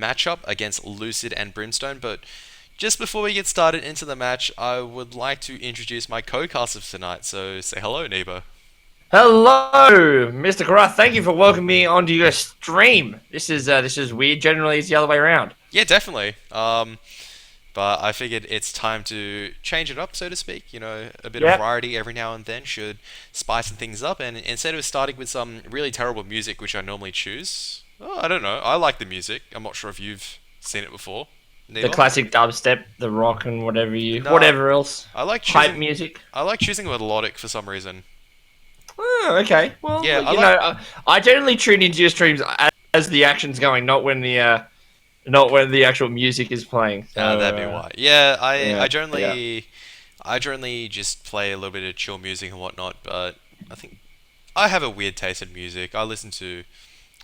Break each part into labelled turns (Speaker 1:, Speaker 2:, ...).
Speaker 1: matchup against Lucid and Brimstone. But just before we get started into the match, I would like to introduce my co-casters tonight. So say hello, Nebo.
Speaker 2: Hello, Mr. Karath. Thank you for welcoming me onto your stream. This is weird. Generally, it's the other way around.
Speaker 1: Yeah, definitely. But I figured it's time to change it up, so to speak. You know, a bit of
Speaker 2: Yep.
Speaker 1: variety every now and then should spice things up. And instead of starting with some really terrible music, which I normally choose, I don't know. I like the music. I'm not sure if you've seen it before.
Speaker 2: The
Speaker 1: Neither?
Speaker 2: classic dubstep, the rock, and
Speaker 1: No,
Speaker 2: whatever else.
Speaker 1: I like
Speaker 2: Hype
Speaker 1: choosing.
Speaker 2: music.
Speaker 1: I like choosing melodic for some reason.
Speaker 2: Oh, okay. Well,
Speaker 1: Yeah, I
Speaker 2: you
Speaker 1: like.
Speaker 2: know, I generally tune into your streams as the action's going, not when the actual music is playing. So,
Speaker 1: That'd be why. Yeah, I
Speaker 2: yeah, yeah.
Speaker 1: generally just play a little bit of chill music and whatnot. But I think I have a weird taste in music. I listen to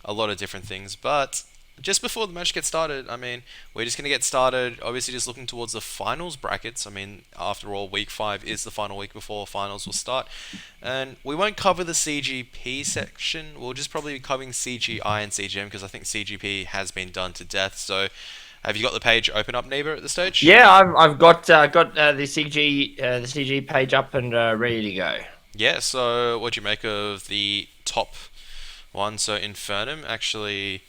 Speaker 1: a lot of different things. But just before the match gets started, I mean, we're just going to get started. Obviously, just looking towards the finals brackets. I mean, after all, week 5 is the final week before finals will start. And we won't cover the CGP section. We'll just probably be covering CGI and CGM because I think CGP has been done to death. So, have you got the page open up, neighbor, at this stage?
Speaker 2: Yeah, I've got the CG page up and ready to go.
Speaker 1: Yeah, so what do you make of the top one? So, Infernum actually.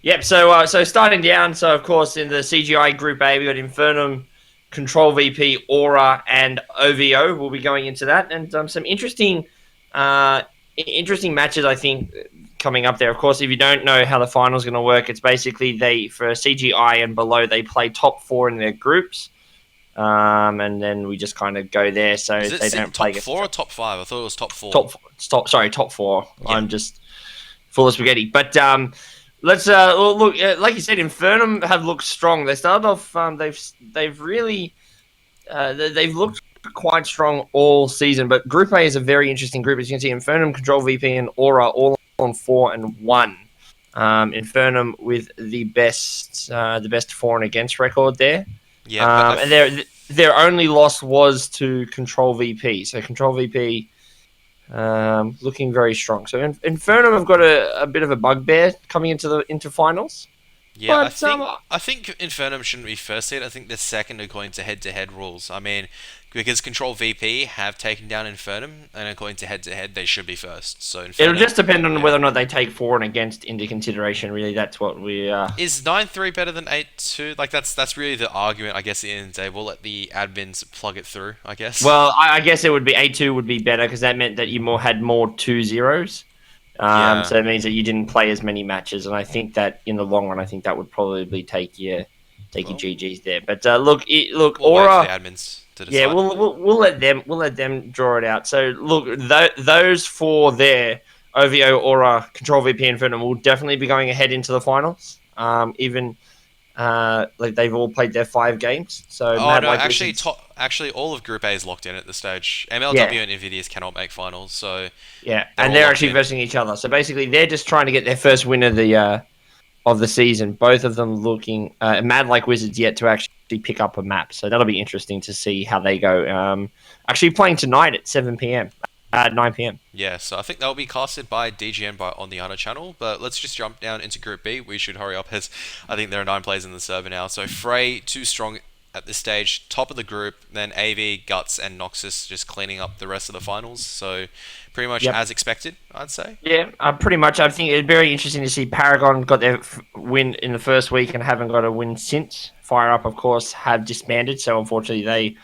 Speaker 2: Yep. So starting down. So of course in the CGI Group A we got Infernum, Control VP, Aura, and OVO. We'll be going into that and some uh, interesting matches I think coming up there. Of course, if you don't know how the finals going to work, it's basically they for CGI and below they play top four in their groups, and then we just kind of go there. So
Speaker 1: Is it
Speaker 2: they don't play
Speaker 1: top
Speaker 2: against
Speaker 1: 4 or top 5? I thought it was top 4.
Speaker 2: top four.
Speaker 1: Yeah.
Speaker 2: I'm just full of spaghetti, but let's look. Like you said, Infernum have looked strong. They started off. They've really they've looked quite strong all season. But Group A is a very interesting group. As you can see, Infernum, Control VP, and Aura all on 4-1. Infernum with the best for and against record there.
Speaker 1: Yeah, but
Speaker 2: And their only loss was to Control VP. So Control VP looking very strong. So Infernum have got a bit of a bugbear coming into finals.
Speaker 1: yeah,
Speaker 2: But
Speaker 1: I think Infernum shouldn't be first seed. I think they're second according to head-to-head rules. I mean, because Control VP have taken down Infernum, and according to head-to-head, they should be first. So
Speaker 2: it'll
Speaker 1: Infernum,
Speaker 2: just depend on
Speaker 1: yeah.
Speaker 2: whether or not they take for and against into consideration. Really, that's what we.
Speaker 1: Is 9-3 better than 8-2? Like that's really the argument. I guess at the end of the day, we'll let the admins plug it through. I guess.
Speaker 2: Well, I guess it would be A2 would be better because that meant that you had more 2-0s.
Speaker 1: Yeah.
Speaker 2: So it means that you didn't play as many matches, and I think that in the long run, I think that would probably take your
Speaker 1: Well,
Speaker 2: GGs there. But look,
Speaker 1: we'll wait for
Speaker 2: Aura.
Speaker 1: the admins to
Speaker 2: Yeah,
Speaker 1: decide.
Speaker 2: we'll let them draw it out. So look, those four there, OVO, Aura, Control VP, and Venom will definitely be going ahead into the finals. Even like they've all played their 5 games. So
Speaker 1: Oh
Speaker 2: Mad
Speaker 1: no,
Speaker 2: like
Speaker 1: actually,
Speaker 2: Wizards,
Speaker 1: all of Group A is locked in at this stage. MLW
Speaker 2: yeah,
Speaker 1: and Nvidias cannot make finals, so
Speaker 2: yeah,
Speaker 1: they're
Speaker 2: and
Speaker 1: all
Speaker 2: they're
Speaker 1: locked
Speaker 2: actually
Speaker 1: in.
Speaker 2: versing each other. So basically, they're just trying to get their first win of the season. Both of them looking Mad like Wizards yet to actually pick up a map. So that'll be interesting to see how they go. Actually playing tonight at 7 p.m. At 9 p.m.
Speaker 1: Yeah, so I think they'll be casted by DGN on the other channel. But let's just jump down into Group B. We should hurry up as I think there are 9 players in the server now. So Frey, too strong at this stage, top of the group. Then AV, Guts, and Noxus just cleaning up the rest of the finals. So pretty much
Speaker 2: Yep.
Speaker 1: as expected, I'd say.
Speaker 2: Yeah, pretty much. I think it'd be very interesting to see Paragon got their win in the first week and haven't got a win since. Fire Up, of course, have disbanded, so unfortunately they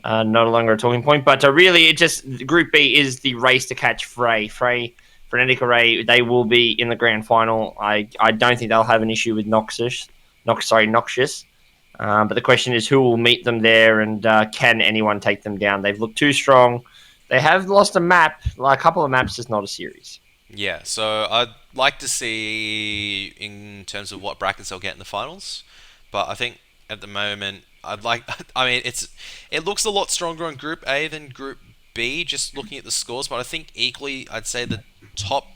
Speaker 2: are no longer a talking point. But really, it just Group B is the race to catch Frey. Frenetic Array, they will be in the grand final. I don't think they'll have an issue with Noxious. But the question is who will meet them there and can anyone take them down? They've looked too strong. They have lost a map, like a couple of maps, just not a series.
Speaker 1: Yeah, so I'd like to see in terms of what brackets they'll get in the finals, but I think at the moment I'd like. I mean, it looks a lot stronger on Group A than Group B, just looking at the scores. But I think equally, I'd say the top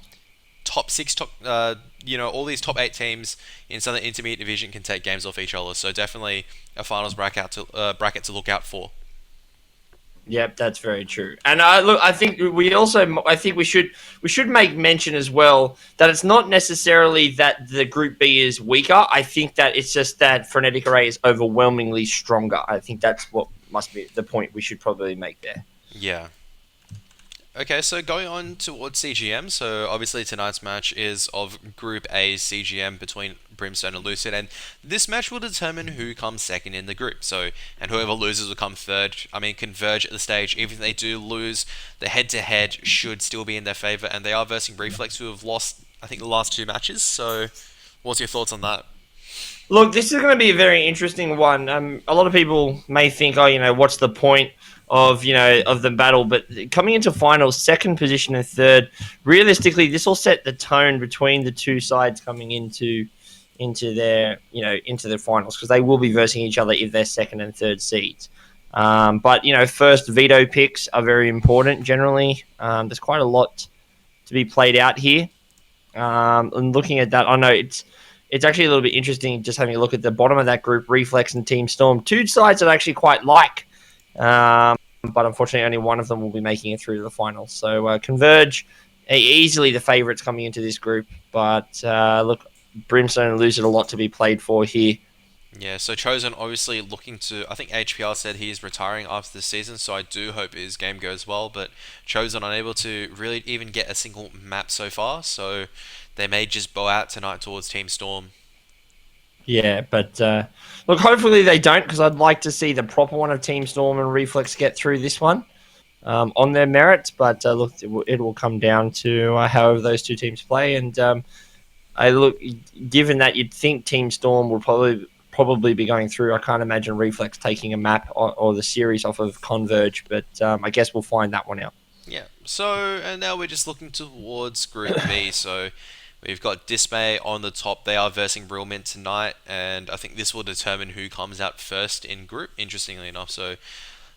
Speaker 1: six, all these top 8 teams in Southern Intermediate Division can take games off each other. So definitely a finals bracket to look out for.
Speaker 2: Yep, that's very true. And look, I think we should make mention as well that it's not necessarily that the Group B is weaker. I think that it's just that Frenetic Array is overwhelmingly stronger. I think that's what must be the point we should probably make there.
Speaker 1: Yeah. Okay, so going on towards CGM, so obviously tonight's match is of Group A CGM between Brimstone and Lucid, and this match will determine who comes second in the group. So, and whoever loses will come third. I mean, Converge at the stage, even if they do lose, the head-to-head should still be in their favor, and they are versing Reflex, who have lost, I think, the last two matches. So, what's your thoughts on that?
Speaker 2: Look, this is going to be a very interesting one. A lot of people may think, oh, what's the point of the battle? But coming into finals, second position and third, realistically, this will set the tone between the two sides coming into their finals, because they will be versing each other if they're second and third seeds. But first veto picks are very important. Generally, there's quite a lot to be played out here. And looking at that, I know it's actually a little bit interesting just having a look at the bottom of that group, Reflex and Team Storm. Two sides that I actually quite like, but unfortunately only one of them will be making it through to the finals. So Converge, easily the favourites coming into this group. But look, Brimstone and Lucid a lot to be played for here.
Speaker 1: Yeah, so Chosen obviously looking to. I think HPR said he's retiring after this season, so I do hope his game goes well. But Chosen unable to really even get a single map so far, so they may just bow out tonight towards Team Storm.
Speaker 2: Yeah, but look, hopefully they don't, because I'd like to see the proper one of Team Storm and Reflex get through this one on their merits. But look, it will come down to however those two teams play. And given that you'd think Team Storm will probably be going through, I can't imagine Reflex taking a map or the series off of Converge. But I guess we'll find that one out.
Speaker 1: Yeah. So and now we're just looking towards Group B. So we've got Dismay on the top. They are versing Brilliant tonight, and I think this will determine who comes out first in group. Interestingly enough, so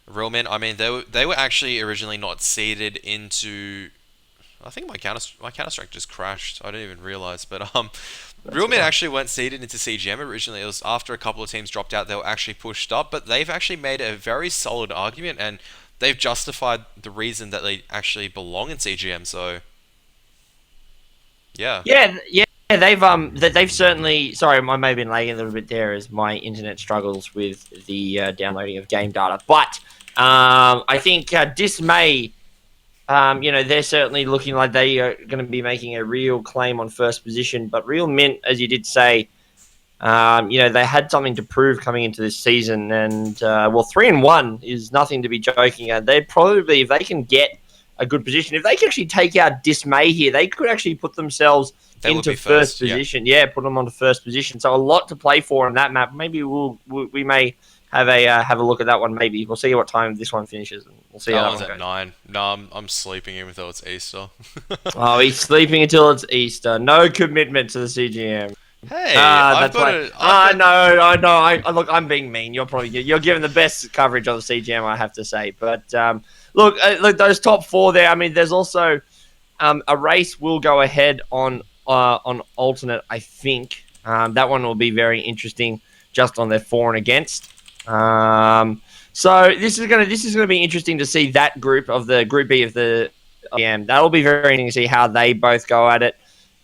Speaker 1: Realmen, I mean, they were actually originally not seeded into. I think my Counter Strike just crashed. I didn't even realize, but Realmen actually weren't seeded into CGM originally. It was after a couple of teams dropped out, they were actually pushed up, but they've actually made a very solid argument, and they've justified the reason that they actually belong in CGM. So, yeah.
Speaker 2: Yeah. They've certainly. Sorry, I may have been lagging a little bit there as my internet struggles with the downloading of game data. But I think Dismay. They're certainly looking like they are going to be making a real claim on first position. But Real Mint, as you did say, they had something to prove coming into this season. And, 3-1 is nothing to be joking at. They'd probably, if they can get a good position, if they can actually take out Dismay here, they could actually put themselves into first position. Yeah, put them onto first position. So a lot to play for on that map. Maybe we may have a look at that one. Maybe we'll see what time this one finishes, and we'll see how that
Speaker 1: one's
Speaker 2: one
Speaker 1: at
Speaker 2: goes.
Speaker 1: 9. No, I'm sleeping even though it's Easter.
Speaker 2: Oh, he's sleeping until it's Easter. No commitment to the CGM.
Speaker 1: Hey, I've got
Speaker 2: I know. Look, I'm being mean. You're giving the best coverage of the CGM, I have to say. But look, those top four there. I mean, there's also a race will go ahead on alternate. I think that one will be very interesting, just on their for and against. So this is gonna be interesting to see that group of the Group B of the that'll be very interesting to see how they both go at it.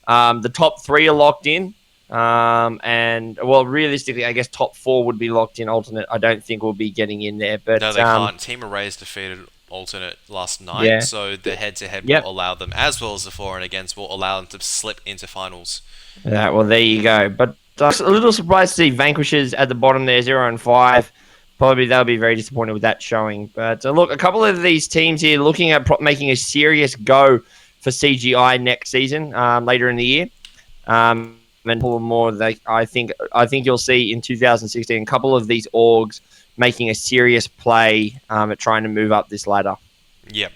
Speaker 2: The top three are locked in, and realistically, I guess top four would be locked in. Alternate, I don't think will be getting in there, but
Speaker 1: no, they can't. Team Arrays defeated alternate last night, so the head-to-head will allow them, as well as the for and against, will allow them to slip into finals.
Speaker 2: Yeah, well, there you go. But I was a little surprised to see Vanquishers at the bottom there, 0-5. Probably they'll be very disappointed with that showing. But look, a couple of these teams here looking at making a serious go for CGI next season, later in the year. And pull more. I think you'll see in 2016 a couple of these orgs making a serious play at trying to move up this ladder.
Speaker 1: Yep.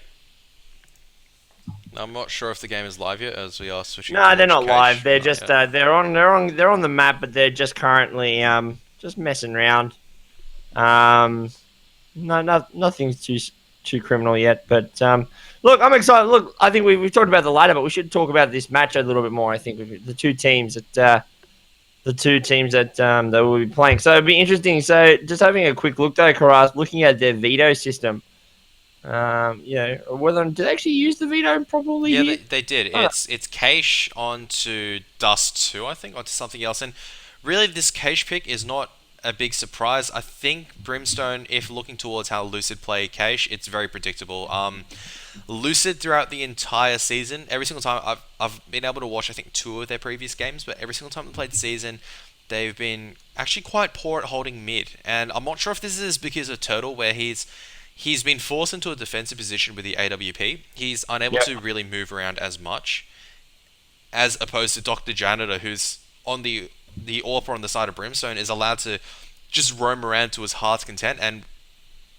Speaker 1: I'm not sure if the game is live yet, as we are switching.
Speaker 2: No, they're not live. They're just they're on the map, but they're just currently just messing around. Nothing too criminal yet. But look, I'm excited. Look, I think we've talked about the ladder, but we should talk about this match a little bit more. I think the two teams that that will be playing. So it'd be interesting. So just having a quick look though, Karas, looking at their veto system. Whether did they actually use the veto properly
Speaker 1: Yeah,
Speaker 2: here?
Speaker 1: they did.
Speaker 2: Oh, no.
Speaker 1: It's Cache onto Dust 2, I think, onto something else. And really, this Cache pick is not a big surprise. I think Brimstone, if looking towards how Lucid play Cache, it's very predictable. Lucid throughout the entire season, every single time I've been able to watch, I think, two of their previous games, but every single time they played the season, they've been actually quite poor at holding mid. And I'm not sure if this is because of Turtle, where he's been forced into a defensive position with the AWP. He's unable
Speaker 2: Yep.
Speaker 1: to really move around as much, as opposed to Dr. Janitor, who's on the AWP on the side of Brimstone, is allowed to just roam around to his heart's content. And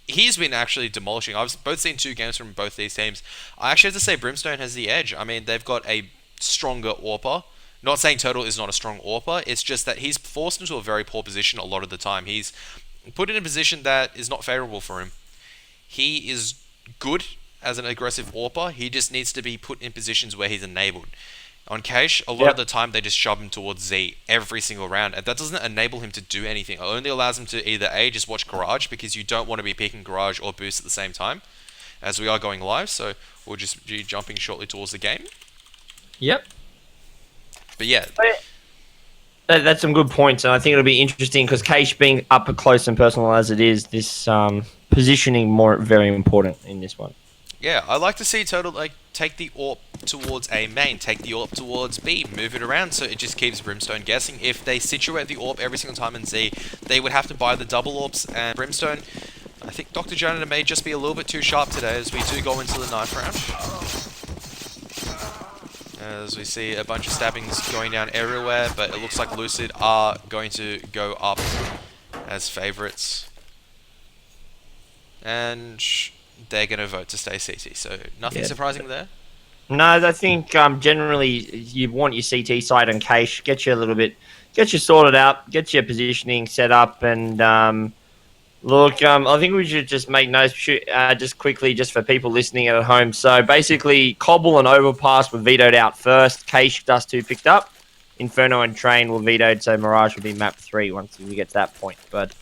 Speaker 1: he's been actually demolishing. I've both seen two games from both these teams. I actually have to say Brimstone has the edge. I mean, they've got a stronger AWPer. Not saying Turtle is not a strong AWPer. It's just that he's forced into a very poor position a lot of the time. He's put in a position that is not favorable for him. He is good as an aggressive AWPer. He just needs to be put in positions where he's enabled. On Cache, a lot of
Speaker 2: Yep.
Speaker 1: the time they just shove him towards Z every single round, and that doesn't enable him to do anything. It only allows him to either A, just watch Garage, because you don't want to be picking Garage or Boost at the same time, as we are going live, so we'll just be jumping shortly towards the game.
Speaker 2: Yep.
Speaker 1: But yeah,
Speaker 2: That's some good points, and I think it'll be interesting because Cache being up close and personal as it is, this positioning more very important in this one.
Speaker 1: yeah, I like to see Total take the AWP towards A main, take the AWP towards B, move it around, so it just keeps Brimstone guessing. If they situate the AWP every single time in Z, they would have to buy the double AWPs, and Brimstone, I think Dr. Janitor may just be a little bit too sharp today as we do go into the knife round. As we see a bunch of stabbings going down everywhere, but it looks like Lucid are going to go up as favourites. And they're going to vote to stay CT, so nothing
Speaker 2: Yeah.
Speaker 1: surprising there.
Speaker 2: No, I think generally you want your CT side on Cache, get you sorted out, get your positioning set up, and I think we should just make notes just quickly, just for people listening at home. So basically, Cobble and Overpass were vetoed out first. Cache Dust 2 picked up. Inferno and Train were vetoed, so Mirage will be map 3 once we get to that point. But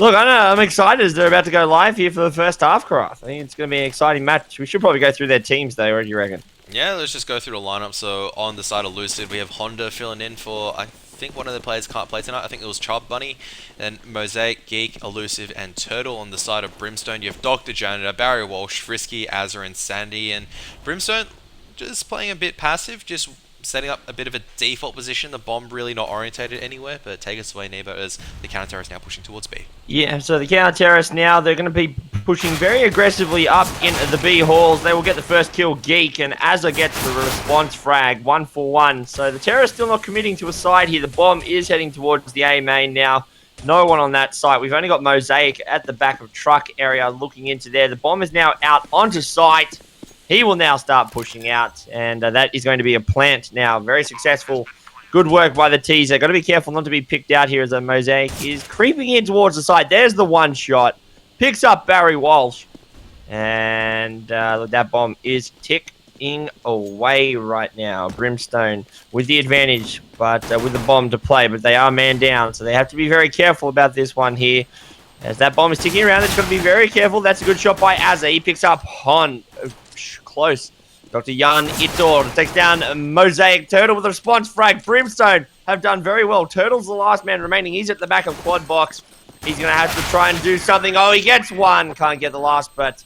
Speaker 2: look, I know I'm excited as they're about to go live here for the first half, Karath. I think it's going to be an exciting match. We should probably go through their teams, though. What do you reckon?
Speaker 1: Yeah, let's just go through the lineup. So on the side of Lucid, we have Honda filling in for, I think one of the players can't play tonight. I think it was Chub Bunny. Then Mosaic, Geek, Elusive, and Turtle. On the side of Brimstone, you have Dr. Janitor, Barry Walsh, Frisky, Azza, and Sandy. And Brimstone just playing a bit passive, just setting up a bit of a default position. The bomb really not orientated anywhere, but take us away, Nebo, as the counter terror is now pushing towards B.
Speaker 2: Yeah, so the counter terrorists now, they're going to be pushing very aggressively up into the B halls. They will get the first kill, Geek, and Azza gets the response frag, 1-for-1. So the terrorists still not committing to a side here. The bomb is heading towards the A main now. No one on that site. We've only got Mosaic at the back of truck area looking into there. The bomb is now out onto site. He will now start pushing out, and that is going to be a plant now. Very successful. Good work by the teaser. Got to be careful not to be picked out here as a Mosaic is creeping in towards the side. There's the one shot. Picks up Barry Walsh. And that bomb is ticking away right now. Brimstone with the advantage, but with the bomb to play. But they are man down, so they have to be very careful about this one here. As that bomb is ticking around, they've got to be very careful. That's a good shot by Azza. He picks up Hon. Close. Dr. Jan Itor takes down Mosaic. Turtle with a response frag. Brimstone have done very well. Turtle's the last man remaining. He's at the back of quad box. He's going to have to try and do something. Oh, he gets one. Can't get the last, but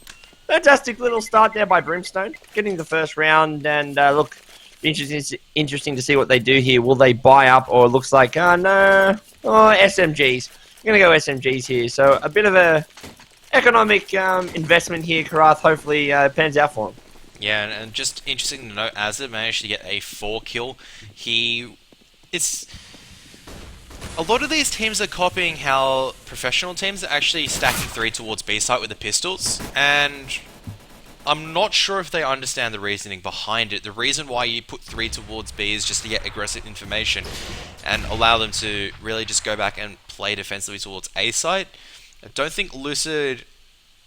Speaker 2: fantastic little start there by Brimstone. Getting the first round, and look, interesting to see what they do here. Will they buy up, or it looks like, no. Oh, SMGs. I'm going to go SMGs here. So a bit of a economic investment here, Karath. Hopefully pans out for him.
Speaker 1: Yeah, and just interesting to note, Azza managed to get a 4 kill. It's a lot of these teams are copying how professional teams are actually stacking 3 towards B site with the pistols, and I'm not sure if they understand the reasoning behind it. The reason why you put 3 towards B is just to get aggressive information and allow them to really just go back and play defensively towards A site. I don't think Lucid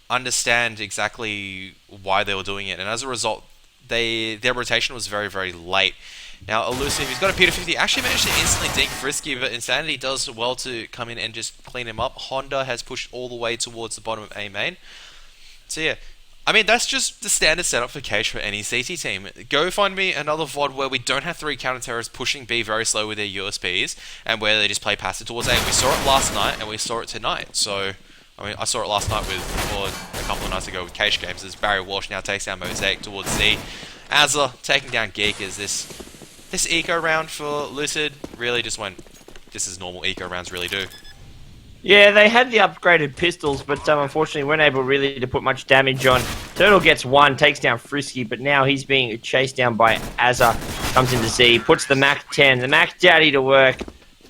Speaker 1: understand exactly why they were doing it, and as a result, their rotation was very, very late. Now, Elusive, he's got a Peter 50, actually managed to instantly dink Frisky, but Insanity does well to come in and just clean him up. Honda has pushed all the way towards the bottom of A main. So yeah, I mean that's just the standard setup for Cage for any CT team. Go find me another VOD where we don't have three counter terrorists pushing B very slow with their USPs, and where they just play passive towards A. We saw it last night, and we saw it tonight. So, I mean, I saw it last night or a couple of nights ago with Cage games. As Barry Walsh now takes down Mosaic towards Z. Azza taking down Geek as this eco round for Lucid really just went just as normal eco rounds really do.
Speaker 2: Yeah, they had the upgraded pistols, but unfortunately weren't able really to put much damage on. Turtle gets one, takes down Frisky, but now he's being chased down by Azza. Comes into Z, puts the Mac 10, the Mac Daddy to work.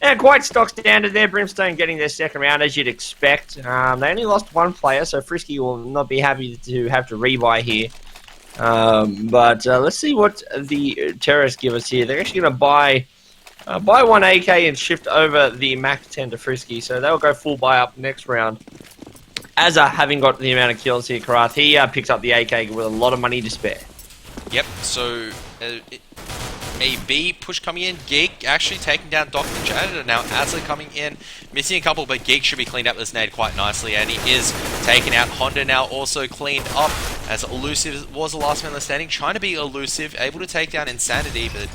Speaker 2: Yeah, quite stock standard there. Brimstone getting their second round, as you'd expect. They only lost one player, so Frisky will not be happy to have to rebuy here. But let's see what the terrorists give us here. They're actually going to buy one AK and shift over the Mac 10 to Frisky, so they'll go full buy up next round. Azza, having got the amount of kills here, Karath, he picks up the AK with a lot of money to spare.
Speaker 1: Yep, so a B push coming in. Geek actually taking down Dr. Janitor. Now Azza coming in, missing a couple, but Geek should be cleaned up this nade quite nicely, and he is taking out Honda now, also cleaned up, as Elusive was the last man standing, trying to be elusive, able to take down Insanity, but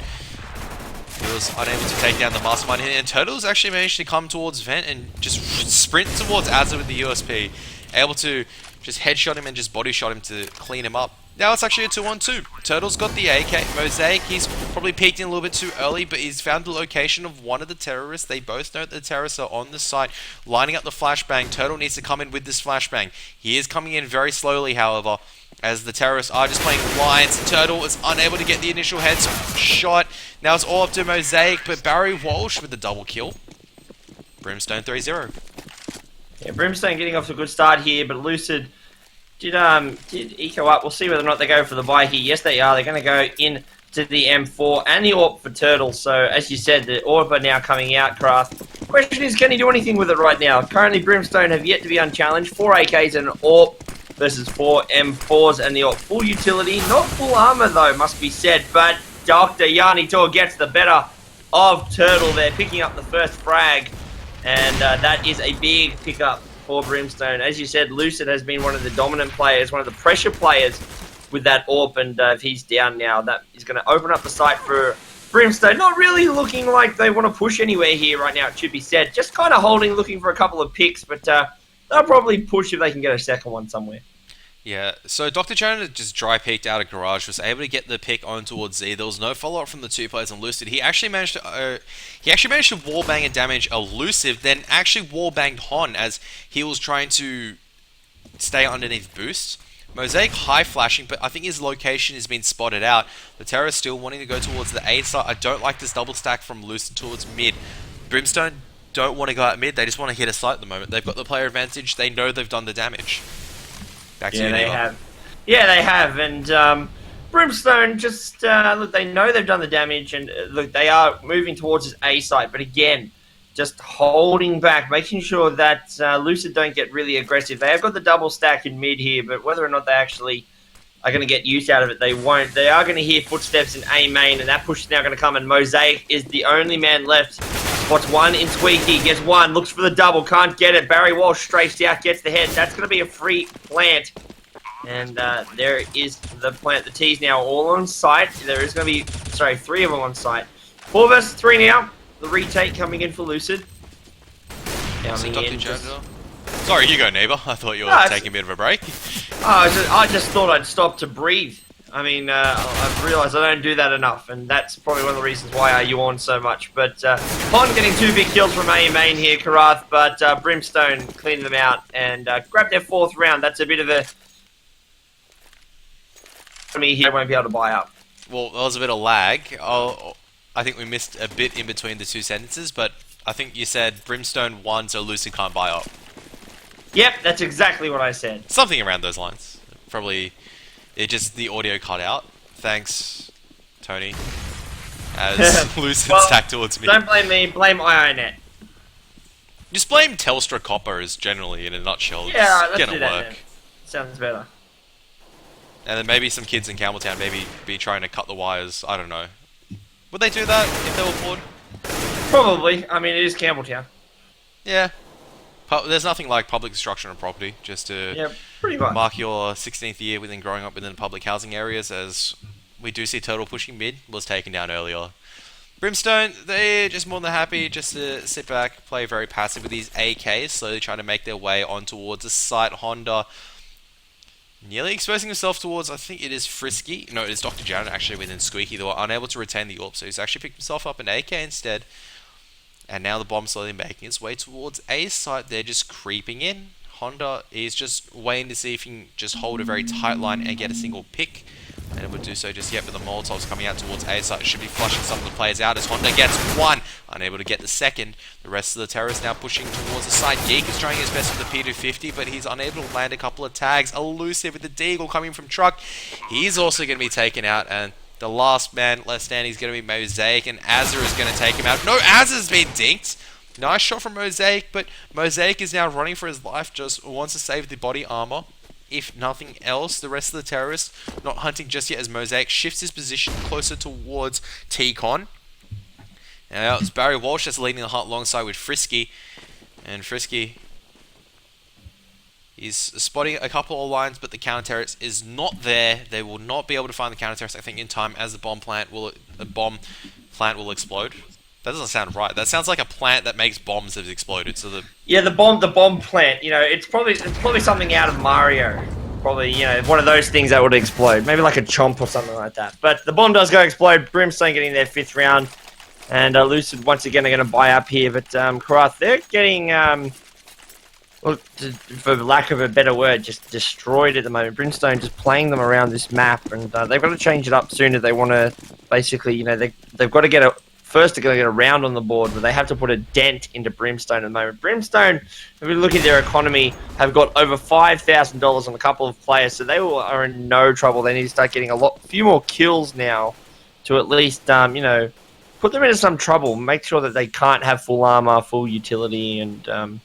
Speaker 1: he was unable to take down the Mastermind here, and Turtles actually managed to come towards Vent and just sprint towards Azza with the USP, able to just headshot him and just body shot him to clean him up. Now it's actually a 2-on-2. Turtles got the AK. Mosaic, he's probably peeked in a little bit too early, but he's found the location of one of the terrorists. They both know that the terrorists are on the site, lining up the flashbang. Turtle needs to come in with this flashbang. He is coming in very slowly, however, as the terrorists are just playing lines. Turtle is unable to get the initial headshot. Now it's all up to Mosaic, but Barry Walsh with the double kill. Brimstone 3-0.
Speaker 2: Yeah, Brimstone getting off to a good start here, but Lucid did eco up. We'll see whether or not they go for the buy here. Yes, they are. They're going to go in to the M4 and the AWP for Turtles. So, as you said, the AWP are now coming out, Kraft. Question is, can he do anything with it right now? Currently, Brimstone have yet to be unchallenged. 4 AKs and an AWP versus 4 M4s and the AWP. Full utility, not full armor though, must be said. But Dr. Yanni Tor gets the better of Turtle there, picking up the first frag. And that is a big pickup for Brimstone. As you said, Lucid has been one of the dominant players, one of the pressure players with that AWP, and if he's down now, that is going to open up the site for Brimstone. Not really looking like they want to push anywhere here right now, it should be said. Just kind of holding, looking for a couple of picks, but they'll probably push if they can get a second one somewhere.
Speaker 1: Yeah, so Dr. Janitor just dry peeked out of garage, was able to get the pick on towards Z. There was no follow-up from the two players on Lucid. He actually managed to wallbang and damage Elusive, then actually wallbanged Hon as he was trying to stay underneath boosts. Mosaic high flashing, but I think his location has been spotted out. The terrorist still wanting to go towards the A side. I don't like this double stack from Lucid towards mid. Brimstone don't want to go out mid, they just want to hit a site at the moment. They've got the player advantage, they know they've done the damage. Back to you,
Speaker 2: they
Speaker 1: Neva.
Speaker 2: have. Yeah, they have, and Brimstone just look. They know they've done the damage, and look, they are moving towards this A site. But again, just holding back, making sure that Lucid don't get really aggressive. They have got the double stack in mid here, but whether or not they actually are going to get use out of it, they won't. They are going to hear footsteps in A main, and that push is now going to come. And Mosaic is the only man left. Spots one in Tweaky, gets one, looks for the double, can't get it. Barry Walsh strafes out, gets the head. That's going to be a free plant. And there is the plant. The T's now all on site. There is going to be, 3 of them on site. 4 versus 3 now. The retake coming in for Lucid. Coming in.
Speaker 1: Sorry, you go, neighbour. I thought you were taking a bit of a break.
Speaker 2: I just thought I'd stop to breathe. I mean, I've realised I don't do that enough, and that's probably one of the reasons why I yawn so much. But Pond getting 2 big kills from A main here, Karath, but Brimstone cleaning them out and grab their 4th round. That's a bit of a... me here won't be able to buy up.
Speaker 1: Well, there was a bit of lag. I think we missed a bit in between the 2 sentences, but I think you said Brimstone won, so Lucid can't buy up.
Speaker 2: Yep, that's exactly what I said.
Speaker 1: Something around those lines. Probably... the audio cut out. Thanks, Tony. As Lucid's tacked towards me.
Speaker 2: Don't blame me, blame IONET.
Speaker 1: Just blame Telstra Copper is generally in a nutshell.
Speaker 2: Yeah, alright, let's
Speaker 1: gonna
Speaker 2: do that
Speaker 1: work.
Speaker 2: then. Sounds better.
Speaker 1: And then maybe some kids in Campbelltown maybe be trying to cut the wires. I don't know. Would they do that if they were bored?
Speaker 2: Probably. I mean, it is Campbelltown.
Speaker 1: Yeah. There's nothing like public destruction of property just to
Speaker 2: Pretty much.
Speaker 1: Mark your 16th year within growing up within public housing areas, as we do see Turtle pushing mid, was taken down earlier. Brimstone, they're just more than happy just to sit back, play very passive with these AKs, slowly trying to make their way on towards the site. Honda nearly exposing himself towards, I think it is Frisky. No, it is Dr. Janet actually within Squeaky. They were unable to retain the AWP, so he's actually picked himself up an AK instead. And now the bomb slowly making its way towards A's site. They're just creeping in. Honda is just waiting to see if he can just hold a very tight line and get a single pick. And it would do so just yet, but the Molotovs coming out towards A site should be flushing some of the players out as Honda gets one, unable to get the second. The rest of the terrorists now pushing towards the side. Geek is trying his best with the P250, but he's unable to land a couple of tags. Elusive with the Deagle coming from Truck. He's also going to be taken out, and the last man left standing is going to be Mosaic, and Azza is going to take him out. No, Azza's been dinked. Nice shot from Mosaic, but Mosaic is now running for his life, just wants to save the body armor. If nothing else, the rest of the terrorists not hunting just yet as Mosaic shifts his position closer towards T-Con. Now it's Barry Walsh that's leading the hunt alongside with Frisky. And Frisky is spotting a couple of lines, but the counter-terrorist is not there. They will not be able to find the counter-terrorist, I think, in time as the bomb plant will explode. That doesn't sound right. That sounds like a plant that makes bombs has exploded. So
Speaker 2: the bomb plant. You know, it's probably something out of Mario. Probably, you know, one of those things that would explode. Maybe like a chomp or something like that. But the bomb does go explode. Brimstone getting their 5th round, and Lucid once again are going to buy up here. But Karath, they're getting well, for lack of a better word, just destroyed at the moment. Brimstone just playing them around this map, and they've got to change it up soon if they want to. Basically, you know, they've got to get a. First, they're going to get a round on the board, but they have to put a dent into Brimstone at the moment. Brimstone, if we look at their economy, have got over $5,000 on a couple of players, so they are in no trouble. They need to start getting a few more kills now to at least, you know, put them into some trouble. Make sure that they can't have full armor, full utility, and you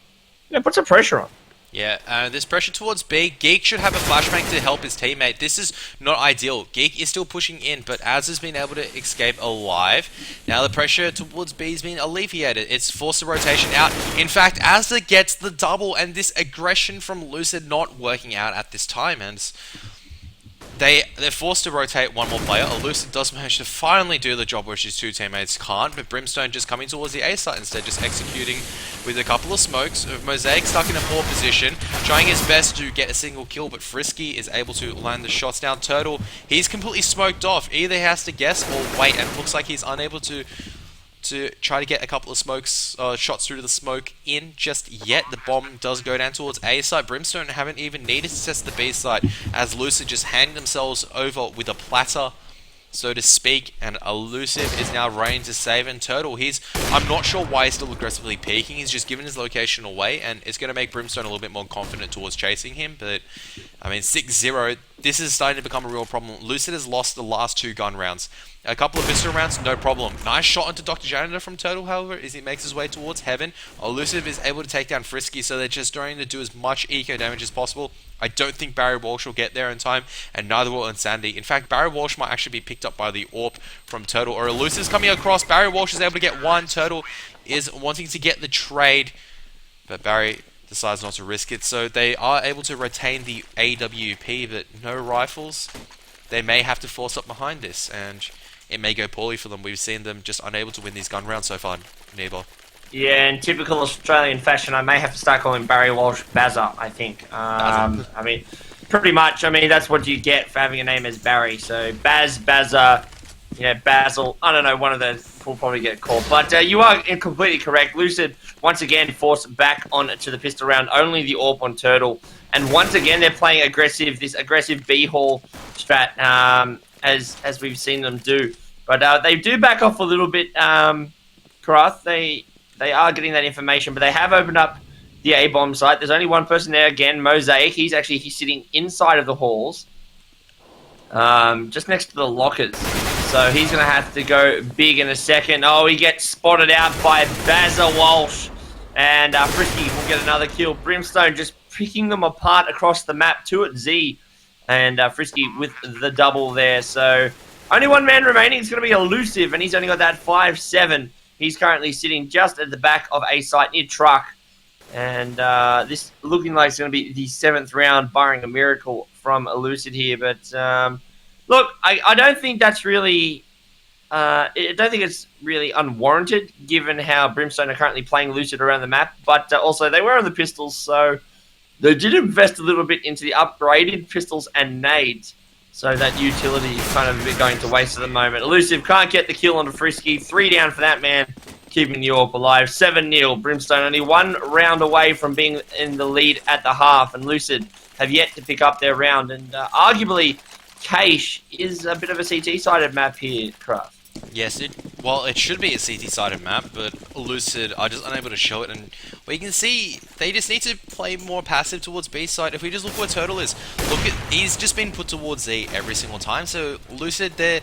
Speaker 2: know, put some pressure on.
Speaker 1: Yeah, this pressure towards B. Geek should have a flashbang to help his teammate. This is not ideal. Geek is still pushing in, but Az has been able to escape alive. Now the pressure towards B has been alleviated. It's forced the rotation out. In fact, Azza gets the double, and this aggression from Lucid not working out at this time, and they're forced to rotate one more player. Lucid does manage to finally do the job which his two teammates can't, but Brimstone just coming towards the A site instead, just executing with a couple of smokes. Mosaic stuck in a poor position, trying his best to get a single kill, but Frisky is able to land the shots down. Turtle, he's completely smoked off. Either he has to guess or wait, and it looks like he's unable to try to get a couple of shots through to the smoke in just yet. The bomb does go down towards A site. Brimstone haven't even needed to test the B site, as Lucid just handed themselves over with a platter, so to speak, and Elusive is now reigning to save. And Turtle, I'm not sure why he's still aggressively peeking. He's just given his location away, and it's going to make Brimstone a little bit more confident towards chasing him. But I mean, 6-0, this is starting to become a real problem. Lucid has lost the last 2 gun rounds. A couple of pistol rounds, no problem. Nice shot onto Dr. Janitor from Turtle, however, as he makes his way towards Heaven. Elusive is able to take down Frisky, so they're just trying to do as much eco damage as possible. I don't think Barry Walsh will get there in time, and neither will Insanity. In fact, Barry Walsh might actually be picked up by the AWP from Turtle, or Elusive's coming across. Barry Walsh is able to get one. Turtle is wanting to get the trade, but Barry decides not to risk it, so they are able to retain the AWP, but no rifles. They may have to force up behind this, and it may go poorly for them. We've seen them just unable to win these gun rounds so far, Nebo.
Speaker 2: Yeah, in typical Australian fashion, I may have to start calling Barry Walsh Bazza, I think. I mean, pretty much, I mean, that's what you get for having a name as Barry. So, Bazza, you know, Basil, I don't know, one of those will probably get called. But you are completely correct. Lucid, once again, forced back onto the pistol round, only the AWP on Turtle. And once again, they're playing this aggressive B-Hall strat, as we've seen them do. But they do back off a little bit, Karath. They are getting that information, but they have opened up the A-bomb site. There's only one person there again, Mosaic. He's sitting inside of the halls, just next to the lockers. So he's going to have to go big in a second. Oh, he gets spotted out by Bazza Walsh. And Frisky will get another kill. Brimstone just picking them apart across the map, 2 at Z. And Frisky with the double there. So only one man remaining. It's going to be Elusive, and he's only got that 5-7. He's currently sitting just at the back of A site near Truck. And this looking like it's going to be the 7th round, barring a miracle from Lucid here. But look, I don't think that's really... I don't think it's really unwarranted, given how Brimstone are currently playing Lucid around the map. But also, they were on the pistols, so they did invest a little bit into the upgraded pistols and nades. So that utility is kind of a bit going to waste at the moment. Elusive can't get the kill on the Frisky. 3 down for that man, keeping the AWP alive. 7-0. Brimstone only 1 round away from being in the lead at the half. And Lucid have yet to pick up their round. And arguably, Cache is a bit of a CT-sided map here, Kraft.
Speaker 1: Yes, it should be a CT-sided map, but Lucid are just unable to show it, and we can see they just need to play more passive towards B side. If we just look where Turtle is, he's just been put towards Z every single time, so Lucid, they're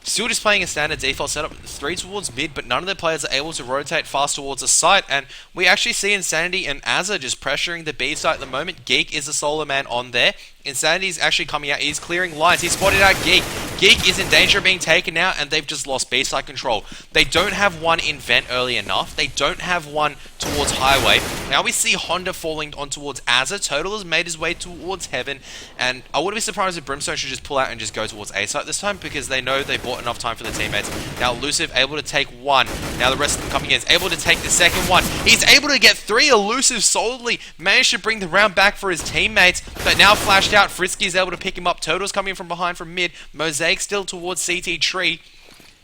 Speaker 1: still just playing a standard default setup, 3 towards mid, but none of their players are able to rotate fast towards the site, and we actually see Insanity and Azza just pressuring the B site at the moment. Geek is the solo man on there. Insanity's actually coming out, he's clearing lines, he's spotted out Geek. Geek is in danger of being taken out, and they've just lost B site control. They don't have one in vent early enough, they don't have one towards highway. Now we see Honda falling on towards Azza. Total has made his way towards heaven, and I wouldn't be surprised if Brimstone should just pull out and just go towards A site this time, because they know they bought enough time for their teammates. Now Elusive able to take 1, now the rest of them coming in is able to take the second one. He's able to get 3. Elusive solidly managed to bring the round back for his teammates, but now flashed out. Frisky's able to pick him up. Total's coming from behind from mid. Mosaic still towards CT tree.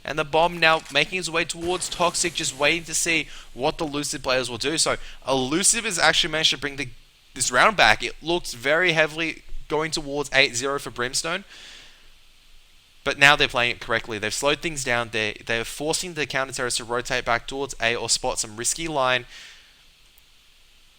Speaker 1: And the bomb now making his way towards Toxic, just waiting to see what the Lucid players will do. So Elusive has actually managed to bring this round back. It looks very heavily going towards 8-0 for Brimstone. But now they're playing it correctly. They've slowed things down. They're forcing the counter-terrorists to rotate back towards A or spot some risky line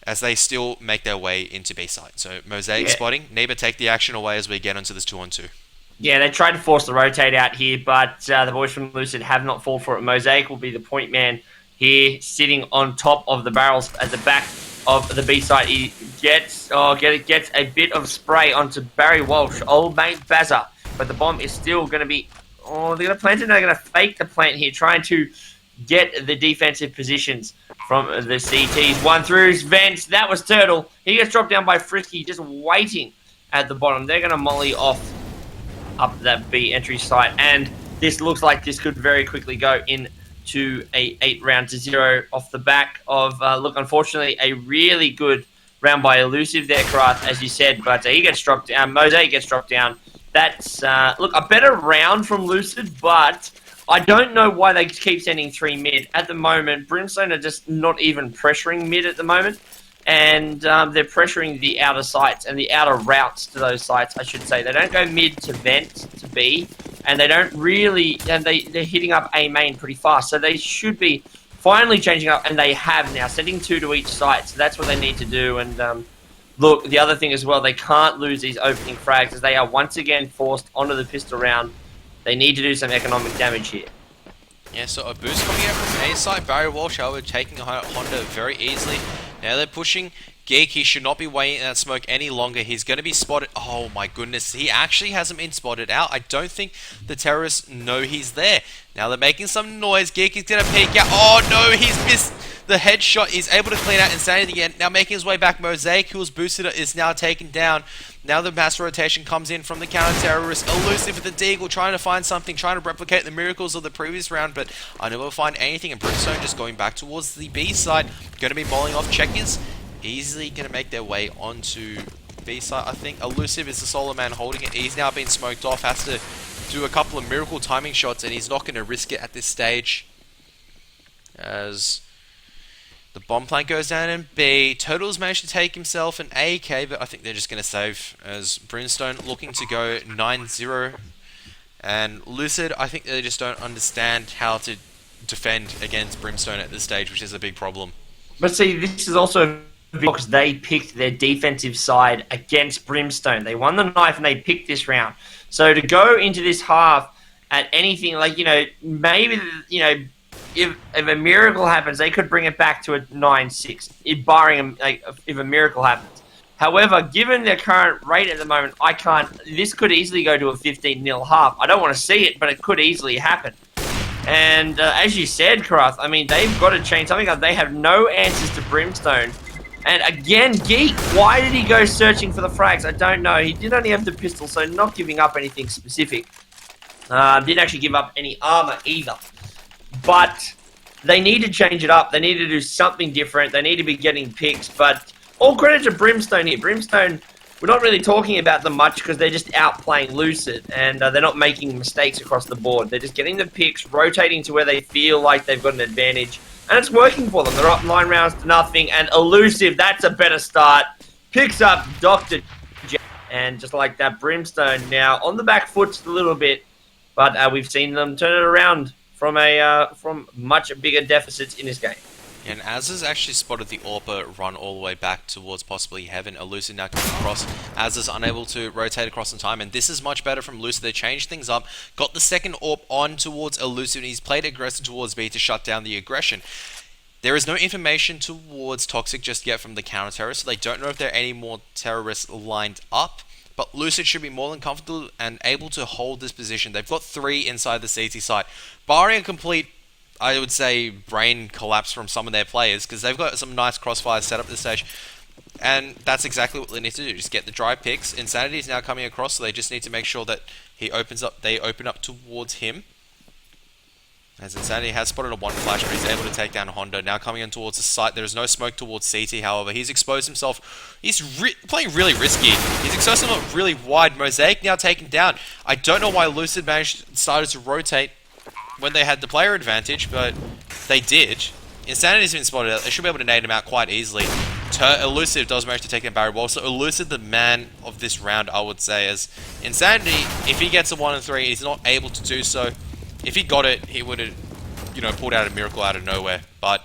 Speaker 1: as they still make their way into B side. So Mosaic spotting. Neba take the action away as we get onto this 2-on-2.
Speaker 2: Yeah, they tried to force the rotate out here, but the boys from Lucid have not fallen for it. Mosaic will be the point man here, sitting on top of the barrels at the back of the B side. He gets a bit of spray onto Barry Walsh, old mate Bazza, but the bomb is still going to be... Oh, they're going to plant it. They're going to fake the plant here, trying to get the defensive positions from the CTs. 1 through his vents. That was Turtle. He gets dropped down by Frisky, just waiting at the bottom. They're going to molly off up that B entry site, and this looks like this could very quickly go into a 8-0 off the back of, look, unfortunately, a really good round by Elusive there, Karath, as you said, but he gets dropped down. Mosaic gets dropped down. That's, look, a better round from Lucid, but I don't know why they keep sending 3 mid. At the moment, Brimstone are just not even pressuring mid at the moment, and they're pressuring the outer sites and the outer routes to those sites, I should say. They don't go mid to vent to B, and they don't really, and they're hitting up A main pretty fast, so they should be finally changing up, and they have now, sending 2 to each site, so that's what they need to do. And look, the other thing as well, they can't lose these opening frags, as they are once again forced onto the pistol round. They need to do some economic damage here.
Speaker 1: Yeah, so a boost coming out from A side. Barry Walsh, however, taking a Honda very easily. Now they're pushing Geek. He should not be waiting in that smoke any longer. He's going to be spotted. Oh my goodness, he actually hasn't been spotted out. I don't think the terrorists know he's there. Now they're making some noise. Geek is going to peek out. Oh no, he's missed the headshot. He's able to clean out Insanity again. Now making his way back. Mosaic, who was boosted, is now taken down. Now the mass rotation comes in from the counter-terrorist. Elusive with the Deagle, trying to find something, trying to replicate the miracles of the previous round, but unable to find anything. And Brimstone just going back towards the B side. Going to be mauling off checkers. Easily going to make their way onto B side, I think. Elusive is the solo man holding it. He's now been smoked off. Has to do a couple of miracle timing shots, and he's not going to risk it at this stage. As the bomb plant goes down in B. Total's managed to take himself an AK, but I think they're just going to save, as Brimstone looking to go 9-0. And Lucid, I think they just don't understand how to defend against Brimstone at this stage, which is a big problem.
Speaker 2: But see, this is also because they picked their defensive side against Brimstone. They won the knife and they picked this round. So to go into this half at anything like, maybe, if a miracle happens, they could bring it back to a 9-6, barring if a miracle happens. However, given their current rate at the moment, this could easily go to a 15-0 half. I don't want to see it, but it could easily happen. And as you said, Karath, I mean, they've got to change something. They have no answers to Brimstone. And again, Geek, why did he go searching for the frags? I don't know. He did only have the pistol, so not giving up anything specific. Didn't actually give up any armor either. But they need to change it up. They need to do something different. They need to be getting picks. But all credit to Brimstone here. Brimstone, we're not really talking about them much because they're just outplaying Lucid. And they're not making mistakes across the board. They're just getting the picks, rotating to where they feel like they've got an advantage. And it's working for them. They're up 9 rounds to nothing. And Elusive, that's a better start. Picks up Dr. J. And just like that, Brimstone now on the back foot just a little bit. But we've seen them turn it around from much bigger deficits in this game.
Speaker 1: And Az has actually spotted the AWP run all the way back towards possibly Heaven. Lucid now coming across. Az is unable to rotate across in time, and this is much better from Lucid. They changed things up, got the second AWP on towards Elusive, and he's played aggressive towards B to shut down the aggression. There is no information towards Toxic just yet from the counter-terrorists, so they don't know if there are any more terrorists lined up. But Lucid should be more than comfortable and able to hold this position. They've got 3 inside the CT site. Barring a complete, I would say, brain collapse from some of their players, because they've got some nice crossfires set up this stage. And that's exactly what they need to do, just get the dry picks. Insanity is now coming across, so they just need to make sure that they open up towards him. As Insanity has spotted a 1 flash, but he's able to take down Honda. Now coming in towards the site. There is no smoke towards CT, however. He's exposed himself. He's playing really risky. He's exposed himself really wide. Mosaic now taken down. I don't know why Lucid started to rotate when they had the player advantage, but they did. Insanity's been spotted out. They should be able to nade him out quite easily. Elusive does manage to take down Barry Wall. So Elusive, the man of this round, I would say, as Insanity, if he gets a 1 and 3, he's not able to do so. If he got it, he would have, pulled out a miracle out of nowhere. But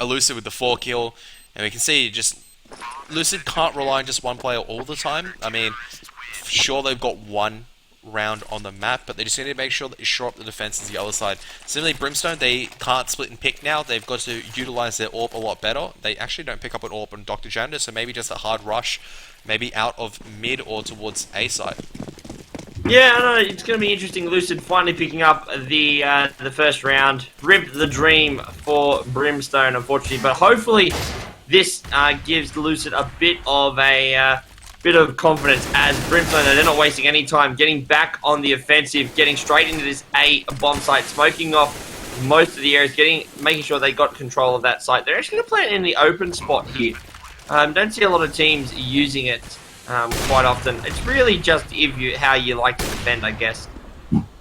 Speaker 1: Elusive with the 4 kill, and we can see just Lucid can't rely on just one player all the time. I mean, sure they've got 1 round on the map, but they just need to make sure that they shore up the defenses the other side. Similarly, Brimstone, they can't split and pick now. They've got to utilize their AWP a lot better. They actually don't pick up an AWP on Dr. Janda, so maybe just a hard rush, maybe out of mid or towards A side.
Speaker 2: Yeah, I know, it's going to be interesting. Lucid finally picking up the first round. Ripped the dream for Brimstone, unfortunately, but hopefully this gives Lucid a bit of confidence as Brimstone. They're not wasting any time getting back on the offensive, getting straight into this A bomb site, smoking off most of the areas, making sure they got control of that site. They're actually going to play it in the open spot here. Don't see a lot of teams using it quite often. It's really just how you like to defend, I guess.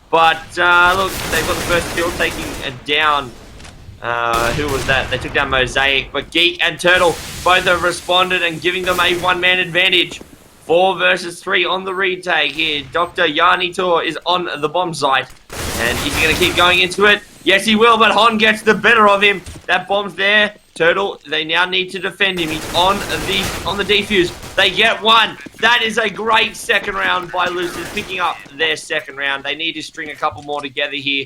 Speaker 2: But look, they've got the first kill, taking it down. Who was that? They took down Mosaic, but Geek and Turtle both have responded and giving them a 1-man advantage. 4 versus 3 on the retake here. Dr. Yarnitor is on the bomb site. And is he going to keep going into it? Yes, he will, but Hon gets the better of him. That bomb's there. Turtle, they now need to defend him. He's on the defuse. They get 1. That is a great second round by Lucid, picking up their second round. They need to string a couple more together here.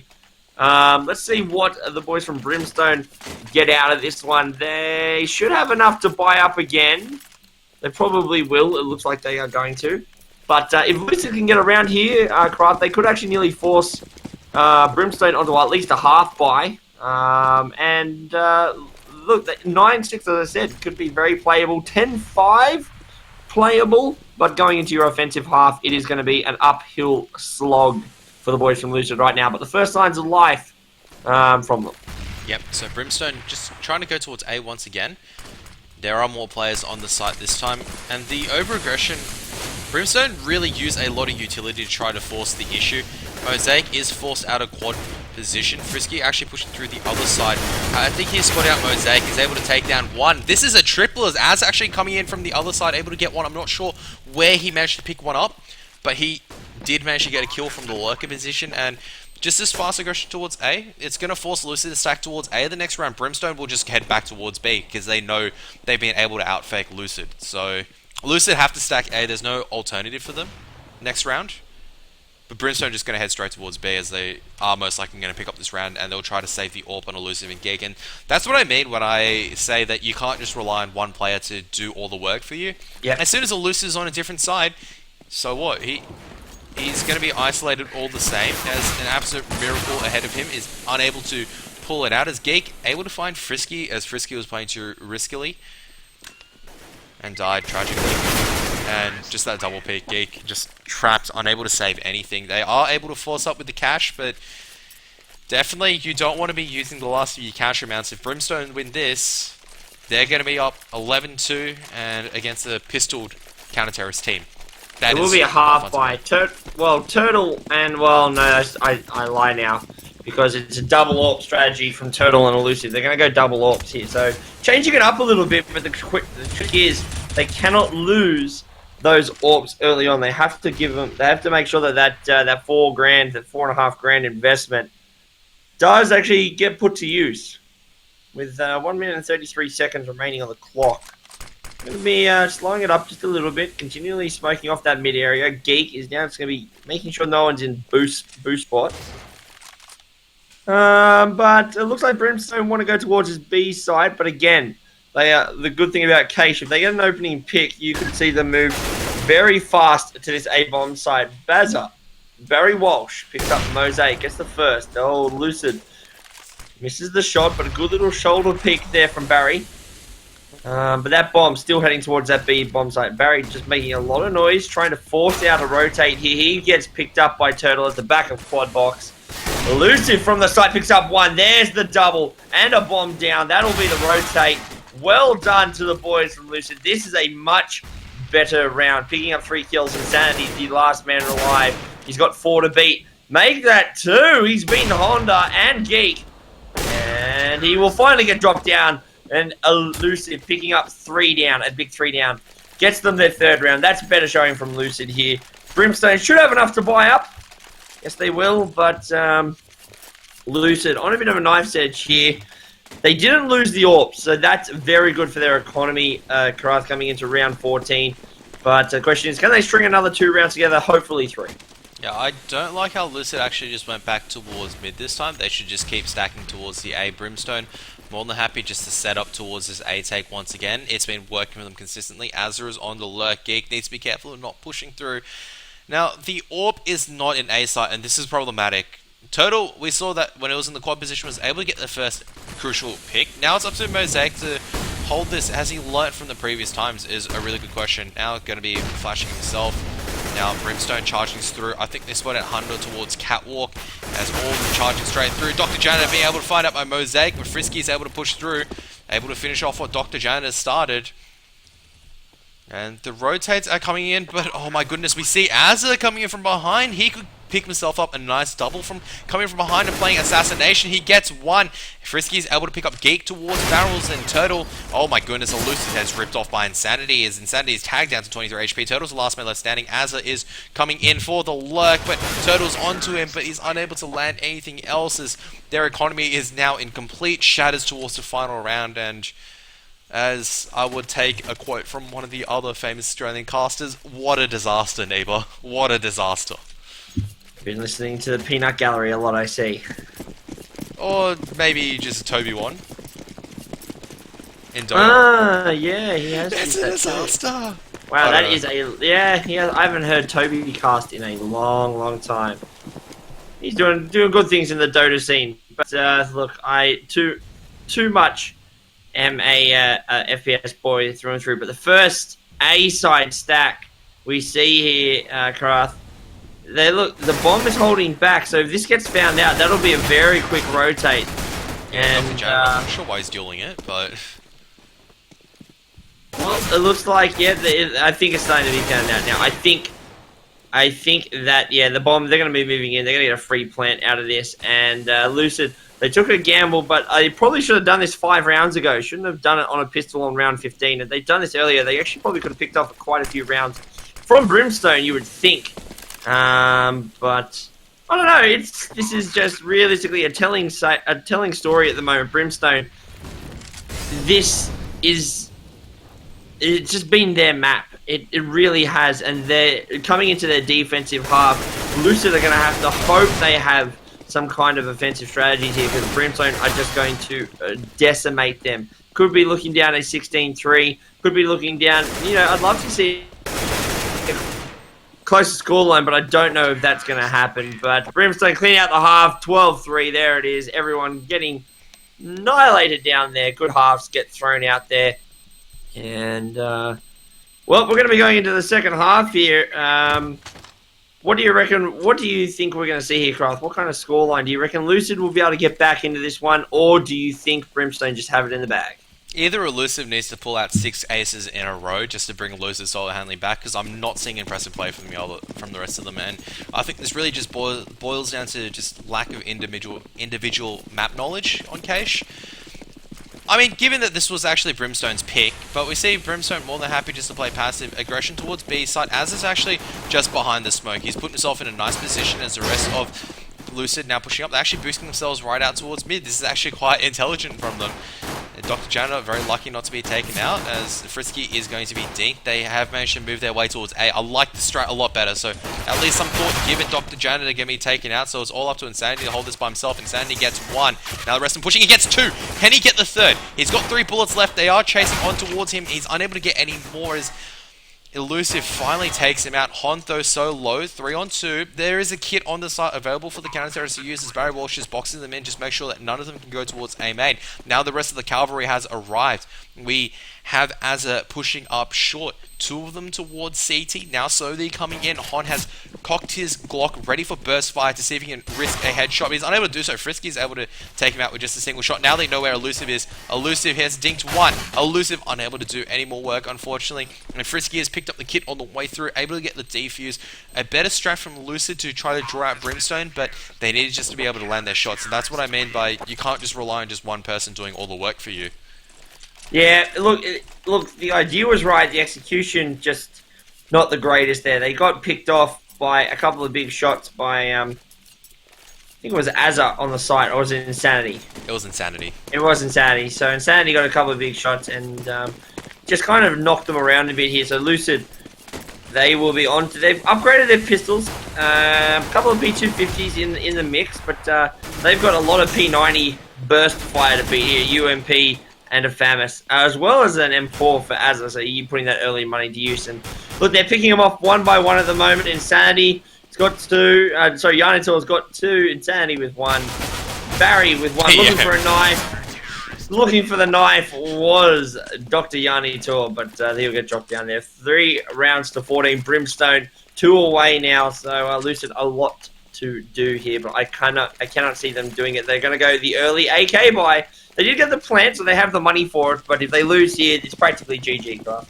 Speaker 2: Let's see what the boys from Brimstone get out of this one. They should have enough to buy up again. They probably will. It looks like they are going to. But if Lucid can get around here, Kraft, they could actually nearly force Brimstone onto at least a half buy. Look, 9-6, as I said, could be very playable. 10-5, playable. But going into your offensive half, it is going to be an uphill slog for the boys from Lucid right now. But the first signs of life from them.
Speaker 1: Yep, so Brimstone just trying to go towards A once again. There are more players on the site this time. And the over-aggression, Brimstone really use a lot of utility to try to force the issue. Mosaic is forced out of quad position. Frisky actually pushing through the other side. I think he's spotted out Mosaic. He's able to take down 1. This is a triple as Az actually coming in from the other side, able to get 1. I'm not sure where he managed to pick 1 up, but he did manage to get a kill from the lurker position. And just this fast aggression towards A, it's going to force Lucid to stack towards A. The next round, Brimstone will just head back towards B because they know they've been able to outfake Lucid. So Lucid have to stack A. There's no alternative for them next round. But Brimstone just going to head straight towards B as they are most likely going to pick up this round, and they'll try to save the AWP on Elusive and Geek. And that's what I mean when I say that you can't just rely on one player to do all the work for you.
Speaker 2: Yeah.
Speaker 1: As soon as Elusive's on a different side, so what? He's going to be isolated all the same, as an absolute miracle ahead of him is unable to pull it out. As Geek able to find Frisky, as Frisky was playing too riskily. and died tragically. And just that double pick, Geek just trapped, unable to save anything. They are able to force up with the cash, but definitely you don't want to be using the last of your cash amounts. If Brimstone win this, they're going to be up 11-2 and against a pistoled counter-terrorist team.
Speaker 2: It will be a half by Turtle and, well, no, I lie now. Because it's a double AWP strategy from Turtle and Lucid. They're going to go double AWPs here. So changing it up a little bit, but the trick is they cannot lose those AWPs early on. They have to give them. They have to make sure that that $4,000, that $4,500 investment does actually get put to use. With 1 minute and 33 seconds remaining on the clock, I'm going to be slowing it up just a little bit, continually smoking off that mid area. Geek is now just going to be making sure no one's in boost spot. But it looks like Brimstone want to go towards his B side, but again, the good thing about Cache, if they get an opening pick, you can see them move very fast to this A bomb side. Bazza, Barry Walsh picks up Mosaic, gets the first. Oh, Lucid misses the shot, but a good little shoulder pick there from Barry. But that bomb still heading towards that B bomb site. Barry just making a lot of noise, trying to force out a rotate here. He gets picked up by Turtle at the back of quad box. Lucid from the side picks up one. There's the double and a bomb down. That'll be the rotate. Well done to the boys from Lucid. This is a much better round. Picking up 3 kills. Insanity, the last man alive. He's got 4 to beat. Make that 2. He's beaten Honda and Geek. And he will finally get dropped down. And Lucid picking up 3 down, a big 3 down. Gets them their 3rd round. That's a better showing from Lucid here. Brimstone should have enough to buy up. Yes, they will, but Lucid on a bit of a knife's edge here. They didn't lose the AWP, so that's very good for their economy. Karath coming into round 14. But the question is, can they string another 2 rounds together? Hopefully 3.
Speaker 1: Yeah, I don't like how Lucid actually just went back towards mid this time. They should just keep stacking towards the A Brimstone. More than happy just to set up towards this A take once again. It's been working with them consistently. Azra is on the lurk. Geek needs to be careful of not pushing through. Now, the AWP is not in A site, and this is problematic. Turtle, we saw that when it was in the quad position, was able to get the first crucial pick. Now it's up to Mosaic to hold this. Has he learnt from the previous times is a really good question. Now going to be flashing himself. Now Brimstone charging through. I think they spot at Honda towards Catwalk as all the charging straight through. Dr. Janitor being able to find out by Mosaic, but Frisky is able to push through. Able to finish off what Dr. Janitor started. And the rotates are coming in, but oh my goodness, we see Azza coming in from behind. He could pick himself up a nice double from coming from behind and playing Assassination. He gets 1. Frisky is able to pick up Geek towards Barrels and Turtle. Oh my goodness, Lucid has ripped off by Insanity as Insanity is tagged down to 23 HP. Turtle's the last man left standing. Azza is coming in for the lurk, but Turtle's onto him, but he's unable to land anything else as their economy is now in complete shatters towards the final round. And as I would take a quote from one of the other famous Australian casters, what a disaster, neighbour. What a disaster.
Speaker 2: Been listening to the Peanut Gallery a lot, I see.
Speaker 1: Or maybe just a Toby one. In Dota.
Speaker 2: Yeah, he has.
Speaker 1: It's a disaster.
Speaker 2: Wow, that is a... Yeah, I haven't heard Toby cast in a long, long time. He's doing good things in the Dota scene. But look, too much am a FPS boy through and through. But the first A side stack we see here, Karath, the bomb is holding back. So if this gets found out, that'll be a very quick rotate.
Speaker 1: Yeah,
Speaker 2: and
Speaker 1: I'm not sure why he's dueling it, but
Speaker 2: well, it looks like I think it's starting to be found out now. I think that the bomb, they're going to be moving in. They're going to get a free plant out of this. And Lucid, they took a gamble, but they probably should have done this 5 rounds ago. Shouldn't have done it on a pistol on round 15. If they'd done this earlier, they actually probably could have picked off quite a few rounds from Brimstone, you would think. But I don't know. This is just realistically a telling story at the moment. Brimstone, it's just been their map. It really has, and they're coming into their defensive half. Lucid are going to have to hope they have some kind of offensive strategies here, because Brimstone are just going to decimate them. Could be looking down a 16-3. Could be looking down. I'd love to see close scoreline, but I don't know if that's going to happen. But Brimstone cleaning out the half, 12-3. There it is. Everyone getting annihilated down there. Good halves get thrown out there. And Well, we're going to be going into the second half here. What do you reckon? What do you think we're going to see here, Krath? What kind of scoreline do you reckon Lucid will be able to get back into this one, or do you think Brimstone just have it in the bag?
Speaker 1: Either Elusive needs to pull out 6 aces in a row just to bring Lucid solo handling back, because I'm not seeing impressive play from the rest of them, and I think this really just boils down to just lack of individual map knowledge on Cache. I mean, given that this was actually Brimstone's pick, but we see Brimstone more than happy just to play passive aggression towards B side, as is actually just behind the smoke. He's put himself in a nice position as the rest of Lucid now pushing up. They're actually boosting themselves right out towards mid. This is actually quite intelligent from them. Dr. Jana very lucky not to be taken out, as Frisky is going to be dinked. They have managed to move their way towards A. I like the strat a lot better, so at least some thought given Dr. Jana to get me taken out, so it's all up to Insanity to hold this by himself. Insanity gets 1. Now the rest of them pushing, he gets 2. Can he get the 3rd? He's got 3 bullets left. They are chasing on towards him. He's unable to get any more as Elusive finally takes him out. Honto so low, 3 on 2. There is a kit on the site available for the counter-terrorists to use as Barry Walsh is boxing them in. Just make sure that none of them can go towards A main. Now the rest of the cavalry has arrived. We have Azza pushing up short. 2 of them towards CT. Now slowly coming in. Hon has cocked his Glock, ready for burst fire to see if he can risk a headshot. But he's unable to do so. Frisky is able to take him out with just a single shot. Now they know where Elusive is. Elusive has dinked 1. Elusive unable to do any more work, unfortunately. And Frisky has picked up the kit on the way through, able to get the defuse. A better strat from Lucid to try to draw out Brimstone, but they needed just to be able to land their shots. And that's what I mean by you can't just rely on just one person doing all the work for you.
Speaker 2: Yeah, look. The idea was right. The execution just not the greatest there. They got picked off by a couple of big shots by I think it was Azza on the site, or was it Insanity?
Speaker 1: It was Insanity.
Speaker 2: It was Insanity. So Insanity got a couple of big shots and just kind of knocked them around a bit here. So Lucid, they will be on to. They've upgraded their pistols. A couple of P250s in the mix, but they've got a lot of P90 burst fire to beat here. UMP. And a FAMAS, as well as an M4 for Azza, so you're putting that early money to use. And look, they're picking them off one by one at the moment. Insanity has got 2. Yanitor's got 2. Insanity with 1. Barry with 1. Looking for a knife. Looking for the knife was Dr. Yanitor, but he'll get dropped down there. 3 rounds to 14. Brimstone 2 away now, so Lucid a lot to do here, but I cannot see them doing it. They're going to go the early AK buy. They did get the plant, so they have the money for it, but if they lose here, it's practically GG, bro.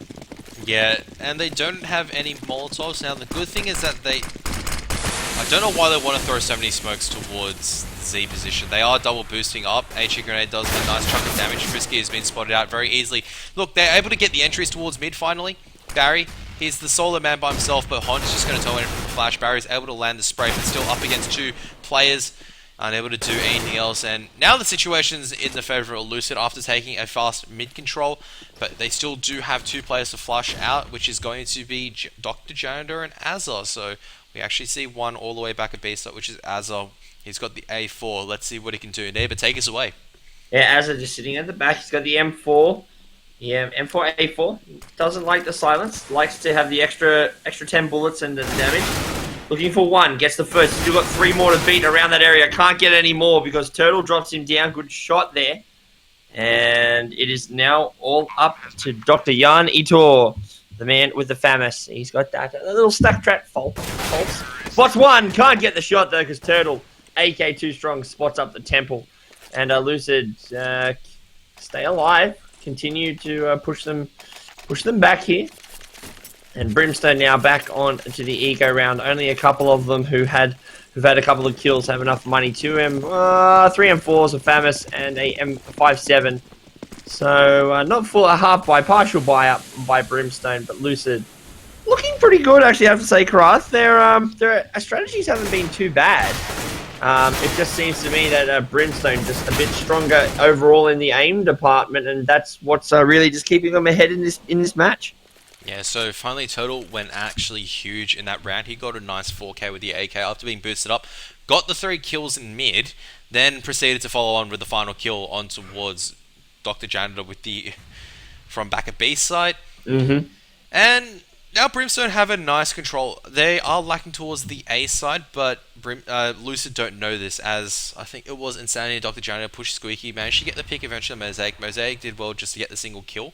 Speaker 1: Yeah, and they don't have any Molotovs. Now, the good thing is that I don't know why they want to throw so many smokes towards the Z position. They are double boosting up. HE Grenade does a nice chunk of damage. Frisky has been spotted out very easily. Look, they're able to get the entries towards mid, finally. Barry, he's the solo man by himself, but Hon's just going to tow in from the flash. Barry's able to land the spray, but still up against 2 players. Unable to do anything else, and now the situation's in the favour of Lucid after taking a fast mid control, but they still do have 2 players to flush out, which is going to be Dr. Janitor and Azza. So we actually see one all the way back at B side, which is Azza. He's got the A4. Let's see what he can do. Neighbor, take us away.
Speaker 2: Yeah, Azza just sitting at the back. He's got the M4. Yeah, M4 A4. Doesn't like the silence. Likes to have the extra 10 bullets and the damage. Looking for 1, gets the first. Still got 3 more to beat around that area. Can't get any more because Turtle drops him down. Good shot there. And it is now all up to Dr. Jan Itor, the man with the FAMAS. He's got that a little stack trap false. Spots 1. Can't get the shot though because Turtle, AK too strong, spots up the temple. And Lucid stay alive. Continue to push them back here. And Brimstone now back on to the eco round. Only a couple of them who've had a couple of kills have enough money to him. 3 M4s, a FAMAS, and a M57. So not full, a half buy, partial buy up by Brimstone, but Lucid looking pretty good. Actually, I have to say, Karath, their strategies haven't been too bad. It just seems to me that Brimstone just a bit stronger overall in the aim department, and that's what's really just keeping them ahead in this match.
Speaker 1: Yeah, so finally Total went actually huge in that round. He got a nice 4K with the AK after being boosted up. Got the 3 kills in mid, then proceeded to follow on with the final kill on towards Dr. Janitor with the from back at B site.
Speaker 2: Mm-hmm.
Speaker 1: And Now Brimstone have a nice control. They are lacking towards the A side, but Lucid don't know this, as I think it was Insanity and Dr. Janitor push Squeaky, managed to get the pick eventually on Mosaic. Mosaic did well just to get the single kill.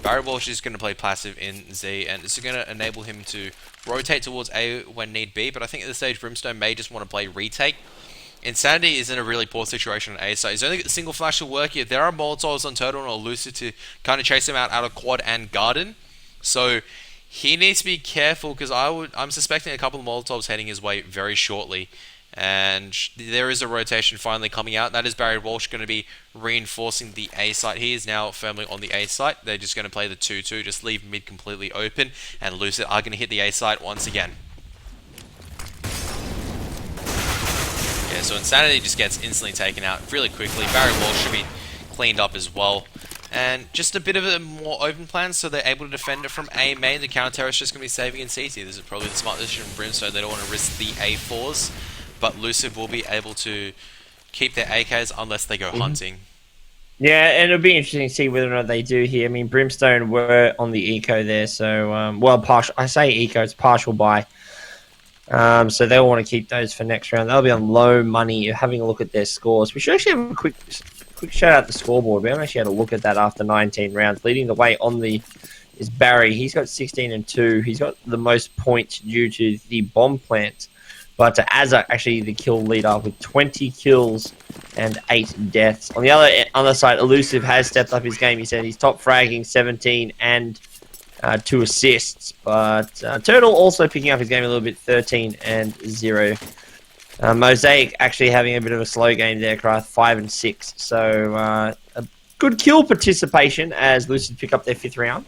Speaker 1: Barry Walsh is going to play passive in Z, and it's going to enable him to rotate towards A when need be, but I think at this stage Brimstone may just want to play retake. Insanity is in a really poor situation on A side. He's only got the single flash to work here. There are Molotovs on Turtle or Lucid to kind of chase him out of Quad and Garden. So he needs to be careful, because I'm suspecting a couple of Molotovs heading his way very shortly. And there is a rotation finally coming out. That is Barry Walsh going to be reinforcing the A site. He is now firmly on the A site. They're just going to play the 2-2, just leave mid completely open. And Lucid are going to hit the A site once again. Yeah, so Insanity just gets instantly taken out really quickly. Barry Walsh should be cleaned up as well. And just a bit of a more open plan, so they're able to defend it from A main. The counter terrorist just going to be saving in CT. This is probably the smart decision from Brimstone. They don't want to risk the A4s, but Lucid will be able to keep their AKs unless they go hunting.
Speaker 2: Yeah, and it'll be interesting to see whether or not they do here. I mean, Brimstone were on the eco there, so well, partial. I say eco, it's partial buy. So they'll want to keep those for next round. They'll be on low money. Having a look at their scores, we should actually have a quick shout out the scoreboard. We haven't actually had a look at that after 19 rounds. Leading the way on the is Barry. He's got 16 and 2. He's got the most points due to the bomb plant. But Azza actually the kill leader with 20 kills and 8 deaths. On the other side, Elusive has stepped up his game. He said he's top fragging 17 and 2 assists. But Turtle also picking up his game a little bit, 13 and 0. Mosaic actually having a bit of a slow game there, Krath, 5 and 6. So a good kill participation as Lucid pick up their 5th round.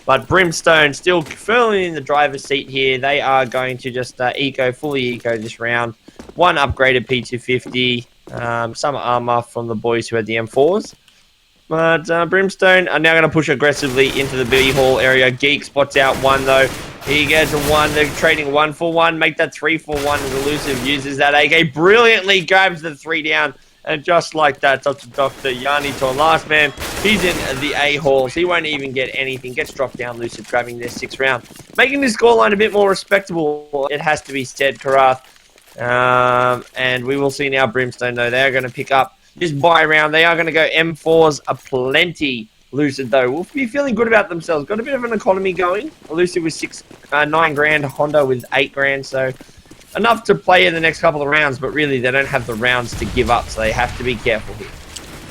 Speaker 2: But Brimstone still firmly in the driver's seat here. They are going to just fully eco this round. One upgraded P250, some armor from the boys who had the M4s. But Brimstone are now going to push aggressively into the B hall area. Geek spots out one though. He gets 1. They're trading 1 for 1. Make that 3 for 1. And Elusive uses that AK. Brilliantly grabs the 3 down. And just like that, Dr. Yanni to last man. He's in the A halls. He won't even get anything. Gets dropped down. Lucid grabbing their 6th round. Making this scoreline a bit more respectable, it has to be said, Karath. And we will see now Brimstone though. They're going to pick up this buy round. They are going to go M4s aplenty. Lucid though will be feeling good about themselves. Got a bit of an economy going. Lucid with 9 grand, Honda with 8 grand. So enough to play in the next couple of rounds, but really they don't have the rounds to give up, so they have to be careful here.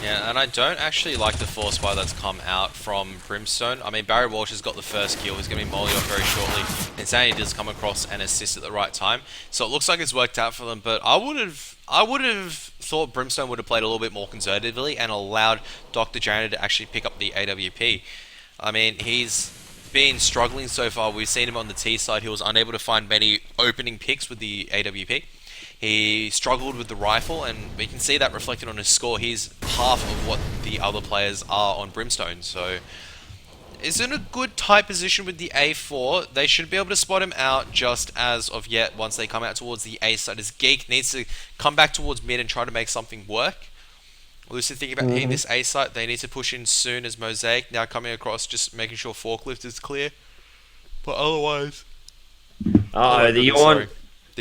Speaker 1: Yeah, and I don't actually like the force buy that's come out from Brimstone. I mean, Barry Walsh has got the first kill. He's going to be molly off very shortly. Insanity does come across and assist at the right time. So it looks like it's worked out for them, but I would have thought Brimstone would have played a little bit more conservatively and allowed Dr. Janitor to actually pick up the AWP. I mean, he's been struggling so far. We've seen him on the T side. He was unable to find many opening picks with the AWP. He struggled with the rifle, and we can see that reflected on his score. He's half of what the other players are on Brimstone. So is in a good tight position with the A4. They should be able to spot him out just as of yet once they come out towards the A side. As Geek needs to come back towards mid and try to make something work. Lucid thinking about hitting this A site. They need to push in soon as Mosaic now coming across, just making sure forklift is clear. But otherwise,
Speaker 2: the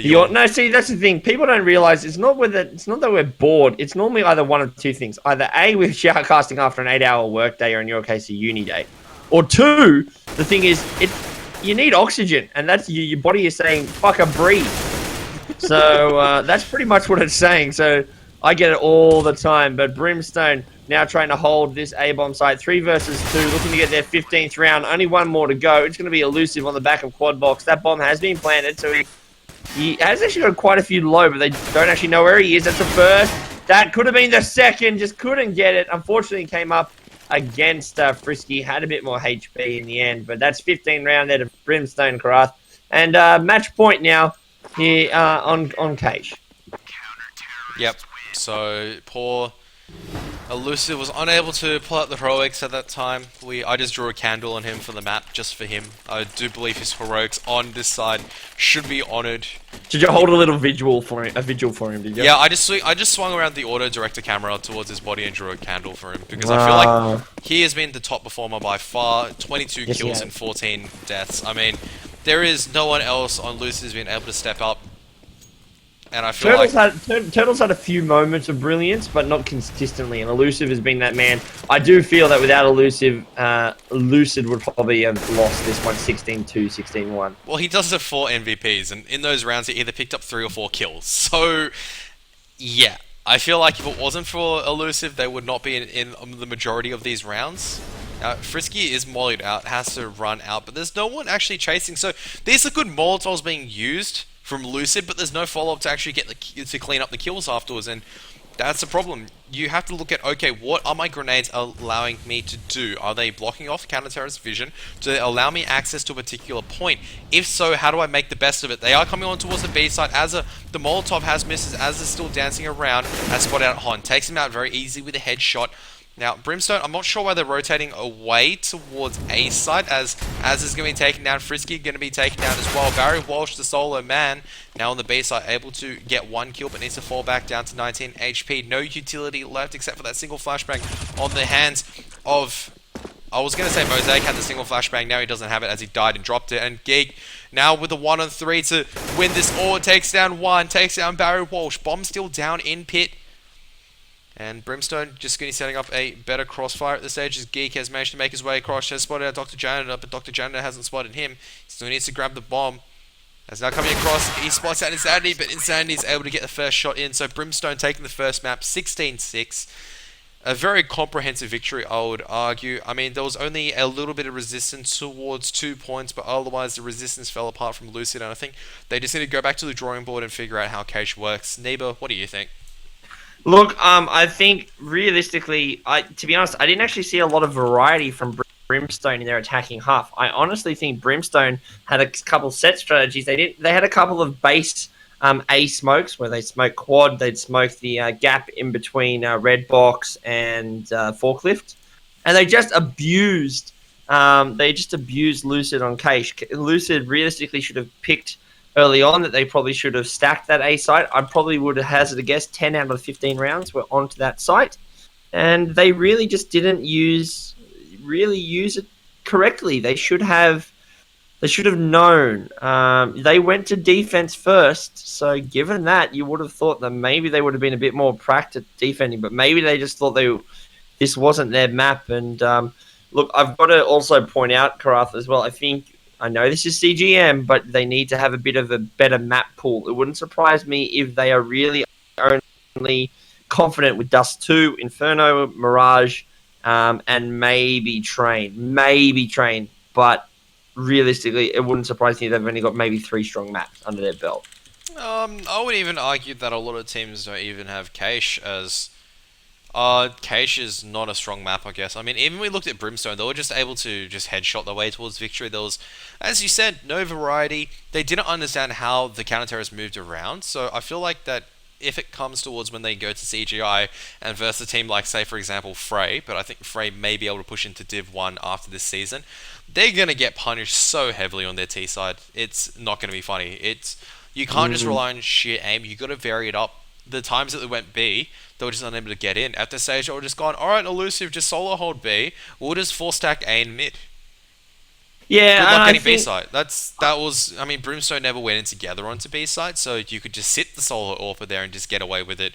Speaker 2: yawn. No, see, that's the thing. People don't realize it's not that we're bored. It's normally either one of two things: either A, we're shoutcasting after an 8-hour workday, or in your case, a uni day, or 2, the thing is, you need oxygen, and that's your body is saying "fucker breathe." So that's pretty much what it's saying. So I get it all the time. But Brimstone now trying to hold this A-bomb site. 3 versus 2, looking to get their 15th round. Only 1 more to go. It's going to be Elusive on the back of quad box. That bomb has been planted, so he has actually got quite a few low, but they don't actually know where he is. That's the first. That could have been the second. Just couldn't get it. Unfortunately, came up against Frisky. Had a bit more HP in the end, but that's 15 round there to Brimstone, Karath. And match point now here on Cage.
Speaker 1: Yep. So poor Elusive was unable to pull out the heroics at that time. I just drew a candle on him for the map, just for him. I do believe his heroics on this side should be honoured.
Speaker 2: Did you hold a little vigil for him? Did you?
Speaker 1: Yeah, I just swung around the auto director camera towards his body and drew a candle for him because I feel like he has been the top performer by far. 22 kills and 14 deaths. I mean, there is no one else on Lucid who's been able to step up, and I feel like
Speaker 2: Turtles had a few moments of brilliance, but not consistently. And Elusive has been that man. I do feel that without Elusive, Lucid would probably have lost this one 16-2, 16-1.
Speaker 1: well, he does have 4 MVPs, and in those rounds he either picked up 3 or 4 kills. So yeah, I feel like if it wasn't for Elusive, they would not be in the majority of these rounds. Frisky is mollied out, has to run out, but there's no one actually chasing. So these are good Molotovs being used from Lucid, but there's no follow-up to actually get to clean up the kills afterwards, and that's the problem. You have to look at, okay, what are my grenades allowing me to do? Are they blocking off counter-terrorist vision? Do they allow me access to a particular point? If so, how do I make the best of it? They are coming on towards the B side. The Molotov has misses, as is still dancing around, has spotted out Han. Takes him out very easy with a headshot. Now, Brimstone, I'm not sure why they're rotating away towards A side, as is going to be taken down. Frisky going to be taken down as well. Barry Walsh, the solo man, now on the B side, able to get 1 kill, but needs to fall back down to 19 HP. No utility left except for that single flashbang on the hands of... I was going to say Mosaic had the single flashbang, now he doesn't have it as he died and dropped it. And Geek, now with the 1-on-3 to win this all, takes down 1, takes down Barry Walsh. Bomb still down in pit. And Brimstone just going to be setting up a better crossfire at this stage as Geek has managed to make his way across. Has spotted out Dr. Janitor, but Dr. Janitor hasn't spotted him. He still needs to grab the bomb. As now coming across, he spots out Insanity, but Insanity is able to get the first shot in. So Brimstone taking the first map, 16-6. A very comprehensive victory, I would argue. I mean, there was only a little bit of resistance towards 2 points, but otherwise the resistance fell apart from Lucid, and I think they just need to go back to the drawing board and figure out how Cache works. Neba, what do you think?
Speaker 2: Look, I think realistically, to be honest, I didn't actually see a lot of variety from Brimstone in their attacking half. I honestly think Brimstone had a couple set strategies. They had a couple of base A smokes where they smoked quad, they'd smoke the gap in between red box and forklift, and they just abused. Lucid on Cache. Lucid realistically should have picked early on that they probably should have stacked that A site. I probably would have hazarded a guess 10 out of the 15 rounds were onto that site, and they really just didn't use it correctly. They should have known. They went to defense first, so given that, you would have thought that maybe they would have been a bit more practiced defending, but maybe they just thought this wasn't their map. And look, I've got to also point out, Karath, as well, I know this is CGM, but they need to have a bit of a better map pool. It wouldn't surprise me if they are really only confident with Dust 2, Inferno, Mirage, and maybe Train. But realistically, it wouldn't surprise me if they've only got maybe 3 strong maps under their belt.
Speaker 1: I would even argue that a lot of teams don't even have Cache as... Cache is not a strong map, I guess. I mean, even we looked at Brimstone, they were just able to just headshot their way towards victory. There was, as you said, no variety. They didn't understand how the counter-terrorists moved around, so I feel like that if it comes towards when they go to CGI and versus a team like, say, for example, Frey, but I think Frey may be able to push into Div 1 after this season, they're going to get punished so heavily on their T side. It's not going to be funny. You can't just rely on sheer aim. You got to vary it up. The times that they went B, they were just unable to get in. At the stage, they were just gone, alright, Elusive, just solo hold B. We'll just 4-stack A and mid.
Speaker 2: Yeah,
Speaker 1: Good luck getting B side. I mean, Brimstone never went in together onto B side, so you could just sit the solo AWP there and just get away with it.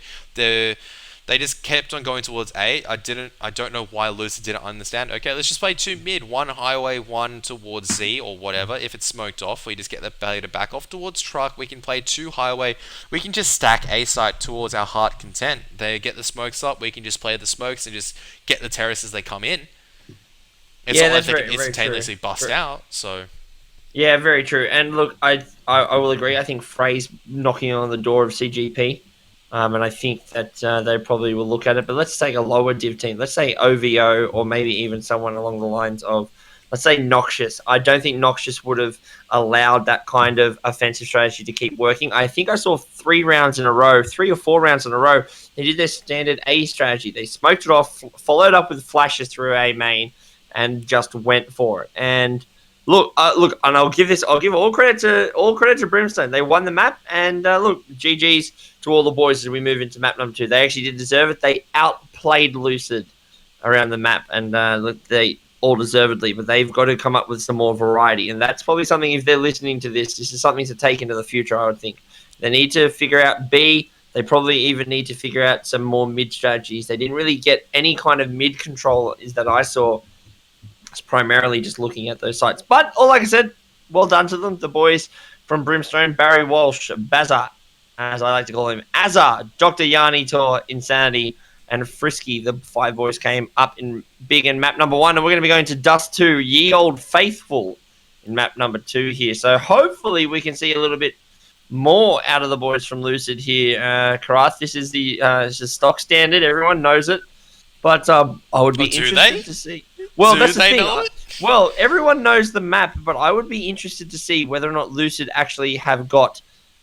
Speaker 1: They just kept on going towards A. I don't know why Lucid didn't understand. Okay, let's just play 2 mid, 1 highway, 1 towards Z or whatever. If it's smoked off, we just get that belly to back off towards truck. We can play 2 highway. We can just stack A site towards our heart content. They get the smokes up. We can just play the smokes and just get the terraces as they come in. It's not like they can instantaneously bust out. So
Speaker 2: yeah, very true. And look, I will agree. I think Frey's knocking on the door of CGP. And I think that they probably will look at it. But let's take a lower div team. Let's say OVO or maybe even someone along the lines of, let's say Noxious. I don't think Noxious would have allowed that kind of offensive strategy to keep working. I think I saw 3 or 4 rounds in a row. They did their standard A strategy. They smoked it off, followed up with flashes through A main, and just went for it. And look, and I'll give all credit to Brimstone. They won the map, and look, GG's to all the boys as we move into map number 2. They actually did deserve it. They outplayed Lucid around the map, and look, all deservedly, but they've got to come up with some more variety. And that's probably something, if they're listening to this is something to take into the future, I would think. They need to figure out B. They probably even need to figure out some more mid strategies. They didn't really get any kind of mid control is that I saw. It's primarily just looking at those sites. But all like I said, well done to them. The boys from Brimstone, Barry Walsh, Bazza, as I like to call him, Azza, Dr. Yanni Tor, Insanity, and Frisky. The 5 boys came up in big in map number 1, and we're going to be going to Dust 2, Ye Old Faithful, in map number 2 here. So hopefully we can see a little bit more out of the boys from Lucid here. Karath, this is the stock standard. Everyone knows it. But I would be interested to see. Well, that's the thing. Well, everyone knows the map, but I would be interested to see whether or not Lucid actually have got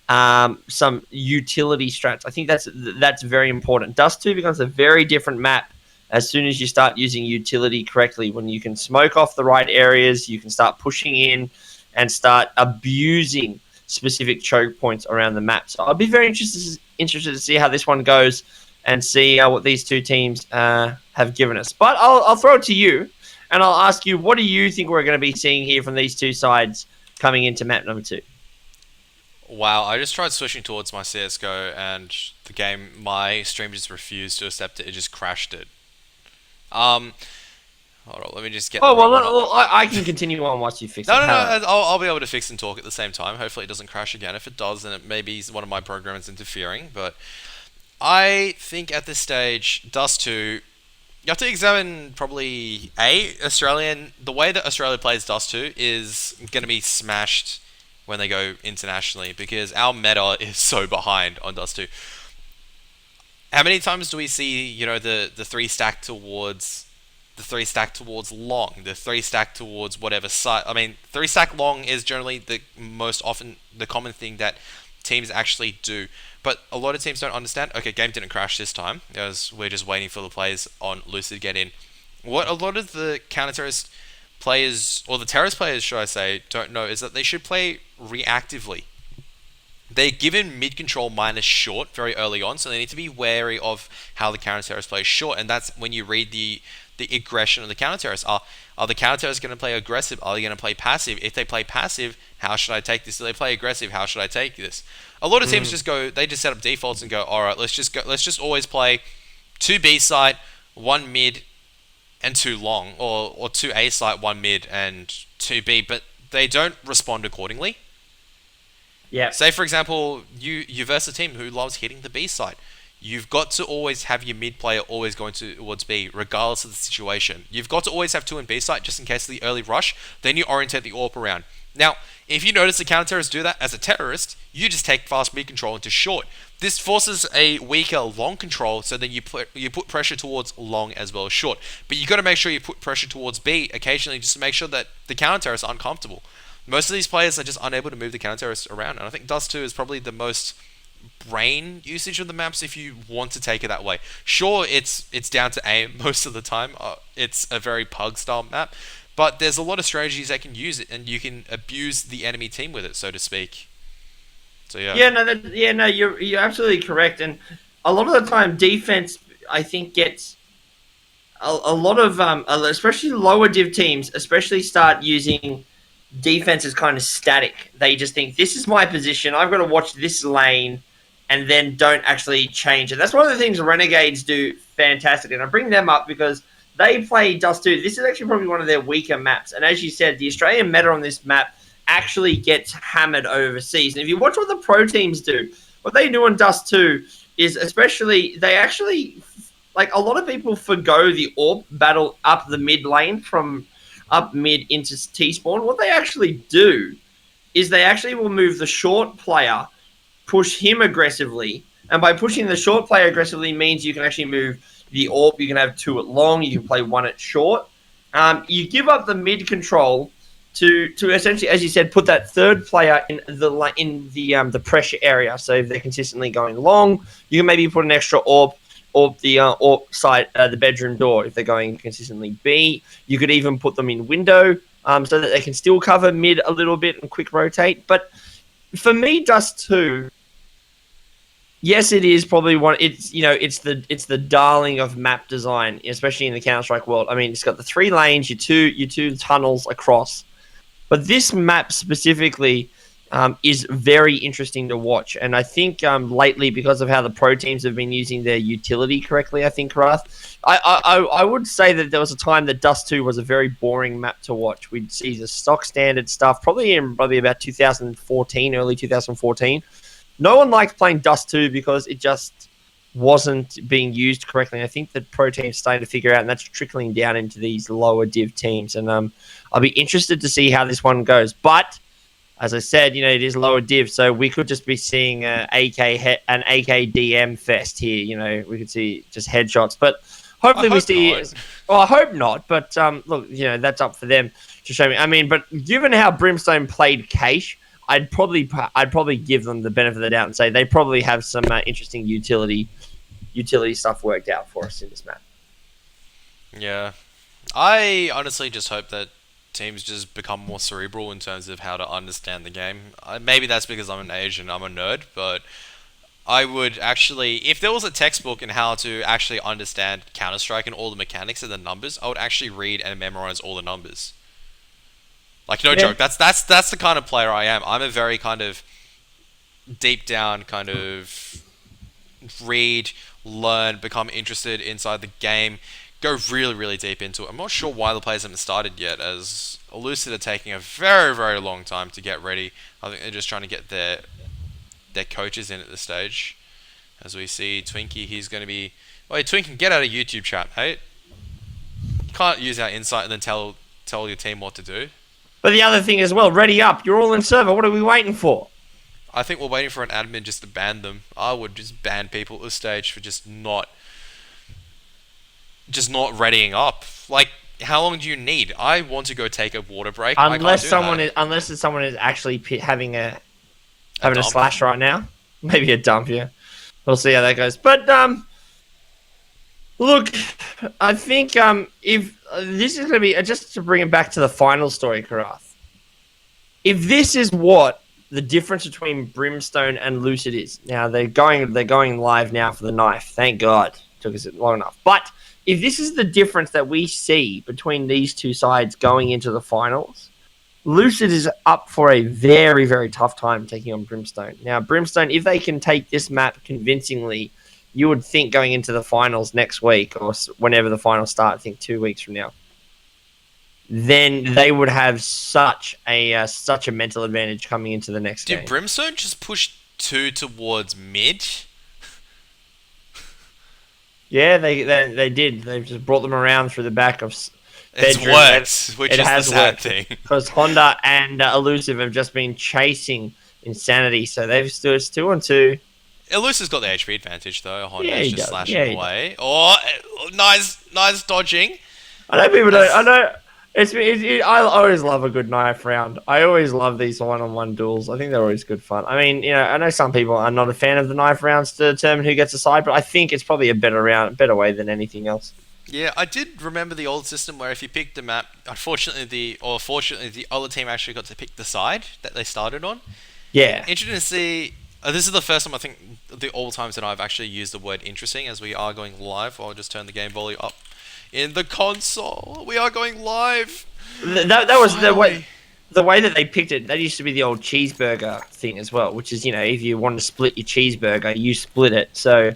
Speaker 2: some utility strats. I think that's very important. Dust 2 becomes a very different map as soon as you start using utility correctly. When you can smoke off the right areas, you can start pushing in and start abusing specific choke points around the map. So I'd be very interested to see how this one goes and see what these two teams have given us. But I'll throw it to you, and I'll ask you, what do you think we're going to be seeing here from these two sides coming into map number 2?
Speaker 1: Wow, I just tried switching towards my CSGO, and the game, my stream just refused to accept it. It just crashed it. Hold on, let me just get.
Speaker 2: I can continue on once you fix it.
Speaker 1: No, I'll be able to fix and talk at the same time. Hopefully, it doesn't crash again. If it does, then it maybe is one of my programs interfering. But I think at this stage, Dust 2, you have to examine probably Australian. The way that Australia plays Dust 2 is going to be smashed when they go internationally, because our meta is so behind on Dust 2. How many times do we see, the 3 stack towards long, the 3 stack towards whatever side? I mean, 3 stack long is generally the most often the common thing that teams actually do. But a lot of teams don't understand. Okay, game didn't crash this time, because we're just waiting for the players on Lucid to get in. What a lot of the counter-terrorist players, or the terrorist players, should I say, don't know is that they should play reactively. They're given mid-control minus short very early on, so they need to be wary of how the counter-terrorist plays short, and that's when you read the aggression of the counter-terrorists. Are the counter-terrorists going to play aggressive? Are they going to play passive? If they play passive, how should I take this? Do they play aggressive? How should I take this? A lot of teams just set up defaults and go, all right, let's just always play 2 B site, 1 mid, and 2 long, or 2 A site, 1 mid, and 2 B, but they don't respond accordingly.
Speaker 2: Yeah.
Speaker 1: Say, for example, you verse a team who loves hitting the B site. You've got to always have your mid player always going towards B, regardless of the situation. You've got to always have 2 in B site, just in case of the early rush. Then you orientate the AWP around. Now, if you notice the counter-terrorists do that as a terrorist, you just take fast mid control into short. This forces a weaker long control, so then you put pressure towards long as well as short. But you got to make sure you put pressure towards B occasionally, just to make sure that the counter-terrorists are uncomfortable. Most of these players are just unable to move the counter-terrorists around, and I think Dust 2 is probably the most brain usage of the maps if you want to take it that way. Sure, it's down to aim most of the time. It's a very pug style map, but there's a lot of strategies that can use it, and you can abuse the enemy team with it, so to speak. So yeah.
Speaker 2: You're absolutely correct, and a lot of the time defense, I think, gets a lot of especially lower div teams, especially start using defense as kind of static. They just think, this is my position, I've got to watch this lane, and then don't actually change it. That's one of the things Renegades do fantastic, and I bring them up because they play Dust 2. This is actually probably one of their weaker maps, and as you said, the Australian meta on this map actually gets hammered overseas. And if you watch what the pro teams do, what they do on Dust 2 is they actually, like, a lot of people forgo the AWP battle up the mid lane from up mid into T-spawn. What they actually do is they actually will move the short player, push him aggressively, and by pushing the short player aggressively means you can actually move the AWP. You can have 2 at long, you can play 1 at short. You give up the mid control to essentially, as you said, put that third player in the pressure area. So if they're consistently going long, you can maybe put an extra AWP or the side, the bedroom door. If they're going consistently B, you could even put them in window, so that they can still cover mid a little bit and quick rotate. But for me, Dust 2 Yes, it is probably one. It's it's the darling of map design, especially in the Counter Strike world. I mean, it's got the 3 lanes, your two tunnels across. But this map specifically is very interesting to watch, and I think lately because of how the pro teams have been using their utility correctly, I think Wrath, I would say that there was a time that Dust 2 was a very boring map to watch. We'd see the stock standard stuff probably about 2014, early 2014. No one liked playing Dust 2 because it just wasn't being used correctly. And I think that pro teams starting to figure out, and that's trickling down into these lower div teams. And I'll be interested to see how this one goes. But as I said, it is lower div, so we could just be seeing an AKDM fest here. We could see just headshots, but
Speaker 1: I
Speaker 2: hopefully we
Speaker 1: hope
Speaker 2: see.
Speaker 1: not.
Speaker 2: Well, I hope not, but look, that's up for them to show me. I mean, but given how Brimstone played Cache, I'd probably give them the benefit of the doubt and say they probably have some interesting utility stuff worked out for us in this map.
Speaker 1: Yeah. I honestly just hope that teams just become more cerebral in terms of how to understand the game. Maybe that's because I'm an Asian, I'm a nerd, but I would actually, if there was a textbook in how to actually understand Counter Strike and all the mechanics and the numbers, I would actually read and memorize all the numbers. Like no
Speaker 2: Yeah.
Speaker 1: joke, that's the kind of player I am. I'm a very kind of deep down kind of read, learn, become interested inside the game, go really, really deep into it. I'm not sure why the players haven't started yet, as Lucid are taking a very, very long time to get ready. I think they're just trying to get their coaches in at this stage. As we see Twinkie, he's going to be... Wait, Twinkie, get out of YouTube chat, mate. You can't use our insight and then tell your team what to do.
Speaker 2: But the other thing as well, ready up. You're all in server. What are we waiting for?
Speaker 1: I think we're waiting for an admin just to ban them. I would just ban people at this stage for just not readying up. Like, how long do you need? I want to go take a water break.
Speaker 2: Unless
Speaker 1: I
Speaker 2: someone is actually having a
Speaker 1: dump.
Speaker 2: slash right now, maybe a dump. Yeah, we'll see how that goes. But look, I think if this is going to be just to bring it back to the final story, Karath. If this is what the difference between Brimstone and Lucid is now, they're going live now for the knife. Thank God, took us long enough. But if this is the difference that we see between these two sides going into the finals, Lucid is up for a very, very tough time taking on Brimstone. Now, Brimstone, if they can take this map convincingly, you would think going into the finals next week or whenever the finals start, I think 2 weeks from now, then they would have such a mental advantage coming into the next game.
Speaker 1: Did Brimstone just push 2 towards mid?
Speaker 2: Yeah, they did. They've just brought them around through the back of
Speaker 1: It's
Speaker 2: bedroom.
Speaker 1: worked, which
Speaker 2: It
Speaker 1: is the
Speaker 2: has
Speaker 1: sad
Speaker 2: worked.
Speaker 1: thing.
Speaker 2: Because Honda and Elusive have just been chasing Insanity, so they've stood 2-2.
Speaker 1: Elusive's got the HP advantage though. Honda's
Speaker 2: Yeah, he
Speaker 1: just
Speaker 2: does.
Speaker 1: slashing
Speaker 2: Yeah, he
Speaker 1: away. Oh, nice dodging.
Speaker 2: I know people don't. I know. I always love a good knife round. I always love these one-on-one duels. I think they're always good fun. I mean, I know some people are not a fan of the knife rounds to determine who gets a side, but I think it's probably a better way than anything else.
Speaker 1: Yeah, I did remember the old system where if you picked the map, fortunately the other team actually got to pick the side that they started on.
Speaker 2: Yeah.
Speaker 1: Interesting to see. This is the first time I think the all times that I've actually used the word interesting as we are going live. I'll just turn the game volume up in the console. We are going live.
Speaker 2: That was
Speaker 1: Finally.
Speaker 2: the way that they picked it. That used to be the old cheeseburger thing as well, which is if you want to split your cheeseburger, you split it. So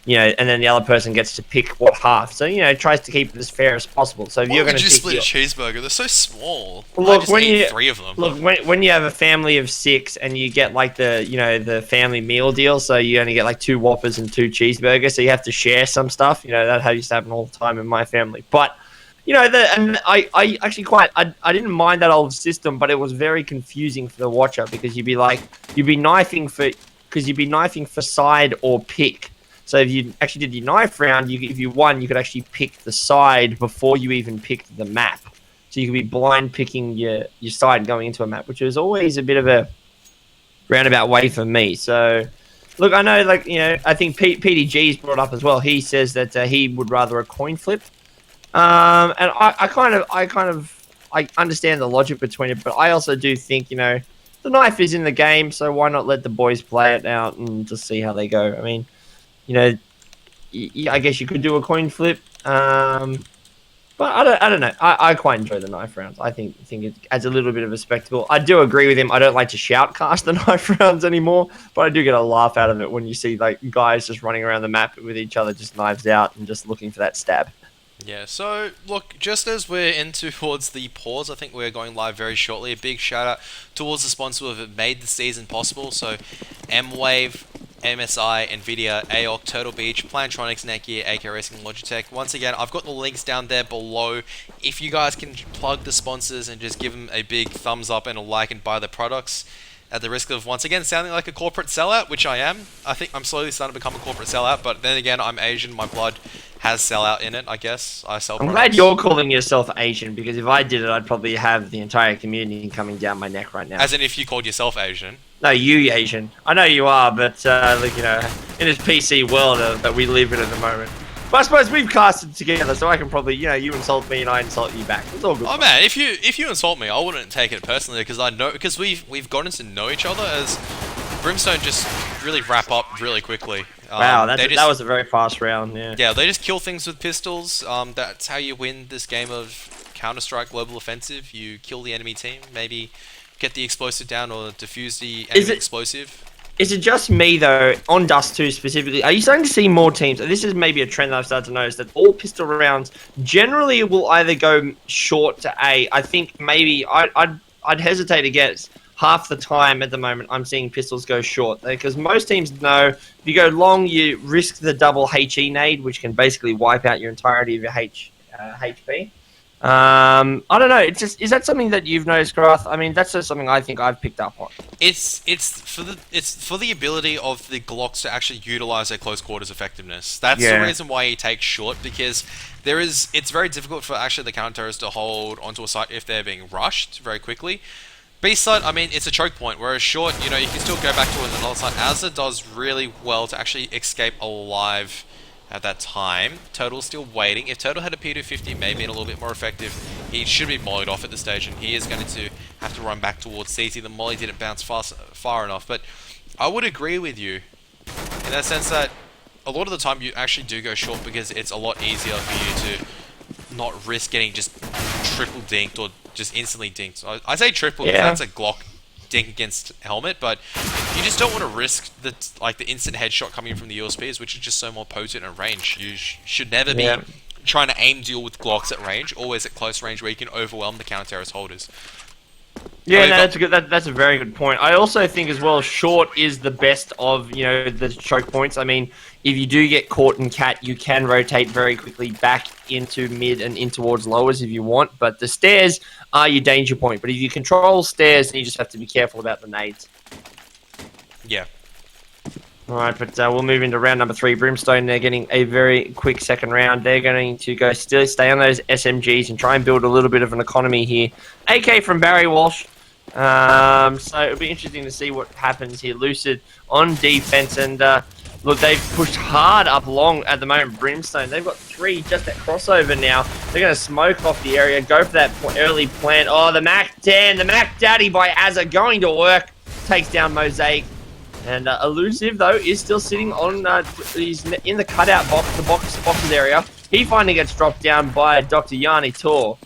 Speaker 2: and then the other person gets to pick what half. So it tries to keep it as fair as possible. So if
Speaker 1: Why
Speaker 2: you're going
Speaker 1: would
Speaker 2: to
Speaker 1: you split a cheeseburger? They're so small.
Speaker 2: Look,
Speaker 1: I just
Speaker 2: when
Speaker 1: eat
Speaker 2: you
Speaker 1: 3 of them.
Speaker 2: look when you have a family of 6 and you get like the family meal deal, so you only get like 2 Whoppers and 2 cheeseburgers, so you have to share some stuff. That used to happen all the time in my family. But and I actually I didn't mind that old system, but it was very confusing for the watcher because you'd be knifing for side or pick. So if you actually did your knife round, if you won, you could actually pick the side before you even picked the map. So you could be blind picking your side going into a map, which was always a bit of a roundabout way for me. So, look, I know, I think PDG's brought up as well. He says that he would rather a coin flip. And I understand the logic between it, but I also do think, the knife is in the game, so why not let the boys play it out and just see how they go? I mean, you know, I guess you could do a coin flip. But I don't know. I quite enjoy the knife rounds. I think it adds a little bit of a spectacle. I do agree with him. I don't like to shoutcast the knife rounds anymore, but I do get a laugh out of it when you see like guys just running around the map with each other, just knives out and just looking for that stab.
Speaker 1: Yeah, so look, just as we're into towards the pause, I think we're going live very shortly. A big shout out towards the sponsor who have made the season possible. So, Mwave, MSI, Nvidia, AOC, Turtle Beach, Plantronics, Netgear, AK Racing, Logitech. Once again, I've got the links down there below. If you guys can plug the sponsors and just give them a big thumbs up and a like and buy the products, at the risk of once again sounding like a corporate sellout, which I am. I think I'm slowly starting to become a corporate sellout, but then again, I'm Asian. My blood has sellout in it, I guess. I sell
Speaker 2: I'm
Speaker 1: products.
Speaker 2: glad you're calling yourself Asian, because if I did it, I'd probably have the entire community coming down my neck right now.
Speaker 1: As in if you called yourself Asian.
Speaker 2: No, you Asian. I know you are, but like, you know, in this PC world that we live in at the moment. But I suppose we've casted together, so I can probably, you know, you insult me and I insult you back. It's all good.
Speaker 1: Oh man, if you insult me, I wouldn't take it personally because I know because we've gotten to know each other as Brimstone just really wrap up really quickly.
Speaker 2: Wow, that was a very fast round. Yeah.
Speaker 1: Yeah, they just kill things with pistols. That's how you win this game of Counter-Strike Global Offensive. You kill the enemy team, maybe get the explosive down or defuse the enemy explosive.
Speaker 2: Is it just me, though, on Dust 2 specifically? Are you starting to see more teams? And this is maybe a trend that I've started to notice, that all pistol rounds generally will either go short to A. I think maybe I'd hesitate to guess half the time at the moment I'm seeing pistols go short. Because most teams know if you go long, you risk the double HE nade, which can basically wipe out your entirety of your HP. I don't know. Is that something that you've noticed, Garth? I mean, that's just something I think I've picked up on.
Speaker 1: It's for the ability of the Glocks to actually utilize their close quarters effectiveness. That's the reason why he takes short, because it's very difficult for actually the counter-terrorists to hold onto a site if they're being rushed very quickly. B-side, I mean, it's a choke point, whereas short, you know, you can still go back to another side. Azza does really well to actually escape alive at that time. Turtle's still waiting. If Turtle had a P250, maybe a little bit more effective, he should be mollied off at this stage, and he is going to have to run back towards CT. The molly didn't bounce far enough, but I would agree with you in that sense that a lot of the time you actually do go short because it's a lot easier for you to not risk getting just triple dinked or just instantly dinked. I say triple because that's a Glock dink against helmet, but you just don't want to risk the instant headshot coming in from the USPs, which is just so more potent at range. You should never be trying to aim deal with Glocks at range, always at close range where you can overwhelm the counter-terrorist holders.
Speaker 2: Yeah, no, that's a good. That's a very good point. I also think as well, short is the best of, you know, the choke points. I mean, if you do get caught in cat, you can rotate very quickly back into mid and in towards lowers if you want. But the stairs are your danger point. But if you control stairs, then you just have to be careful about the nades.
Speaker 1: Yeah.
Speaker 2: All right, but we'll move into round number 3. Brimstone, they're getting a very quick second round. They're going to stay on those SMGs and try and build a little bit of an economy here. AK from Barry Walsh. So it'll be interesting to see what happens here. Lucid on defense, and look, they've pushed hard up long at the moment. Brimstone, they've got 3 just at crossover now. They're going to smoke off the area, go for that early plant. Oh, the Mac 10, the Mac Daddy by Azza going to work. Takes down Mosaic. And Elusive, though, is still sitting on, he's in the cutout box, the boxes area. He finally gets dropped down by Dr. Yanni Tor.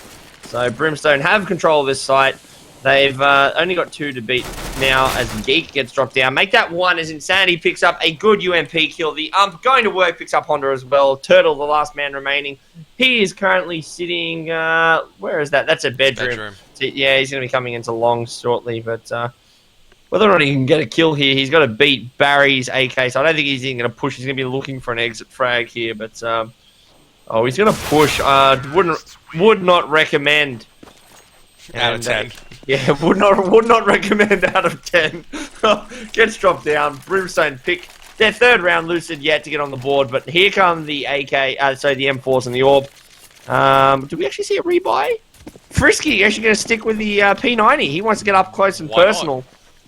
Speaker 2: So Brimstone have control of this site. They've only got 2 to beat now as Geek gets dropped down. Make that 1 as Insanity picks up a good UMP kill. The going to work picks up Honda as well. Turtle, the last man remaining. He is currently sitting, where is that? That's a bedroom. Yeah, he's going to be coming into long shortly, but whether or not he can get a kill here, he's got to beat Barry's AK, so I don't think he's even going to push. He's going to be looking for an exit frag here, but he's going to push. Would not recommend.
Speaker 1: Out of 10.
Speaker 2: Yeah, would not recommend out of 10. Gets dropped down. Brimstone pick their 3rd round. Lucid yet to get on the board, but here come the AK, the M4s and the AWP. Do we actually see a rebuy? Frisky actually going to stick with the P90. He wants to get up close and personal.
Speaker 1: Not?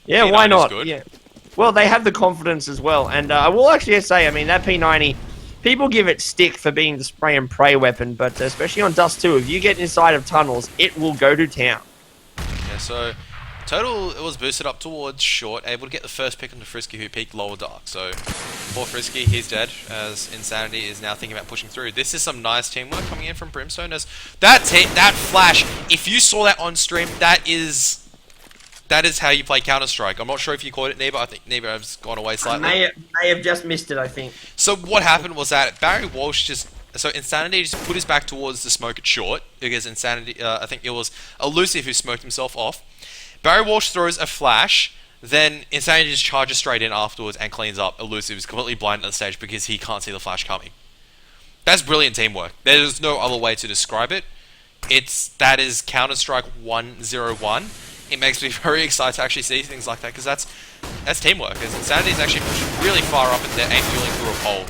Speaker 2: Yeah, why not? Yeah. Well, they have the confidence as well. And I will actually say, I mean, that P90, people give it stick for being the spray and pray weapon, but especially on Dust 2, if you get inside of tunnels, it will go to town.
Speaker 1: Yeah, so Total, it was boosted up towards short, able to get the first pick onto Frisky, who peeked lower dark. So, poor Frisky, he's dead, as Insanity is now thinking about pushing through. This is some nice teamwork coming in from Brimstone, as that flash, if you saw that on stream, that is how you play Counter-Strike. I'm not sure if you caught it, Neva. I think Neva has gone away slightly.
Speaker 2: May have just missed it, I think.
Speaker 1: So what happened was that Barry Walsh so Insanity just put his back towards the smoke at short, because Insanity, I think it was Elusive who smoked himself off. Barry Walsh throws a flash, then Insanity just charges straight in afterwards and cleans up. Elusive is completely blind at the stage because he can't see the flash coming. That's brilliant teamwork. There's no other way to describe it. That is Counter-Strike 101. It makes me very excited to actually see things like that, because that's teamwork. Because Insanity is actually pushing really far up and they're aim dueling through a pole.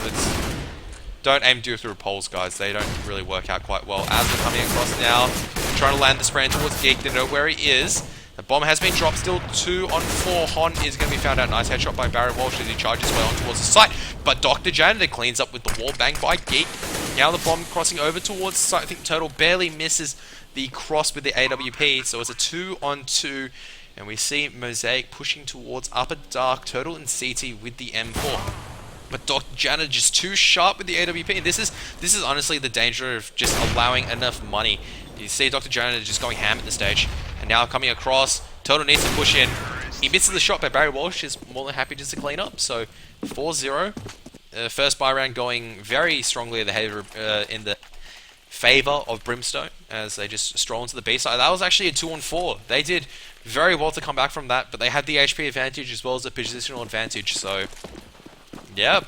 Speaker 1: Don't aim duel through poles, guys. They don't really work out quite well. As they're coming across now, trying to land the spray towards Geek. They know where he is. The bomb has been dropped. Still 2 on 4. Hon is going to be found out. Nice headshot by Barry Walsh as he charges his way on towards the site. But Dr. Janitor cleans up with the wall bang by Geek. Now the bomb crossing over towards the site. I think Total barely misses the cross with the AWP. So it's a 2 on 2. And we see Mosaic pushing towards Upper Dark. Total and CT with the M4. But Dr. Janitor just too sharp with the AWP. This is honestly the danger of just allowing enough money. You see Dr. Janitor just going ham at the stage. And now coming across, Total needs to push in. He misses the shot, but Barry Walsh is more than happy just to clean up. So 4-0. First buy round going very strongly in the favor of Brimstone as they just stroll into the B side. That was actually a 2 on 4. They did very well to come back from that, but they had the HP advantage as well as the positional advantage. So yeah.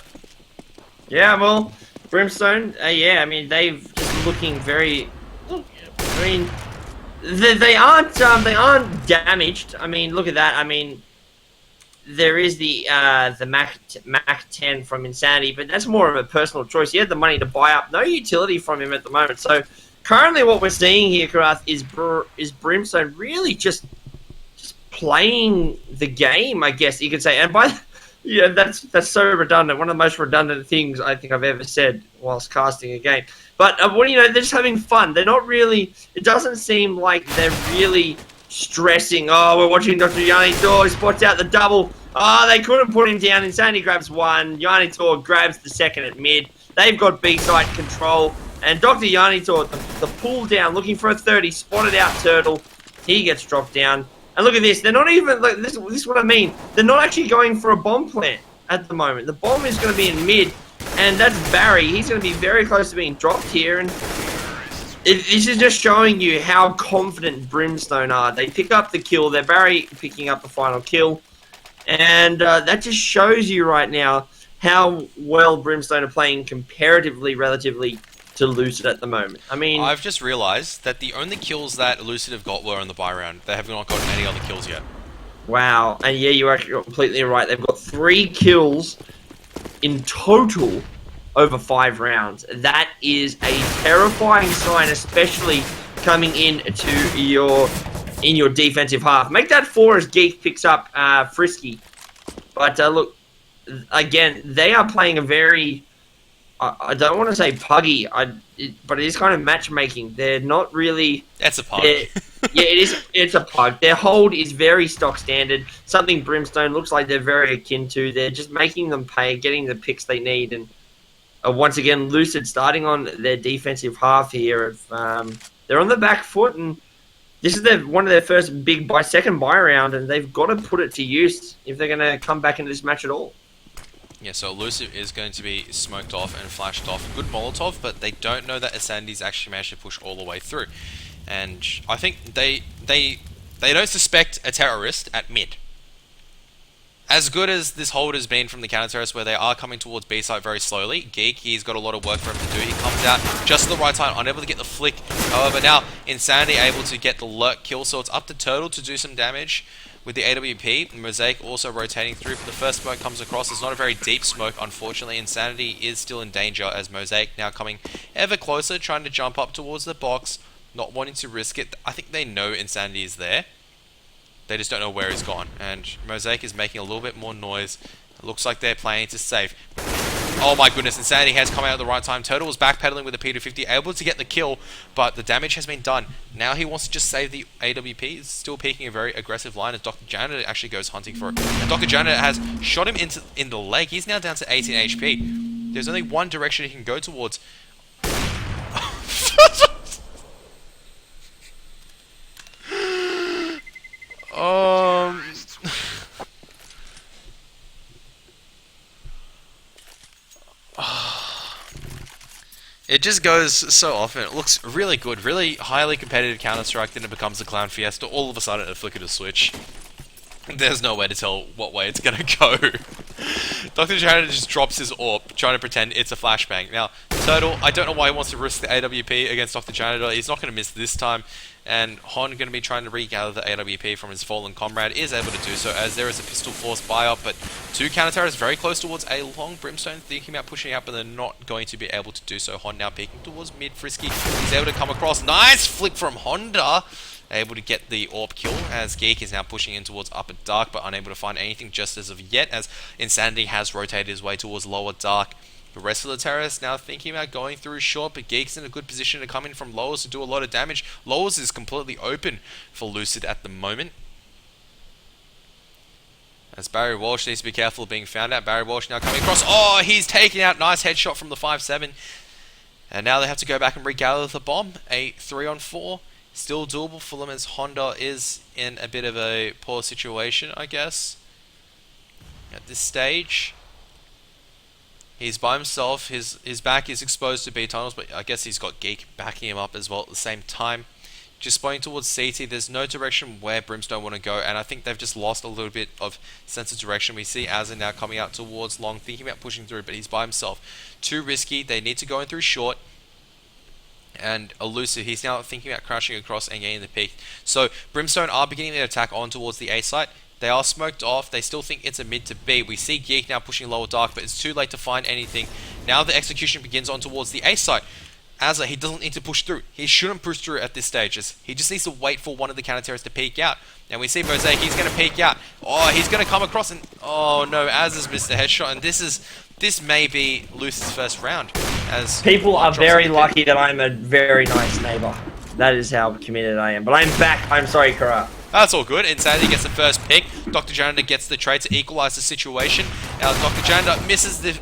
Speaker 2: Yeah, well, Brimstone, yeah, I mean, they've just looking very. I mean, they aren't damaged. I mean, look at that. I mean, there is the Mac 10 from Insanity, but that's more of a personal choice. He had the money to buy up. No utility from him at the moment. So currently, what we're seeing here, Karath, is Brimstone really just playing the game, I guess you could say. And yeah, that's so redundant. One of the most redundant things I think I've ever said whilst casting a game. But they're just having fun. They're not really. It doesn't seem like they're really stressing. Oh, we're watching Dr. Yanni Tor spots out the double. Oh, they couldn't put him down. Insanity grabs one. Yanni Tor grabs the second at mid. They've got B side control. And Dr. Yanni Tor, the pull down, looking for a 30, spotted out Turtle. He gets dropped down. And look at this. They're not even, like, this is what I mean. They're not actually going for a bomb plant at the moment. The bomb is going to be in mid, and that's Barry. He's going to be very close to being dropped here. And this is just showing you how confident Brimstone are. They pick up the kill. They're Barry picking up the final kill. And that just shows you right now how well Brimstone are playing comparatively, relatively, to Lucid at the moment. I mean,
Speaker 1: I've just realised that the only kills that Lucid have got were on the buy round. They have not gotten any other kills yet.
Speaker 2: Wow. And yeah, you're actually completely right. They've got 3 kills in total over 5 rounds. That is a terrifying sign, especially coming into your defensive half. Make that 4 as Geek picks up Frisky. But look, again, they are playing a very, I don't want to say puggy, but it is kind of matchmaking. They're not really.
Speaker 1: That's a pug.
Speaker 2: Yeah, it is. It's a pug. Their hold is very stock standard. Something Brimstone looks like they're very akin to. They're just making them pay, getting the picks they need, and once again, Lucid starting on their defensive half here. They're on the back foot, and this is one of their first second buy round, and they've got to put it to use if they're going to come back into this match at all.
Speaker 1: Yeah, so Lucid is going to be smoked off and flashed off. Good Molotov, but they don't know that Ascendi's actually managed to push all the way through. And I think they don't suspect a terrorist at mid. As good as this hold has been from the counter-terrorists, where they are coming towards B site very slowly, Geek, he's got a lot of work for him to do. He comes out just at the right time, unable to get the flick. However, now Insanity able to get the lurk kill, so it's up to Turtle to do some damage with the AWP. Mosaic also rotating through, but the first smoke comes across. It's not a very deep smoke, unfortunately. Insanity is still in danger as Mosaic now coming ever closer, trying to jump up towards the box, not wanting to risk it. I think they know Insanity is there. They just don't know where he's gone. And Mosaic is making a little bit more noise. It looks like they're playing to safe. Oh my goodness, Insanity has come out at the right time. Turtle was backpedaling with a P250, able to get the kill, but the damage has been done. Now he wants to just save the AWP. He's still peeking a very aggressive line as Dr. Janitor actually goes hunting for it. And Dr. Janitor has shot him in the leg. He's now down to 18 HP. There's only one direction he can go towards. um... It just goes so often. It looks really good, really highly competitive Counter-Strike, then it becomes a Clown Fiesta. All of a sudden, it flickered a switch. There's no way to tell what way it's gonna go. Dr. Janitor just drops his AWP, trying to pretend it's a flashbang. Now, Turtle, I don't know why he wants to risk the AWP against Dr. Janitor. He's not going to miss this time. And Hon going to be trying to regather the AWP from his fallen comrade, is able to do so as there is a pistol force buy-up, but two counter-terrorists very close towards a long. Brimstone thinking about pushing out, but they're not going to be able to do so. Hon now peeking towards mid. Frisky is able to come across. Nice flick from Honda! Able to get the AWP kill as Geek is now pushing in towards upper dark, but unable to find anything just as of yet, as Insanity has rotated his way towards lower dark. The rest of the terrorists now thinking about going through short, but Geek's in a good position to come in from lowers to do a lot of damage. Lowers is completely open for Lucid at the moment. As Barry Walsh needs to be careful of being found out. Barry Walsh now coming across. Oh, he's taken out. Nice headshot from the 5-7. And now they have to go back and regather the bomb. A 3-on-4. Still doable for them as Honda is in a bit of a poor situation, I guess, at this stage. He's by himself, his back is exposed to B tunnels, but I guess he's got Geek backing him up as well at the same time. Just pointing towards CT, there's no direction where Brimstone want to go, and I think they've just lost a little bit of sense of direction. We see Azza now coming out towards long, thinking about pushing through, but he's by himself. Too risky, they need to go in through short. And Elusive, he's now thinking about crashing across and getting the peak. So Brimstone are beginning their attack on towards the A site. They are smoked off. They still think it's a mid to B. We see Geek now pushing lower dark, but it's too late to find anything. Now the execution begins on towards the A site. Azza, he doesn't need to push through. He shouldn't push through at this stage. He just needs to wait for one of the counter-terrorists to peek out. And we see Mosaic, he's going to peek out. Oh, he's going to come across and... Oh no, Azza's missed a headshot. And this may be Lucid's first round. As
Speaker 2: people are very lucky that I'm a very nice neighbor. That is how committed I am. But I'm back. I'm sorry, Kara.
Speaker 1: That's all good. Insanity gets the first pick. Dr. Janitor gets the trade to equalize the situation. Now Dr. Janitor misses the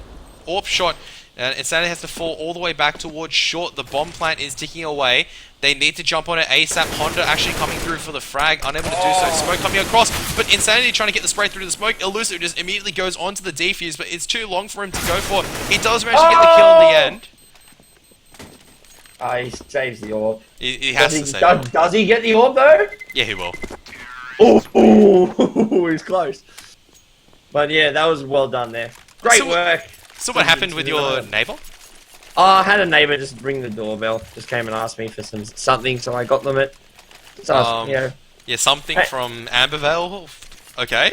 Speaker 1: AWP shot. And Insanity has to fall all the way back towards short. The bomb plant is ticking away. They need to jump on it ASAP. Honda actually coming through for the frag. Unable to do so. Smoke coming across. But Insanity trying to get the spray through the smoke. Elusive just immediately goes onto the defuse. But it's too long for him to go for. He does manage to get the kill in the end.
Speaker 2: He saves the orb.
Speaker 1: He has to save it.
Speaker 2: Does he get the orb though?
Speaker 1: Yeah, he will.
Speaker 2: Oh, he's close. But yeah, that was well done there. Great work.
Speaker 1: So what happened with your neighbor?
Speaker 2: Oh, I had a neighbor just ring the doorbell. Just came and asked me for something, so I got them it. So,
Speaker 1: yeah, something from Ambervale. Okay.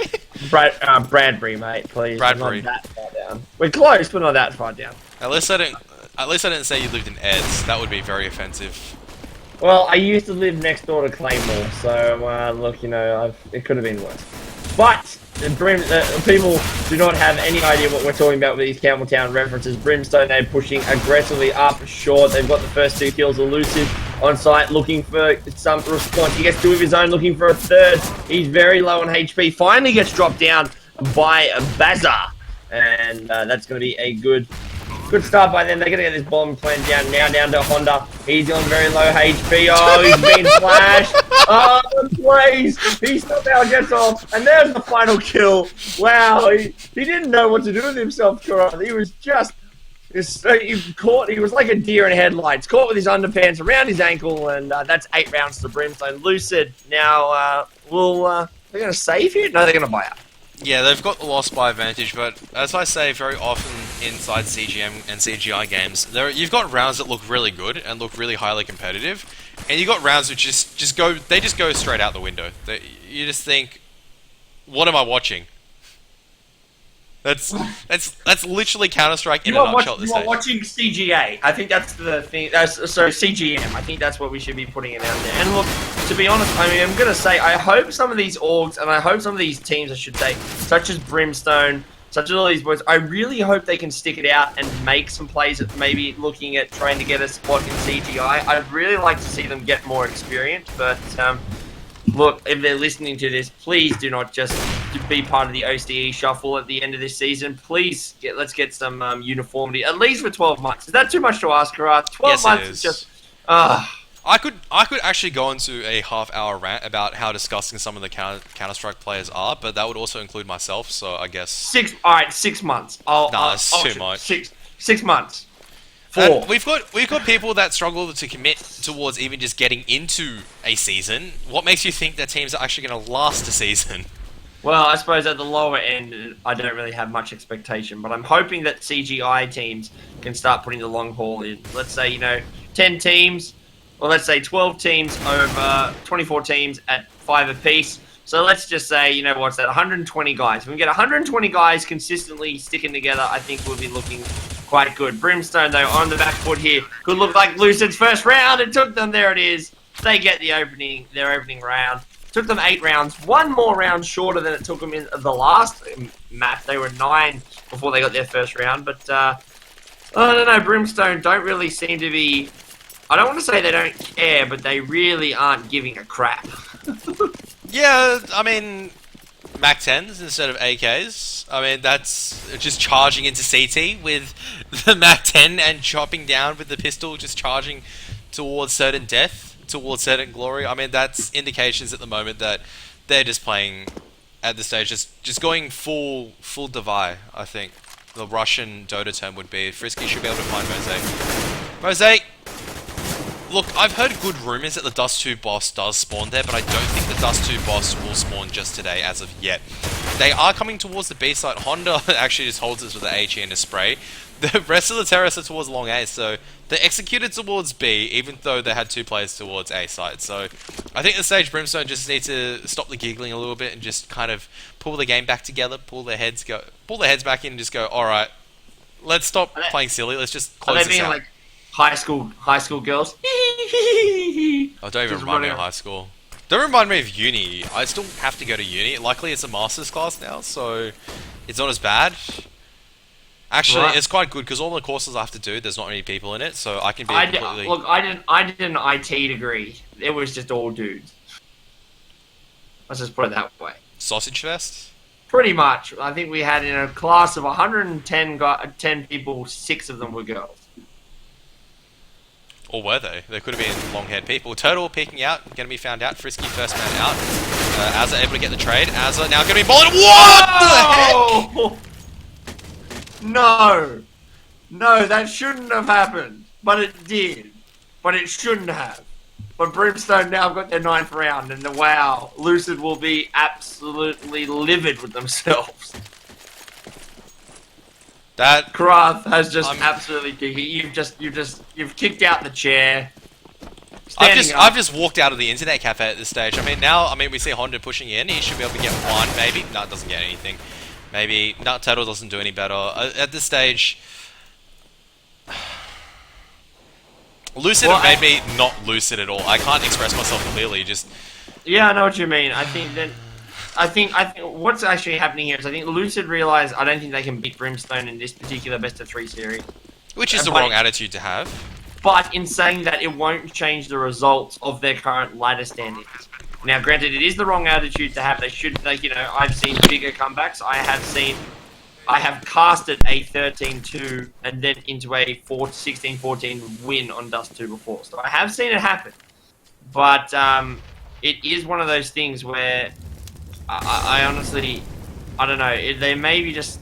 Speaker 2: Bradbury, mate, please.
Speaker 1: Bradbury.
Speaker 2: Not that far down. We're close, but not that far down.
Speaker 1: At least I didn't say you lived in Eds. That would be very offensive.
Speaker 2: Well, I used to live next door to Claymore, so look, you know, it could have been worse. But people do not have any idea what we're talking about with these Campbelltown references. Brimstone, they're pushing aggressively up short. They've got the first two kills. Elusive on site looking for some response. He gets two of his own looking for a third. He's very low on HP. Finally gets dropped down by Bazza. And that's going to be a good start by them. They're going to get this bomb plant down now, down to Honda. He's on very low HP. Oh, he's been flashed. Oh, please. He somehow gets off. And there's the final kill. Wow, he didn't know what to do with himself, Karan. He was just... He was like a deer in headlights. Caught with his underpants around his ankle. And that's 8 rounds to Brimstone. Lucid, now, they're going to save here? No, they're going to buy out.
Speaker 1: Yeah, they've got the loss by advantage, but as I say very often inside CGM and CGI games, you've got rounds that look really good and look really highly competitive, and you've got rounds which just go straight out the window. You just think, what am I watching? That's literally Counter-Strike in a nutshell at this stage.
Speaker 2: You are watching CGA. I think that's the thing. CGM. I think that's what we should be putting it out there. And look, to be honest, I mean, I'm going to say, I hope some of these orgs, and I hope some of these teams, I should say, such as Brimstone, such as all these boys. I really hope they can stick it out and make some plays at maybe looking at trying to get a spot in CGI. I'd really like to see them get more experience, but look, if they're listening to this, please do not just be part of the OCE shuffle at the end of this season. Please, let's get some uniformity, at least for 12 months. Is that too much to ask, Karat? 12 months is just...
Speaker 1: I could actually go into a half-hour rant about how disgusting some of the Counter-Strike players are, but that would also include myself, so I guess...
Speaker 2: All right, 6 months.
Speaker 1: That's too much.
Speaker 2: 6 months. 4.
Speaker 1: And we've got people that struggle to commit towards even just getting into a season. What makes you think that teams are actually going to last a season?
Speaker 2: Well, I suppose at the lower end, I don't really have much expectation, but I'm hoping that CGI teams can start putting the long haul in. Let's say, 10 teams, or let's say 12 teams over 24 teams at 5 apiece. So let's just say, what's that, 120 guys. If we can get 120 guys consistently sticking together, I think we'll be looking quite good. Brimstone, though, on the back foot here. Could look like Lucid's first round. It took them, there it is. They get their opening round. Took them 8 rounds. 1 more round shorter than it took them in the last map. They were 9 before they got their first round. But, I don't know, Brimstone don't really seem to be... I don't want to say they don't care, but they really aren't giving a crap.
Speaker 1: Yeah, I mean, Mac 10s instead of AKs. I mean, that's just charging into CT with the Mac 10 and chopping down with the pistol, just charging towards certain death, towards certain glory. I mean, that's indications at the moment that they're just playing at this stage, just going full Divide, I think. The Russian Dota term would be. Frisky should be able to find Mosaic. Mosaic! Look, I've heard good rumors that the Dust 2 boss does spawn there, but I don't think the Dust 2 boss will spawn just today as of yet. They are coming towards the B site. Honda actually just holds us with the HE and a spray. The rest of the terrorists are towards long A, so they executed towards B, even though they had 2 players towards A site. So I think at the stage Brimstone just need to stop the giggling a little bit and just kind of pull the game back together, pull their heads back in and just go, alright, let's stop playing silly, let's just close this out.
Speaker 2: Like high school girls?
Speaker 1: Oh, don't even remind me of high school. Don't remind me of uni. I still have to go to uni. Luckily, it's a master's class now, so it's not as bad. Actually, It's quite good because all the courses I have to do, there's not many people in it, so I can be completely...
Speaker 2: Look, I did an IT degree. It was just all dudes. Let's just put it that way.
Speaker 1: Sausage fest?
Speaker 2: Pretty much. I think we had in a class of 110 people, 6 of them were girls.
Speaker 1: Or were they? They could have been long-haired people. Turtle peeking out, going to be found out. Frisky first man out. Azza able to get the trade. Azza now going to be bulleted. What the heck?
Speaker 2: No! No, that shouldn't have happened. But it did. But it shouldn't have. But Brimstone now got their 9th round, and wow, Lucid will be absolutely livid with themselves.
Speaker 1: That
Speaker 2: Karath has just absolutely kicked it. You've kicked out the chair.
Speaker 1: I've just walked out of the internet cafe at this stage. I mean we see Honda pushing in. He should be able to get 1, maybe. No, it doesn't get anything. Maybe Nut Turtle doesn't do any better at this stage. Lucid made me not lucid at all. I can't express myself clearly.
Speaker 2: Yeah, I know what you mean. I think what's actually happening here is I think Lucid realized I don't think they can beat Brimstone in this particular best of 3 series.
Speaker 1: Which is the wrong attitude to have.
Speaker 2: But in saying that, it won't change the results of their current ladder standings. Now, granted, it is the wrong attitude to have. They should, I've seen bigger comebacks. I have casted a 13-2 and then into a 16-14 win on Dust 2 before. So I have seen it happen. But it is one of those things where I honestly, I don't know. They may be just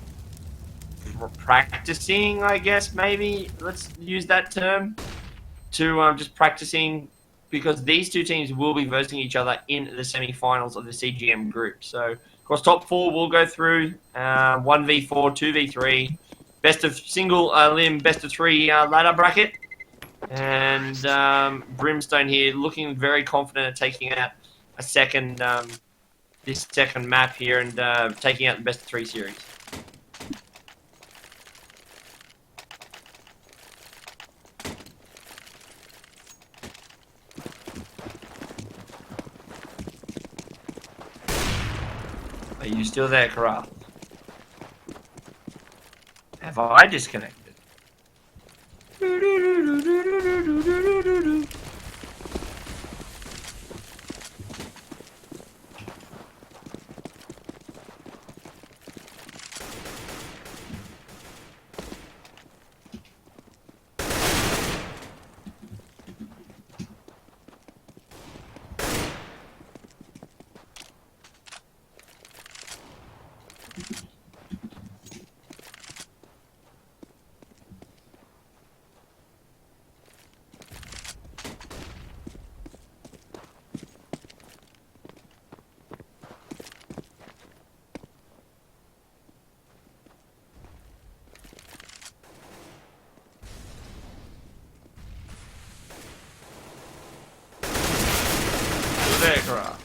Speaker 2: practicing, I guess, maybe. Let's use that term. To just practicing, because these 2 teams will be versing each other in the semi-finals of the CGM group. So, of course, top 4 will go through 1v4, 2v3, best of single limb, best of 3 ladder bracket. And Brimstone here looking very confident at taking out a second, this second map here and taking out the best of 3 series. Are you still there, Karal? Have I disconnected? Vigra.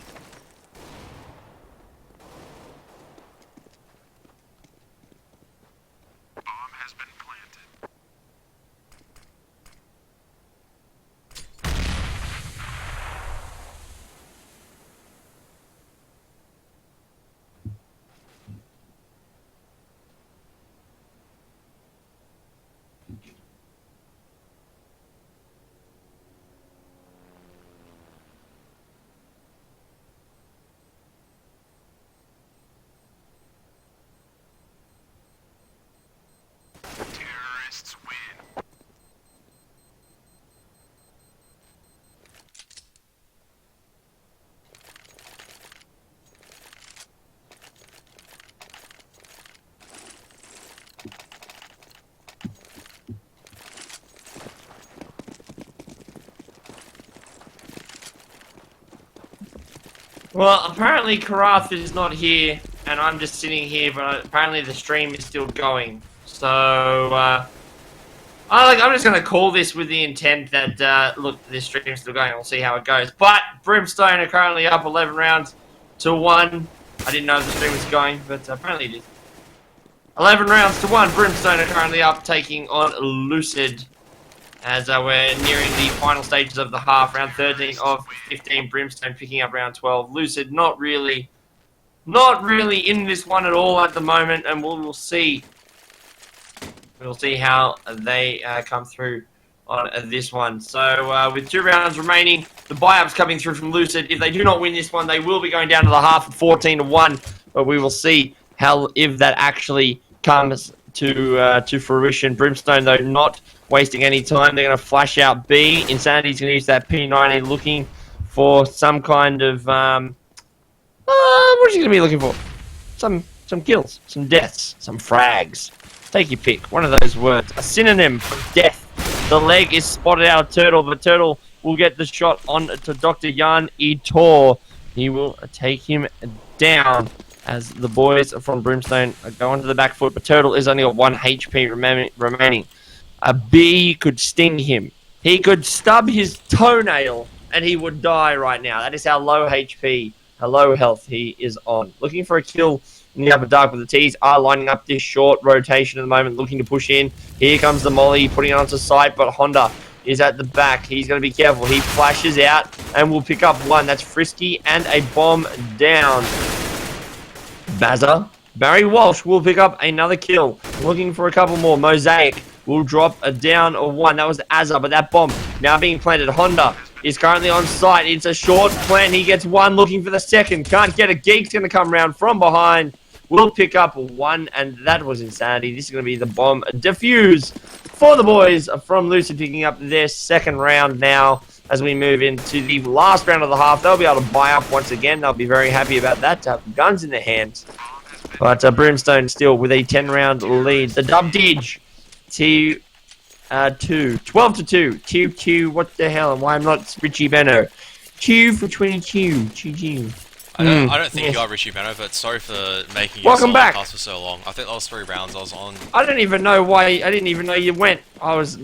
Speaker 2: Well, apparently Karath is not here, and I'm just sitting here, but apparently the stream is still going. So, I'm just going to call this with the intent that, look, this stream is still going, we'll see how it goes. But Brimstone are currently up 11 rounds to 1. I didn't know the stream was going, but apparently it is. 11 rounds to 1, Brimstone are currently up, taking on Lucid. As we're nearing the final stages of the half, round 13 of 15, Brimstone picking up round 12. Lucid not really in this one at all at the moment, and we'll see. We'll see how they come through on this one. So with 2 rounds remaining, the buy-up's coming through from Lucid. If they do not win this one, they will be going down to the half at 14-1. But we will see how if that actually comes to fruition. Brimstone, though, not wasting any time. They're going to flash out B. Insanity's going to use that P90 looking for some kind of... what is he going to be looking for? Some kills, some deaths, some frags. Take your pick. One of those words. A synonym for death. The leg is spotted out of Turtle, but Turtle will get the shot on to Dr. Jan Etor. He will take him down as the boys from Brimstone go onto the back foot, but Turtle is only got 1 HP remaining. A bee could sting him. He could stub his toenail and he would die right now. That is how low HP, how low health he is on. Looking for a kill in the upper dark, but the T's are lining up this short rotation at the moment, looking to push in. Here comes the Molly, putting it onto sight, but Honda is at the back. He's going to be careful. He flashes out and will pick up 1. That's Frisky and a bomb down. Barry Walsh will pick up another kill. Looking for a couple more. Mosaic will drop a down or 1. That was Azza, but that bomb now being planted. Honda is currently on site. It's a short plant. He gets 1, looking for the second. Can't get it. Geek's going to come around from behind. Will pick up 1, and that was Insanity. This is going to be the bomb defuse for the boys from Lucid, picking up their second round now as we move into the last round of the half. They'll be able to buy up once again. They'll be very happy about that, to have guns in their hands. But Brimstone still with a 10-round lead. The dub dig. T2. 12-2. Q. What the hell? And why I'm not Richie Benno? Q for 22. Q.
Speaker 1: I don't think you are Richie Benno, but sorry for making you
Speaker 2: Welcome back.
Speaker 1: Pass for so long. I think that was 3 rounds I was on.
Speaker 2: I didn't even know why. I didn't even know you went. I was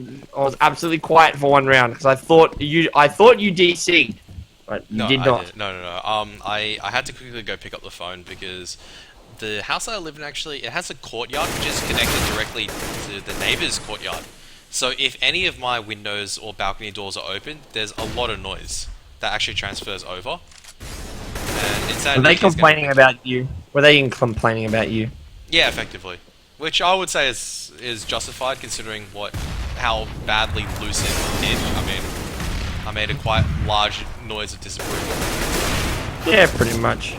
Speaker 2: absolutely quiet for 1 round because I thought you DC'd, but you did not.
Speaker 1: No. I had to quickly go pick up the phone because the house that I live in it has a courtyard which is connected directly to the neighbor's courtyard. So if any of my windows or balcony doors are open, there's a lot of noise that actually transfers over. And
Speaker 2: Were they complaining about you? Were they complaining about you?
Speaker 1: Yeah, effectively. which I would say is justified considering how badly Lucid did. I made a quite large noise of disapproval.
Speaker 2: Yeah, pretty much.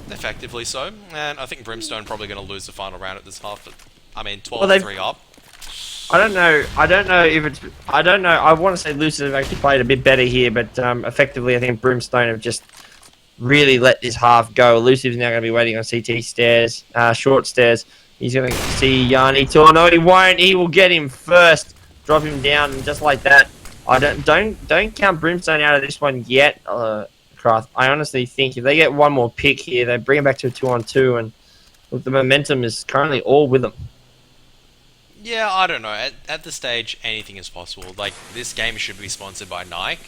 Speaker 1: Effectively so, and I think Brimstone probably going to lose the final round at this half. But, 12-3 up.
Speaker 2: I don't know. I don't know if it's. I don't know. I want to say Lucid have actually played a bit better here, but effectively, I think Brimstone have just really let this half go. Lucid's now going to be waiting on CT stairs, short stairs. He's going to see Yanni Tor. No, he won't. He will get him first, drop him down, and just like that. I don't count Brimstone out of this one yet, Krath. I honestly think if they get one more pick here, they bring it back to a 2-on-2, and look, the momentum is currently all with them.
Speaker 1: Yeah, I don't know. At this stage, anything is possible. Like, this game should be sponsored by Nike.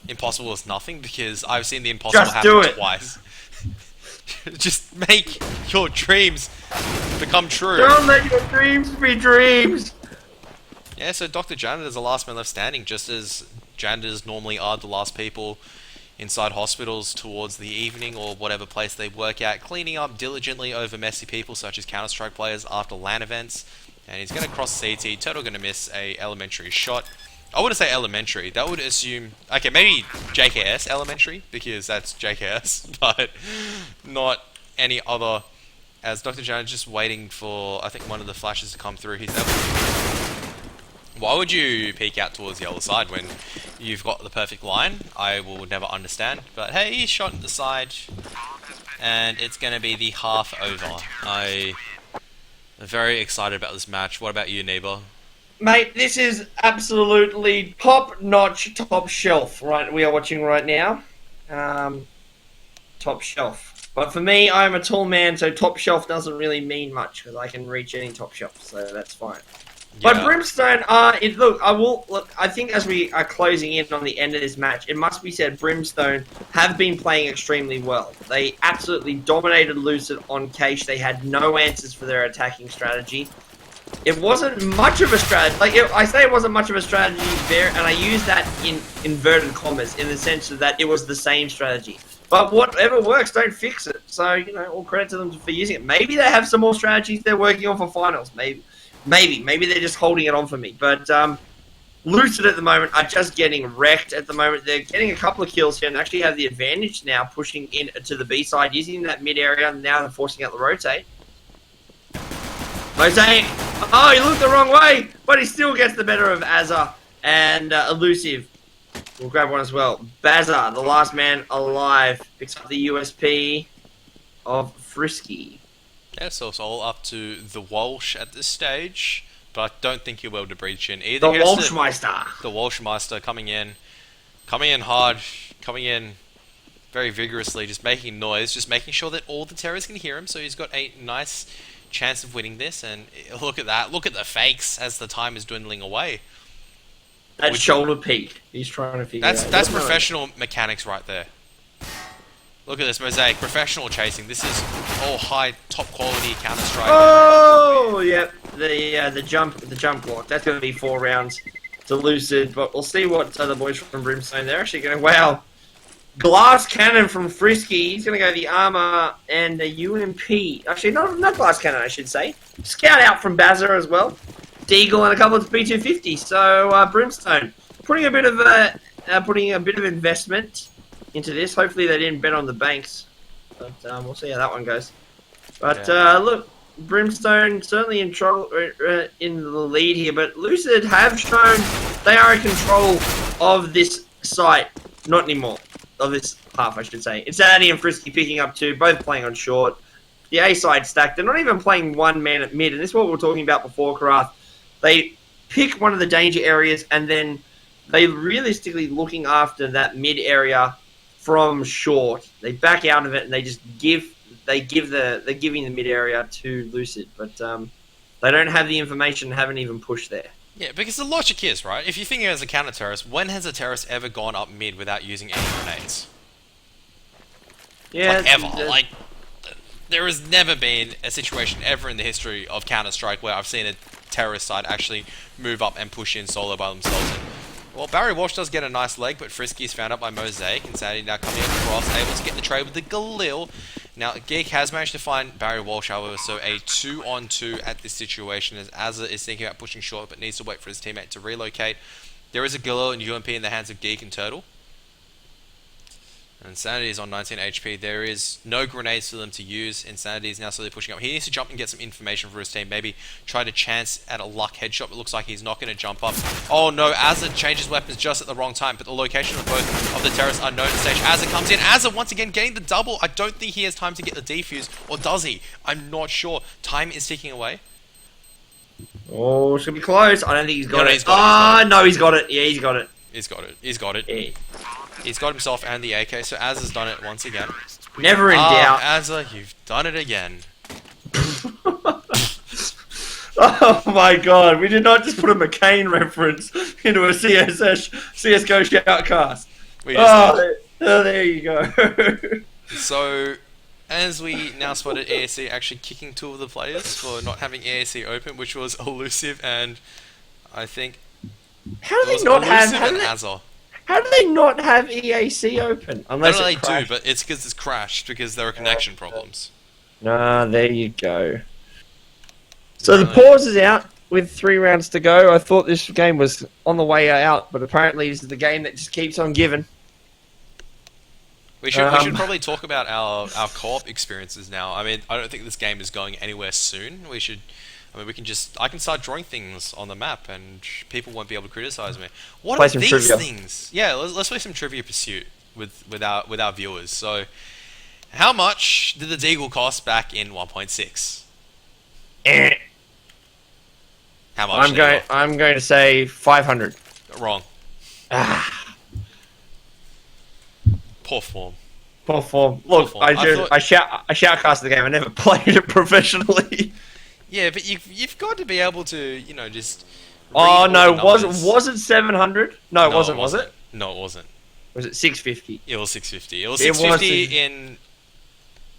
Speaker 1: Impossible is nothing, because I've seen the impossible happen twice. Just make your dreams become true.
Speaker 2: Don't let your dreams be dreams!
Speaker 1: Yeah, so Dr. Janitor is the last man left standing, just as janitors normally are the last people inside hospitals towards the evening or whatever place they work at, cleaning up diligently over messy people such as Counter-Strike players after LAN events. And he's going to cross CT. Turtle going to miss a elementary shot. I wouldn't say elementary. That would assume... Okay, maybe JKS elementary, because that's JKS, but not any other. As Dr. Janitor just waiting for, I think, one of the flashes to come through. He's able... Why would you peek out towards the other side when you've got the perfect line? I will never understand. But hey, he's shot at the side. And it's going to be the half over. I am very excited about this match. What about you, Neighbor?
Speaker 2: Mate, this is absolutely top-notch, top shelf, right? We are watching right now. Top shelf. But for me, I'm a tall man, so top shelf doesn't really mean much, because I can reach any top shelf, so that's fine. Yeah. But Brimstone, I think as we are closing in on the end of this match, it must be said Brimstone have been playing extremely well. They absolutely dominated Lucid on Cache. They had no answers for their attacking strategy. It wasn't much of a strategy. I say it wasn't much of a strategy there, and I use that in inverted commas, in the sense that it was the same strategy. But whatever works, don't fix it. So, all credit to them for using it. Maybe they have some more strategies they're working on for finals. Maybe they're just holding it on for me. But Lucid at the moment are just getting wrecked at the moment. They're getting a couple of kills here and actually have the advantage now, pushing in to the B side, using that mid area. Now they're forcing out the rotate. Mosaic! Oh, he looked the wrong way! But he still gets the better of Azza and Elusive. We'll grab one as well. Bazza, the last man alive, picks up the USP of Frisky.
Speaker 1: Yeah, so it's all up to the Walsh at this stage, but I don't think he'll be able to breach in either.
Speaker 2: The Walshmeister.
Speaker 1: The Walshmeister coming in hard, coming in very vigorously, just making noise, just making sure that all the terrorists can hear him, so he's got a nice chance of winning this, and look at that, look at the fakes as the time is dwindling away.
Speaker 2: That shoulder peak, he's trying to figure out.
Speaker 1: That's professional mechanics right there. Look at this, Mosaic, professional chasing. This is all high, top quality Counter-Strike.
Speaker 2: Oh, yep. The jump block. That's going to be 4 rounds to Lucid, but we'll see what the boys from Brimstone. They're actually going to, wow. Glass cannon from Frisky. He's going to go the armor and the UMP. Actually, not glass cannon, I should say. Scout out from Bazza as well. Deagle and a couple of P250. So Brimstone putting a bit of investment into this. Hopefully they didn't bet on the banks, but we'll see how that one goes. But look, Brimstone certainly in trouble, in the lead here, but Lucid have shown they are in control of this site. Not anymore. Of this half, I should say. It's Addy and Frisky picking up 2, both playing on short. The A side stacked. They're not even playing one man at mid, and this is what we were talking about before, Karath. They pick one of the danger areas, and then they realistically looking after that mid area from short. They back out of it, and they just they're giving the mid area to Lucid, but they don't have the information, haven't even pushed there.
Speaker 1: Yeah, because the logic is, right, if you're thinking as a counter-terrorist, when has a terrorist ever gone up mid without using any grenades?
Speaker 2: Yeah,
Speaker 1: ever. There has never been a situation ever in the history of Counter-Strike where I've seen a terrorist side actually move up and push in solo by themselves. And, well, Barry Walsh does get a nice leg, but Frisky is found up by Mosaic, and Sandy now coming across, able to get the trade with the Galil. Now, Geek has managed to find Barry Walsh, however, so a 2-on-2 at this situation as Azza is thinking about pushing short but needs to wait for his teammate to relocate. There is a Galil and UMP in the hands of Geek and Turtle. Insanity is on 19 HP. There is no grenades for them to use. Insanity is now slowly pushing up. He needs to jump and get some information for his team. Maybe try to chance at a luck headshot. It looks like he's not going to jump up. Oh no, Azza changes weapons just at the wrong time. But the location of both of the terrorists are known at stage. Azza comes in. Azza once again getting the double. I don't think he has time to get the defuse. Or does he? I'm not sure. Time is ticking away.
Speaker 2: Oh, it's going to be close. I don't think he's got it.
Speaker 1: He's got it.
Speaker 2: No, he's got it. Yeah, he's got it.
Speaker 1: He's got it. He's got it.
Speaker 2: Yeah.
Speaker 1: He's got himself and the AK, so Azza's done it once again.
Speaker 2: Never in doubt.
Speaker 1: Azza, you've done it again.
Speaker 2: Oh my god, we did not just put a McCain reference into a CSGO shoutcast.
Speaker 1: We just
Speaker 2: there you go.
Speaker 1: So, as we now spotted AEST actually kicking 2 of the players for not having AEST open, which was Elusive and I think
Speaker 2: How do they not have
Speaker 1: Azza.
Speaker 2: How do they not have EAC open? Unless
Speaker 1: they do, but it's because it's crashed because there are connection problems.
Speaker 2: Nah, there you go. So the pause is out with 3 rounds to go. I thought this game was on the way out, but apparently this is the game that just keeps on giving.
Speaker 1: We should probably talk about our co-op experiences now. I mean, I don't think this game is going anywhere soon. I can start drawing things on the map and people won't be able to criticize me. What are these trivia things? Yeah, let's play some Trivia Pursuit with our viewers. So, how much did the Deagle cost back in 1.6? How much?
Speaker 2: I'm going to say 500.
Speaker 1: Wrong. Poor form.
Speaker 2: Poor form. Look, I shoutcast the game. I never played it professionally.
Speaker 1: Yeah, but you've got to be able to, just.
Speaker 2: Oh no, was it 700? No, it wasn't. Was it?
Speaker 1: No, it wasn't.
Speaker 2: Was it 650?
Speaker 1: It was 650. It was 650 in,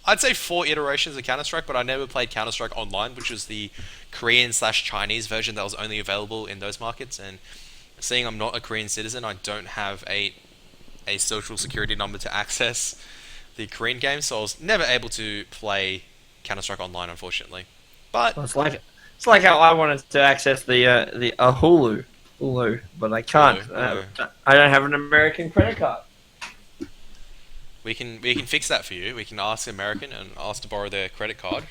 Speaker 1: I'd say 4 iterations of Counter-Strike, but I never played Counter-Strike Online, which was the Korean/Chinese version that was only available in those markets. And seeing I'm not a Korean citizen, I don't have a social security number to access the Korean game, so I was never able to play Counter-Strike Online, unfortunately. But
Speaker 2: it's like how I wanted to access the Hulu, but I can't.
Speaker 1: Hulu.
Speaker 2: I don't have an American credit card.
Speaker 1: We can fix that for you. We can ask American and ask to borrow their credit card.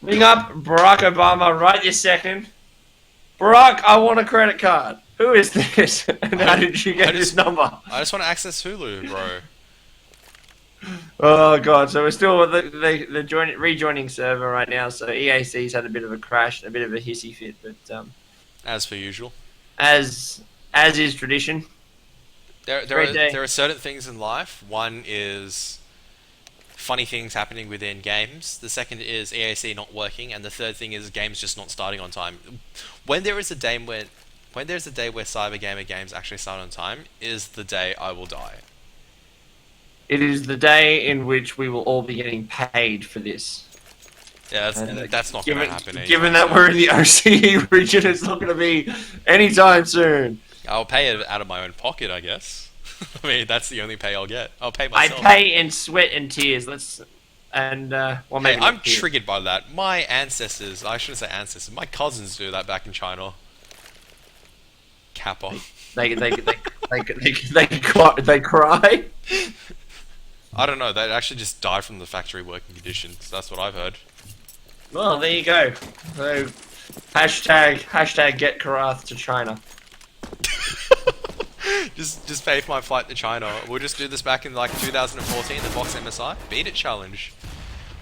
Speaker 2: Ring up Barack Obama right this second. Barack, I want a credit card. Who is this? And how did you get this number?
Speaker 1: I just want to access Hulu, bro.
Speaker 2: Oh god, so we're still with the rejoining server right now, so EAC's had a bit of a crash, a bit of a hissy fit, but
Speaker 1: as per usual.
Speaker 2: As is tradition.
Speaker 1: There are certain things in life. One is funny things happening within games. The second is EAC not working, and the third thing is games just not starting on time. When there's a day where Cyber Gamer games actually start on time, is the day I will die.
Speaker 2: It is the day in which we will all be getting paid for this.
Speaker 1: Yeah, that's not going to happen.
Speaker 2: Given that we're in the OCE region, it's not going to be anytime soon.
Speaker 1: I'll pay it out of my own pocket, I guess. I mean, that's the only pay I'll get. I'll pay myself.
Speaker 2: I pay in sweat and tears.
Speaker 1: I'm triggered by that. My ancestors, I shouldn't say ancestors, my cousins do that back in China. Kappa.
Speaker 2: They cry.
Speaker 1: I don't know. They actually just die from the factory working conditions. That's what I've heard.
Speaker 2: Well, there you go. So, hashtag get Karath to China.
Speaker 1: just pay for my flight to China. We'll just do this back in like 2014, the Box MSI Beat It Challenge.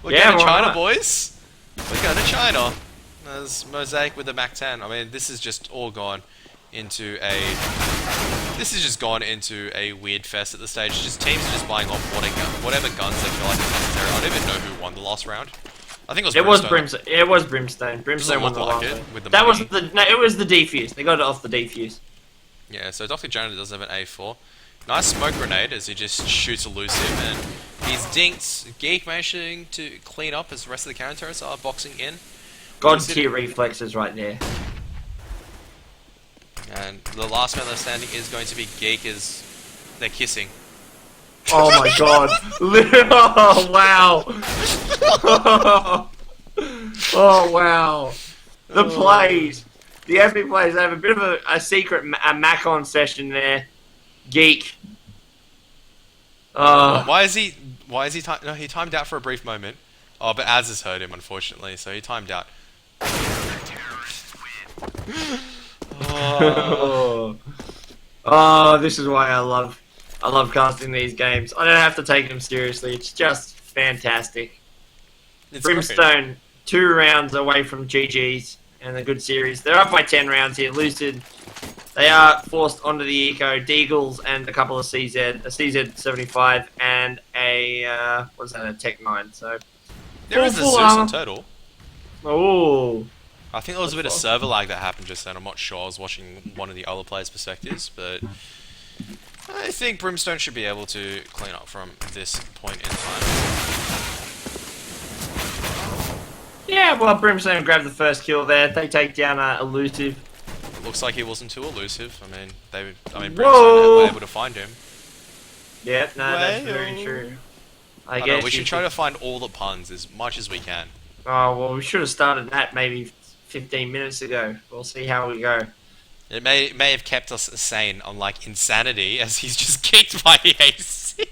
Speaker 1: We're going to China, boys. We're going to China. There's Mosaic with the Mac 10. I mean, this has just all gone into a... This has just gone into a weird fest at the stage. Just teams are just buying off whatever guns they feel like are necessary. I don't even know who won the last round. I think it was Brimstone.
Speaker 2: It was Brimstone. Brimstone won the last round. It was the defuse. They got it off the defuse.
Speaker 1: Yeah, so Dr. Jonah does have an A4. Nice smoke grenade as he just shoots Elusive, and he's dinked. Geek managing to clean up as the rest of the counter-terrorists are boxing in.
Speaker 2: God tier reflexes right there.
Speaker 1: And the last man left standing is going to be Geek as they're kissing.
Speaker 2: Oh my god. Oh, wow. Oh wow. The plays. The epic plays. They have a bit of a secret Mac-on session there. Geek.
Speaker 1: Why is he? Why is he? No, he timed out for a brief moment. Oh, but Az has heard him, unfortunately, so he timed out. Oh.
Speaker 2: Oh, this is why I love casting these games. I don't have to take them seriously. It's just fantastic.
Speaker 1: It's
Speaker 2: Brimstone,
Speaker 1: great.
Speaker 2: 2 rounds away from GG's and a good series. They're up by 10 rounds here. Lucid, they are forced onto the Eco. Deagles and a couple of CZ, a CZ75 and a, what's that, a Tech 9. So
Speaker 1: There is a Zeus on Turtle.
Speaker 2: Oh.
Speaker 1: I think there was a bit of server lag that happened just then. I'm not sure. I was watching one of the other players' perspectives, but I think Brimstone should be able to clean up from this point in time.
Speaker 2: Yeah, well, Brimstone grabbed the first kill there. They take down Elusive.
Speaker 1: It looks like he wasn't too elusive. I mean, Brimstone
Speaker 2: Whoa!
Speaker 1: were able to find him.
Speaker 2: Yeah, no, that's very true. I guess
Speaker 1: we should try to find all the puns as much as we can.
Speaker 2: Oh, well, we should have started that maybe 15 minutes ago. We'll see how we go.
Speaker 1: It may have kept us sane on like insanity as he's just kicked by EAC.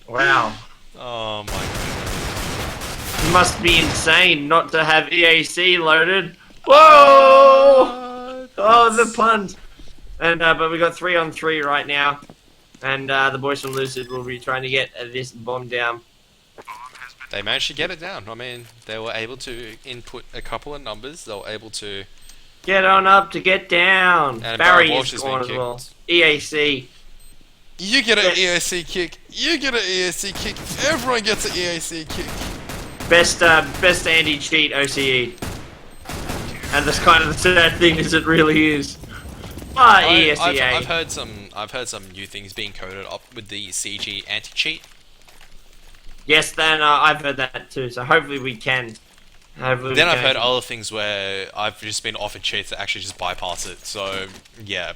Speaker 2: Wow.
Speaker 1: Oh my god.
Speaker 2: You must be insane not to have EAC loaded. Whoa! Oh, the puns. And but we got 3-on-3 right now, and the boys from Lucid will be trying to get this bomb down.
Speaker 1: They managed to get it down. I mean, they were able to input a couple of numbers. They were able to
Speaker 2: get on up to get down.
Speaker 1: And
Speaker 2: Barry is gone as well. EAC.
Speaker 1: You get an EAC kick. You get an EAC kick. Everyone gets an EAC kick.
Speaker 2: Best anti-cheat OCE. And that's kind of the sad thing is it really is. ESEA.
Speaker 1: I've heard some new things being coded up with the CG anti-cheat.
Speaker 2: Yes, then I've heard that too. So hopefully we can.
Speaker 1: I've heard other things where I've just been offered cheats that actually just bypass it. So yeah.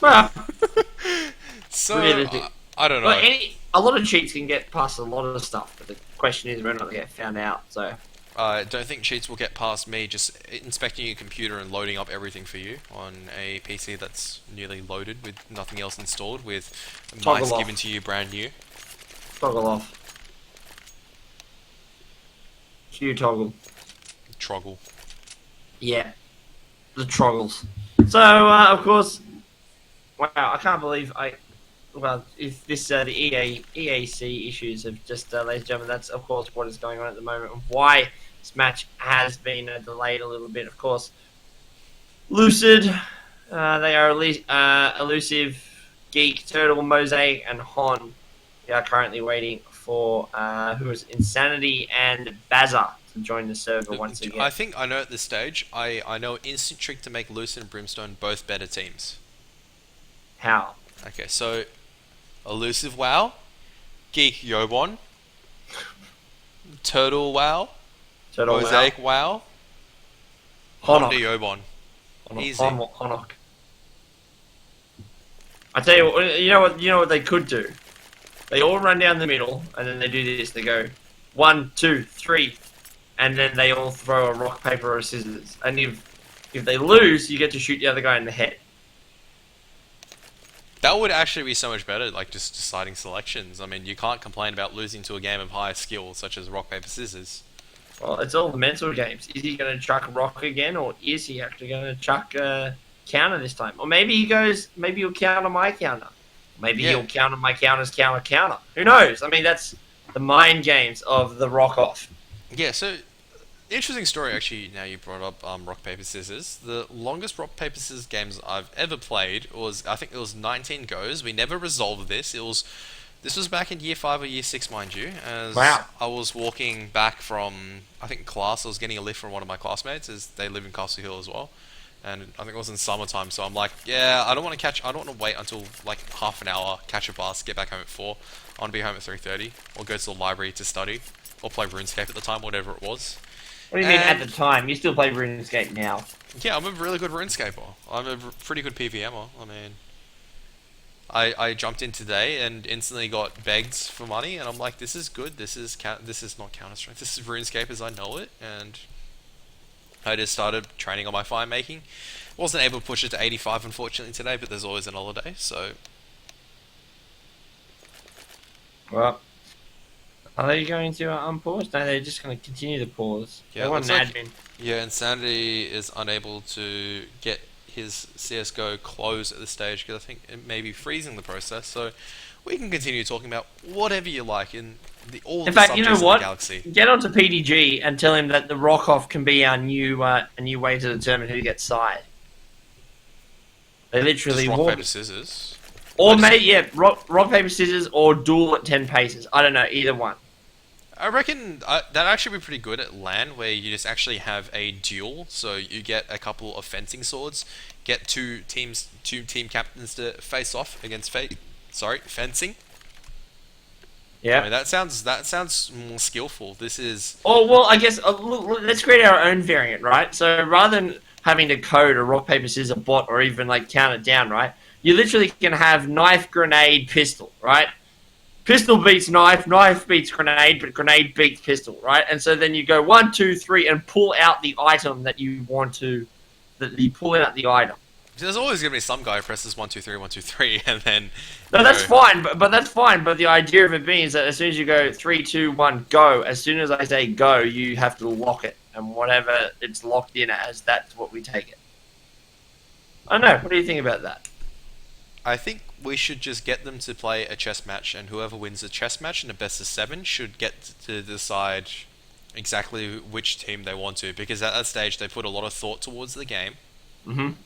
Speaker 2: Well,
Speaker 1: so I don't know.
Speaker 2: Well, a lot of cheats can get past a lot of stuff, but the question is whether or not they get found out. So
Speaker 1: I don't think cheats will get past me just inspecting your computer and loading up everything for you on a PC that's newly loaded with nothing else installed, with mice given to you brand new.
Speaker 2: Toggle off. Q toggle.
Speaker 1: Troggle.
Speaker 2: Yeah. The troggles. So, of course, wow, I can't believe if this, the EAC issues have just, ladies and gentlemen, that's, of course, what is going on at the moment, and why this match has been delayed a little bit, of course. Lucid, they are Elusive, Geek, Turtle, Mosaic, and Hon. They are currently waiting for, who is Insanity and Bazza to join the server once again.
Speaker 1: I think I know at this stage, I know an instant trick to make Lucid and Brimstone both better teams.
Speaker 2: How?
Speaker 1: Okay, so Elusive WoW, Geek Yobon, Turtle WoW, Mosaic WoW, Honda Yobon. Easy.
Speaker 2: Honok. I tell you what, you know what they could do? They all run down the middle, and then they do this. They go 1, 2, 3, and then they all throw a rock, paper, or scissors. And if they lose, you get to shoot the other guy in the head.
Speaker 1: That would actually be so much better, like just deciding selections. I mean, you can't complain about losing to a game of higher skill, such as rock, paper, scissors.
Speaker 2: Well, it's all the mental games. Is he going to chuck rock again, or is he actually going to chuck counter this time? Or maybe he'll counter my counter. Maybe he'll counter my counter's counter. Who knows? I mean, that's the mind games of the rock off.
Speaker 1: Yeah, so interesting story actually. Now you brought up rock paper scissors. The longest rock paper scissors games I've ever played was, I think it was 19 goes. We never resolved this. This was back in year 5 or year 6, mind you. As I was walking back from, I think, class. I was getting a lift from one of my classmates, as they live in Castle Hill as well. And I think it was in summertime, so I'm like, yeah, I don't want to wait until like half an hour, catch a bus, get back home at 4. I want to be home at 3:30, or go to the library to study, or play RuneScape at the time, whatever it was.
Speaker 2: What do you mean at the time? You still play RuneScape now?
Speaker 1: Yeah, I'm a really good RuneScaper. I'm a pretty good PVMer. I mean, I jumped in today and instantly got begged for money, and I'm like, this is good. This is not Counter Strike. This is RuneScape as I know it, and I just started training on my fire making. Wasn't able to push it to 85 unfortunately today, but there's always another day. So
Speaker 2: Well, are they going to unpause? No, they're just going to continue to pause.
Speaker 1: yeah,
Speaker 2: They
Speaker 1: it
Speaker 2: want
Speaker 1: looks
Speaker 2: an
Speaker 1: like
Speaker 2: admin.
Speaker 1: yeah, Insanity is unable to get his CS:GO close at this stage because I think it may be freezing the process. So we can continue talking about whatever you like in all
Speaker 2: In
Speaker 1: the
Speaker 2: fact, you know
Speaker 1: subjects in the
Speaker 2: what?
Speaker 1: galaxy.
Speaker 2: Get onto PDG and tell him that the rock off can be our new a new way to determine who gets side. They
Speaker 1: Just
Speaker 2: literally
Speaker 1: rock
Speaker 2: walk,
Speaker 1: paper scissors. I
Speaker 2: or
Speaker 1: just
Speaker 2: maybe yeah, rock paper scissors, or duel at 10 paces. I don't know, either one.
Speaker 1: I reckon that'd actually be pretty good at LAN, where you just actually have a duel. So you get a couple of fencing swords, get two team captains to face off against fencing. I
Speaker 2: Yeah.
Speaker 1: mean, that sounds more skillful. This is
Speaker 2: Oh well, I guess let's create our own variant, right? So rather than having to code a rock paper scissors bot or even like count it down, right? You literally can have knife, grenade, pistol, right? Pistol beats knife, knife beats grenade, but grenade beats pistol, right? And so then you go 1, 2, 3 and pull out the item that you want to. That you pull out the item.
Speaker 1: there's always gonna be some guy who presses 1 2 3 1 2 3, and then
Speaker 2: No, that's fine, but that's fine. But the idea of it being is that as soon as you go 3, 2, 1, go. As soon as I say go, you have to lock it, and whatever it's locked in as, that's what we take it. I don't know. What do you think about that?
Speaker 1: I think we should just get them to play a chess match, and whoever wins the chess match in a best of 7 should get to decide exactly which team they want to, because at that stage they put a lot of thought towards the game
Speaker 2: Mm-hmm.
Speaker 1: and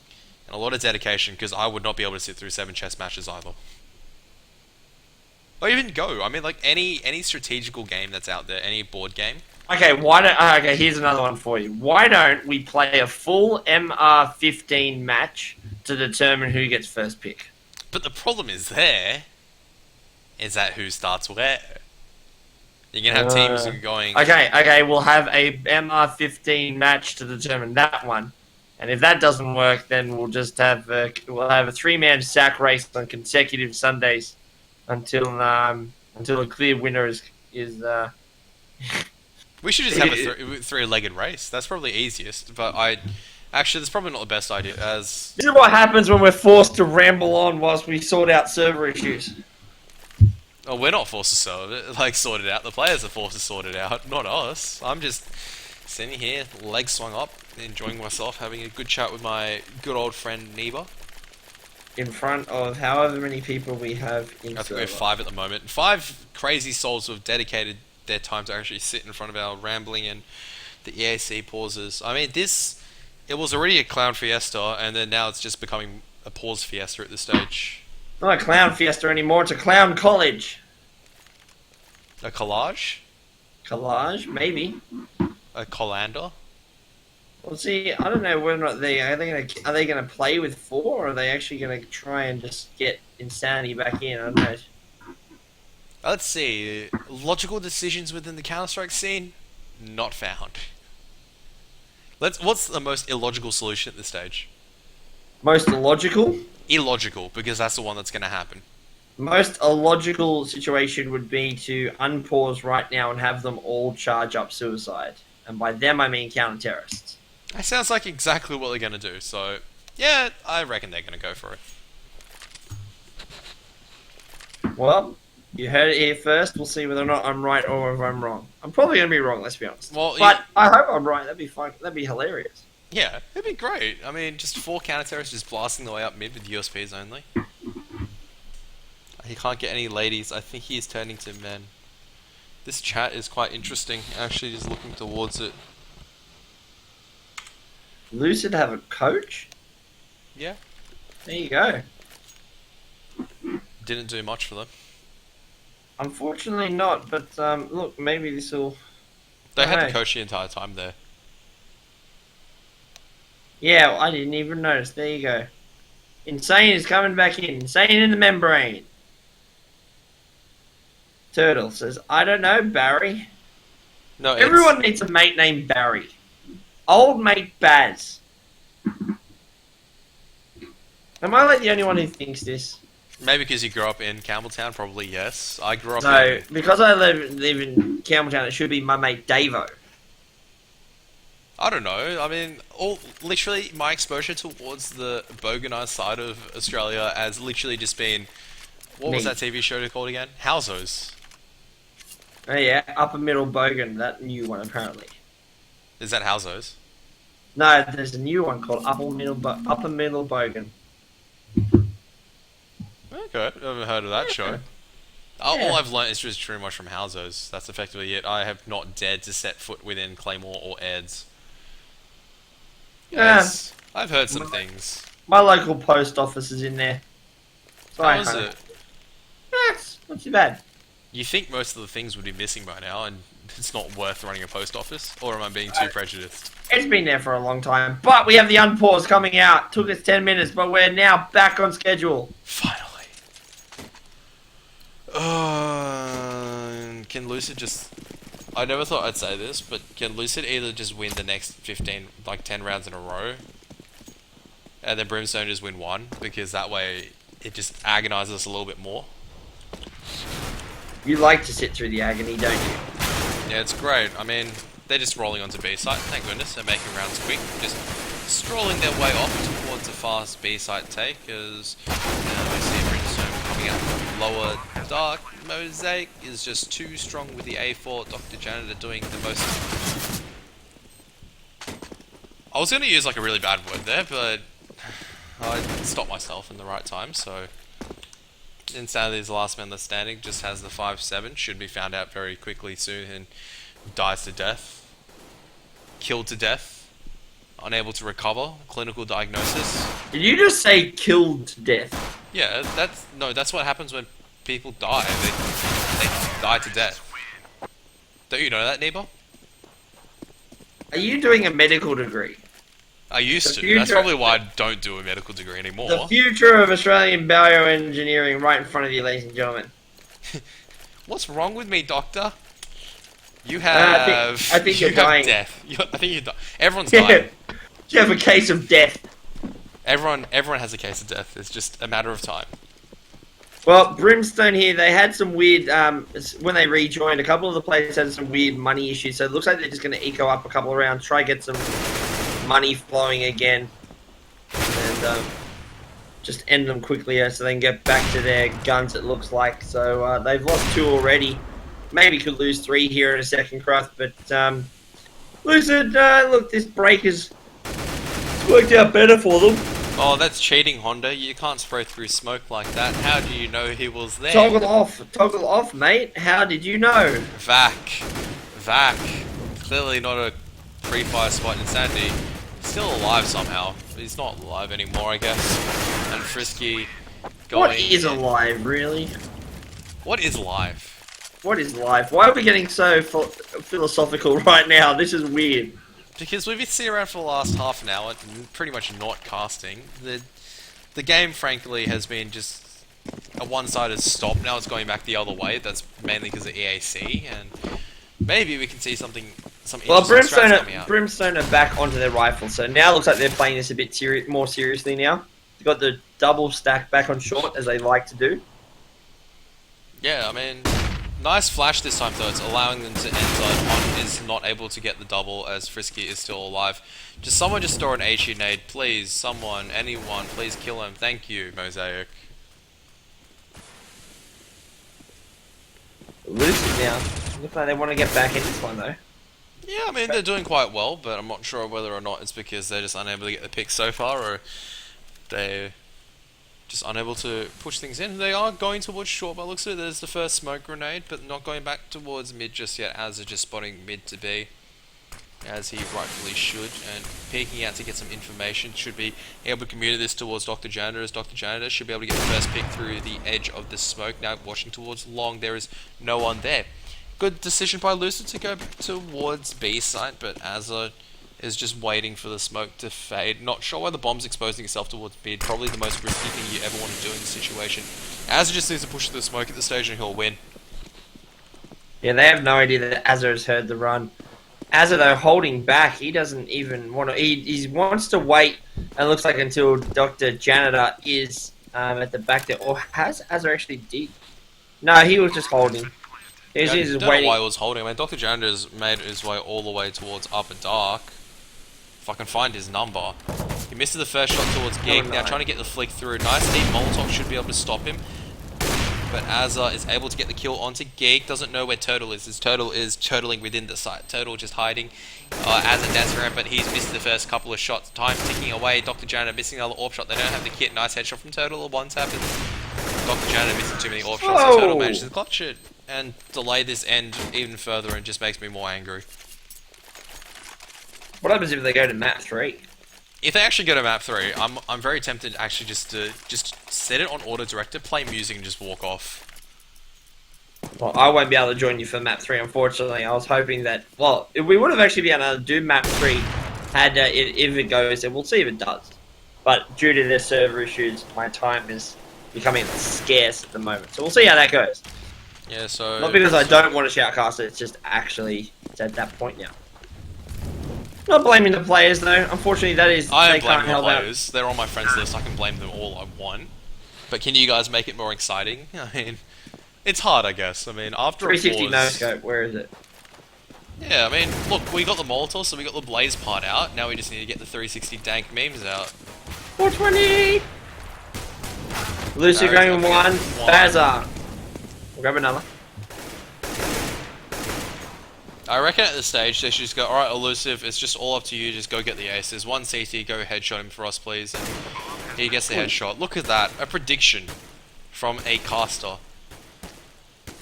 Speaker 1: a lot of dedication. Because I would not be able to sit through 7 chess matches either, or even Go. I mean, like any strategical game that's out there, any board game.
Speaker 2: Okay, why don't? Okay, here's another one for you. Why don't we play a full MR15 match to determine who gets first pick?
Speaker 1: But the problem is that who starts where. You're gonna have teams going.
Speaker 2: Okay, we'll have a MR15 match to determine that one, and if that doesn't work, then we'll just have a 3-man sack race on consecutive Sundays until a clear winner is.
Speaker 1: We should just have a three-legged race. That's probably easiest. But actually, that's probably not the best idea. As
Speaker 2: This is what happens when we're forced to ramble on whilst we sort out server issues.
Speaker 1: oh, we're not forced to sort it out. The players are forced to sort it out, not us. I'm just sitting here, legs swung up, enjoying myself, having a good chat with my good old friend Neva.
Speaker 2: In front of however many people we have in
Speaker 1: I think we
Speaker 2: server.
Speaker 1: have 5 at the moment. 5 crazy souls who have dedicated their time to actually sit in front of our rambling and the EAC pauses. I mean, it was already a clown fiesta, and then now it's just becoming a pause fiesta at this stage.
Speaker 2: Not a clown fiesta anymore, it's a clown college.
Speaker 1: A collage?
Speaker 2: Collage? Maybe.
Speaker 1: A colander?
Speaker 2: Well, see, I don't know whether or not are they gonna play with 4, or are they actually gonna try and just get Insanity back in? I don't know.
Speaker 1: Let's see. Logical decisions within the Counter-Strike scene? Not found. What's the most illogical solution at this stage?
Speaker 2: Most illogical?
Speaker 1: Illogical, because that's the one that's going to happen.
Speaker 2: Most illogical situation would be to unpause right now and have them all charge up suicide. And by them, I mean counter-terrorists.
Speaker 1: That sounds like exactly what they're going to do, so yeah, I reckon they're going to go for it.
Speaker 2: Well, you heard it here first. We'll see whether or not I'm right or if I'm wrong. I'm probably going to be wrong, let's be honest.
Speaker 1: Well,
Speaker 2: but I hope I'm right. That'd be fun. That'd be hilarious.
Speaker 1: Yeah, it'd be great. I mean, just 4 counter-terrorists just blasting the way up mid with USPs only. He can't get any ladies. I think he is turning to men. This chat is quite interesting, actually, just looking towards it.
Speaker 2: Lucid have a coach?
Speaker 1: Yeah.
Speaker 2: There you go.
Speaker 1: Didn't do much for them.
Speaker 2: Unfortunately not, but look, maybe this will...
Speaker 1: They had the coach the entire time there.
Speaker 2: Yeah, well, I didn't even notice. There you go. Insane is coming back in. Insane in the membrane. Turtle says, I don't know, Barry.
Speaker 1: No,
Speaker 2: Everyone needs a mate named Barry. Old mate Baz. Am I like the only one who thinks this?
Speaker 1: Maybe because you grew up in Campbelltown, probably yes. I grew up
Speaker 2: So
Speaker 1: in.
Speaker 2: because I live in Campbelltown, it should be my mate Davo.
Speaker 1: I don't know. I mean, all literally my exposure towards the boganized side of Australia has literally just been what was
Speaker 2: Me.
Speaker 1: that TV show called again? Housos.
Speaker 2: Oh yeah, Upper Middle Bogan, that new one apparently.
Speaker 1: Is that Housos?
Speaker 2: No, there's a new one called Upper Middle Bogan.
Speaker 1: Okay, never heard of that show.
Speaker 2: Yeah.
Speaker 1: All
Speaker 2: Yeah.
Speaker 1: I've learnt is just pretty much from Housos. That's effectively it. I have not dared to set foot within Claymore or Eds.
Speaker 2: Yeah.
Speaker 1: As I've heard some things.
Speaker 2: My local post office is in there. So
Speaker 1: How is it?
Speaker 2: It's not too bad.
Speaker 1: You think most of the things would be missing by now, and it's not worth running a post office? Or am I being too prejudiced?
Speaker 2: It's been there for a long time. But we have the unpause coming out. Took us 10 minutes, but we're now back on schedule.
Speaker 1: Finally. Can Lucid just... I never thought I'd say this, but can Lucid either just win the next 15, like 10 rounds in a row, and then Brimstone just win one, because that way it just agonizes us a little bit more?
Speaker 2: You like to sit through the agony, don't you?
Speaker 1: Yeah, it's great. I mean, they're just rolling onto B site, thank goodness. They're making rounds quick, just strolling their way off towards a fast B site take, as we see Brimstone coming out lower dark. Mosaic is just too strong with the A4. Dr. Janitor doing the most... I was going to use like a really bad word there, but I stopped myself in the right time, so... Insanity is the last man left standing, just has the 5-7, should be found out very quickly soon and dies to death. Killed to death. Unable to recover. Clinical diagnosis.
Speaker 2: Did you just say killed to death?
Speaker 1: Yeah, that's what happens when people die. They die to death. Don't you know that, Neba?
Speaker 2: Are you doing a medical degree?
Speaker 1: I used
Speaker 2: The
Speaker 1: to. That's
Speaker 2: future-
Speaker 1: probably why I don't do a medical degree anymore.
Speaker 2: The future of Australian bioengineering right in front of you, ladies and gentlemen.
Speaker 1: What's wrong with me, doctor? You
Speaker 2: I
Speaker 1: have.
Speaker 2: think
Speaker 1: you
Speaker 2: you're
Speaker 1: have
Speaker 2: dying.
Speaker 1: death. I think you're dying. Everyone's dying.
Speaker 2: You have a case of death.
Speaker 1: Everyone has a case of death. It's just a matter of time.
Speaker 2: Well, Brimstone here, they had some weird, when they rejoined, a couple of the players had some weird money issues, so it looks like they're just going to eco up a couple of rounds, try to get some money flowing again, and just end them quickly so they can get back to their guns, it looks like. So they've lost 2 already. Maybe could lose 3 here in a second, Cruth, but Lucid, look, this break has worked out better for them.
Speaker 1: Oh, that's cheating, Honda. You can't spray through smoke like that. How do you know he was there?
Speaker 2: Toggle off, mate. How did you know?
Speaker 1: Vac. Clearly not a pre-fire spot in Insanity. Still alive somehow. He's not alive anymore, I guess. And Frisky going...
Speaker 2: What is alive, really?
Speaker 1: What is live?
Speaker 2: What is life? Why are we getting so philosophical right now? This is weird.
Speaker 1: Because we've been sitting around for the last half an hour, pretty much not casting. The game, frankly, has been just a one-sided stop. Now it's going back the other way. That's mainly because of EAC, and maybe we can see some
Speaker 2: Well,
Speaker 1: interesting strats coming out.
Speaker 2: Brimstone are back onto their rifle, so now it looks like they're playing this a bit more seriously now. They've got the double stack back on short, as they like to do.
Speaker 1: Yeah, I mean, nice flash this time though. It's allowing them to enter. One is not able to get the double as Frisky is still alive. Someone just store an HE nade, please. Someone, anyone, please kill him. Thank you, Mosaic.
Speaker 2: Lucid now. Looks like they want to get back in this one though.
Speaker 1: Yeah, I mean, they're doing quite well, but I'm not sure whether or not it's because they're just unable to get the pick so far, or they're just unable to push things in. They are going towards short by the looks of it. There's the first smoke grenade, but not going back towards mid just yet, as they're just spotting mid to be, as he rightfully should, and peeking out to get some information. Should be able to communicate this towards Dr. Janitor, as Dr. Janitor should be able to get the first pick through the edge of the smoke. Now watching towards long, there is no one there. Good decision by Lucid to go towards B site, but Azza is just waiting for the smoke to fade. Not sure why the bomb's exposing itself towards mid. Probably the most risky thing you ever want to do in this situation. Azza just needs to push through the smoke at the stage and he'll win.
Speaker 2: Yeah, they have no idea that Azza has heard the run. Azza, though, holding back. He doesn't even want to... He wants to wait, and it looks like until Dr. Janitor is at the back there. Or has Azar actually did? No, he was just holding. He was
Speaker 1: Yeah, I
Speaker 2: just
Speaker 1: don't know
Speaker 2: waiting.
Speaker 1: why he was holding. I mean, Dr. Jander's made his way all the way towards Upper Dark. If I can find his number. He missed the first shot towards Geek.
Speaker 2: Oh,
Speaker 1: Now
Speaker 2: no.
Speaker 1: trying to get the flick through. Nice deep Molotov should be able to stop him. But Azza is able to get the kill onto Geek. Doesn't know where Turtle is. His Turtle is turtling within the site. Turtle just hiding. Azza dancing around, but he's missed the first couple of shots. Time ticking away. Dr. Janet missing another AWP shot. They don't have the kit. Nice headshot from Turtle. Once happens. Dr. Janet missing too many AWP shots. So Turtle manages to clutch it and delay this end even further, and just makes me more angry.
Speaker 2: What happens if they go to map 3?
Speaker 1: If they actually go to map 3, I'm very tempted actually just to set it on auto director, play music, and just walk off.
Speaker 2: Well, I won't be able to join you for map 3, unfortunately. I was hoping that... Well, we would have actually been able to do map 3 had if it goes, and we'll see if it does. But due to the server issues, my time is becoming scarce at the moment. So we'll see how that goes.
Speaker 1: Yeah, so...
Speaker 2: Not because I don't want to shoutcast it, it's just actually it's at that point now. Not blaming the players, though. Unfortunately, that is...
Speaker 1: I
Speaker 2: they
Speaker 1: am blaming
Speaker 2: can't
Speaker 1: the
Speaker 2: help out.
Speaker 1: players. They're on my friends list. I can blame them all I want. But can you guys make it more exciting? I mean, it's hard, I guess. I mean, after a
Speaker 2: 360
Speaker 1: pause...
Speaker 2: no-scope, where is it?
Speaker 1: Yeah, I mean, look, we got the Molotov, so we got the Blaze part out. Now we just need to get the 360 dank memes out.
Speaker 2: 420! Lucid going with one. Bazar. We'll grab another.
Speaker 1: I reckon at this stage they should just go, alright, Elusive, it's just all up to you, just go get the ace. There's one CT, go headshot him for us, please. And he gets the headshot. Look at that, a prediction from a caster.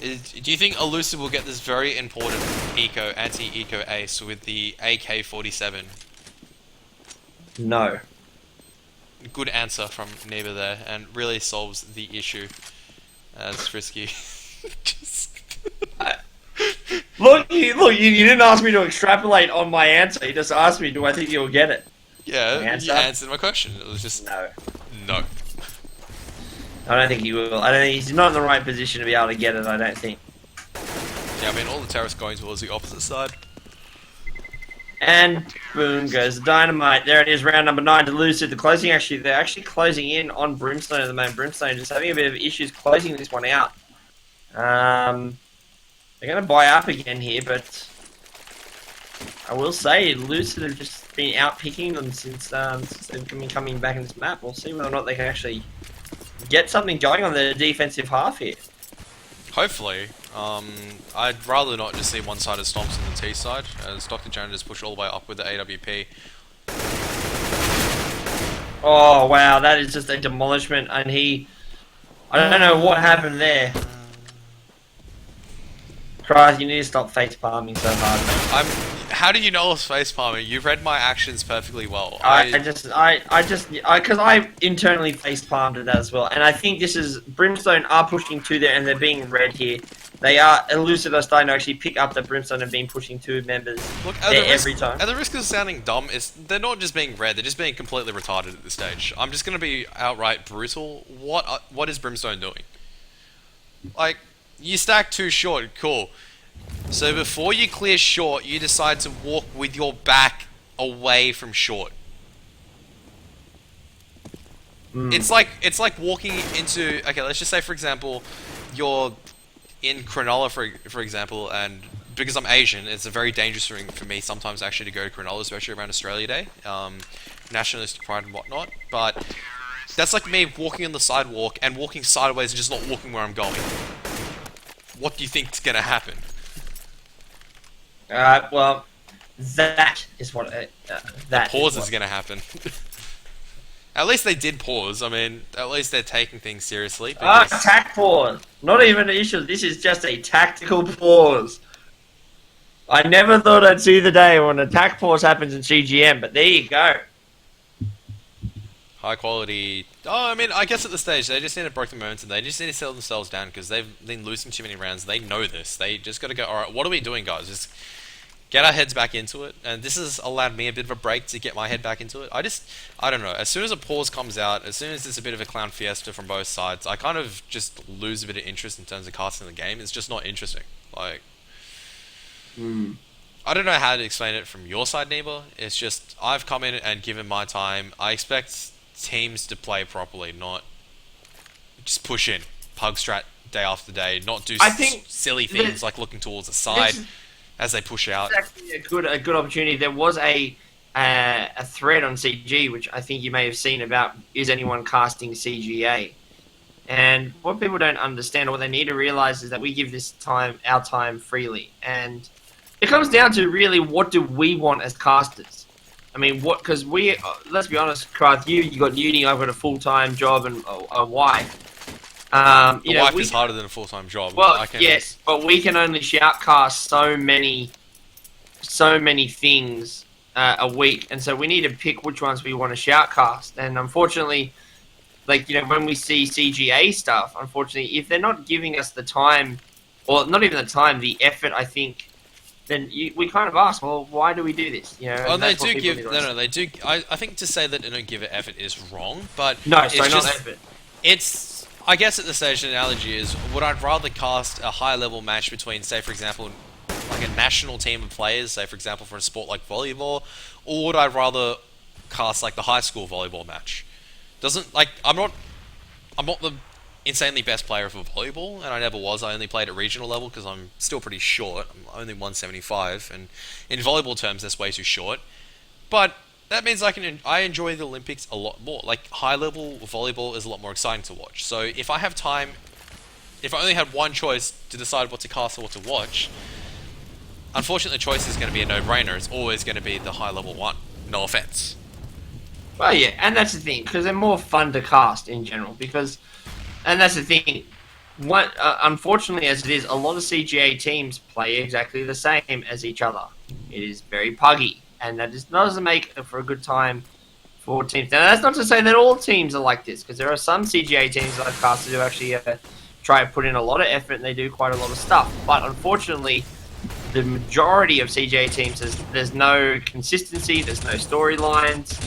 Speaker 1: Do you think Elusive will get this very important anti-eco ace with the AK-47?
Speaker 2: No.
Speaker 1: Good answer from Neighbor there, and really solves the issue. That's risky. Just...
Speaker 2: Look, you didn't ask me to extrapolate on my answer. You just asked me, do I think you'll get it?
Speaker 1: Yeah,
Speaker 2: Answer?
Speaker 1: you answered my question. It was just...
Speaker 2: No.
Speaker 1: No.
Speaker 2: I don't think he will. I don't think he's not in the right position to be able to get it, I don't think.
Speaker 1: Yeah, I mean, all the terrorists going towards the opposite side.
Speaker 2: And boom goes the dynamite. There it is, round number 9 to Lucid. They're actually closing in on Brimstone at the moment. Brimstone just having a bit of issues closing this one out. They're going to buy up again here, but I will say Lucid have just been out picking them since they've been coming back in this map. We'll see whether or not they can actually get something going on the defensive half here.
Speaker 1: Hopefully. I'd rather not just see one-sided stomps on the T side, as Dr. Janet just pushed all the way up with the AWP.
Speaker 2: Oh, wow, that is just a demolishment, and I don't know what happened there. Christ, you need to stop face palming so hard, mate.
Speaker 1: How do you know I was face palming? You read my actions perfectly well.
Speaker 2: Because I internally face palmed at that as well, and I think this is Brimstone are pushing 2 there, and they're being red here. They are Lucid are starting to actually pick up that Brimstone have been pushing 2 members every time.
Speaker 1: At the risk of sounding dumb, they're not just being red; they're just being completely retarded at this stage. I'm just gonna be outright brutal. What is Brimstone doing? Like, you stack 2 short, cool. So before you clear short, you decide to walk with your back away from short. It's like walking into... Okay, let's just say, for example, you're in Cronulla, for example, and because I'm Asian, it's a very dangerous thing for me sometimes actually to go to Cronulla, especially around Australia Day, nationalistic pride and whatnot, but that's like me walking on the sidewalk and walking sideways and just not walking where I'm going. What do you think's gonna happen?
Speaker 2: Well, that is what that
Speaker 1: Pause is gonna happen. At least they did pause. I mean, at least they're taking things seriously.
Speaker 2: Attack pause. Not even an issue. This is just a tactical pause. I never thought I'd see the day when an attack pause happens in CGM, but there you go.
Speaker 1: High quality. Oh, I mean, I guess at the stage they just need to break the momentum. They just need to settle themselves down because they've been losing too many rounds. They know this. They just got to go. All right, what are we doing, guys? Just get our heads back into it. And this has allowed me a bit of a break to get my head back into it. I don't know. As soon as a pause comes out, as soon as there's a bit of a clown fiesta from both sides, I kind of just lose a bit of interest in terms of casting the game. It's just not interesting. Like, I don't know how to explain it from your side, Neighbor. It's just I've come in and given my time. I expect teams to play properly, not just push in, pug strat day after day, not do
Speaker 2: I think
Speaker 1: silly
Speaker 2: that
Speaker 1: things like looking towards the
Speaker 2: this
Speaker 1: side
Speaker 2: is
Speaker 1: as they push out.
Speaker 2: actually a good opportunity. There was a thread on CG which I think you may have seen about is anyone casting CGA. And what people don't understand, or what they need to realize, is that we give our time freely, and it comes down to really what do we want as casters. I mean, what? Because let's be honest, Krath, you got uni, I've got a full-time job and a wife.
Speaker 1: The wife is harder than a full-time job.
Speaker 2: Well, yes, but we can only shoutcast so many things a week, and so we need to pick which ones we want to shoutcast. And unfortunately, when we see CGA stuff, unfortunately, if they're not giving us the time, or not even the time, the effort, I think, then we kind of ask, well, why do we do this?
Speaker 1: Oh, they do give. No, they do. I think to say that they don't give it effort is wrong, but
Speaker 2: no,
Speaker 1: it's
Speaker 2: not
Speaker 1: just
Speaker 2: effort.
Speaker 1: it's. I guess at this stage, the analogy is: would I rather cast a high-level match between, say, for example, like a national team of players, say, for example, for a sport like volleyball, or would I rather cast like the high school volleyball match? I'm not the insanely best player for volleyball, and I never was. I only played at regional level because I'm still pretty short. I'm only 175, and in volleyball terms, that's way too short. But that means I enjoy the Olympics a lot more. Like high level volleyball is a lot more exciting to watch. So if I have time, if I only had one choice to decide what to cast or what to watch, unfortunately, the choice is going to be a no-brainer. It's always going to be the high level one. No offense.
Speaker 2: Well, yeah, and that's the thing, because they're more fun to cast in general. And that's the thing. Unfortunately, as it is, a lot of CGA teams play exactly the same as each other. It is very puggy, and that doesn't make for a good time for teams. Now, that's not to say that all teams are like this, because there are some CGA teams that I've casted who actually try to put in a lot of effort, and they do quite a lot of stuff. But unfortunately, the majority of CGA teams, there's no consistency, there's no storylines.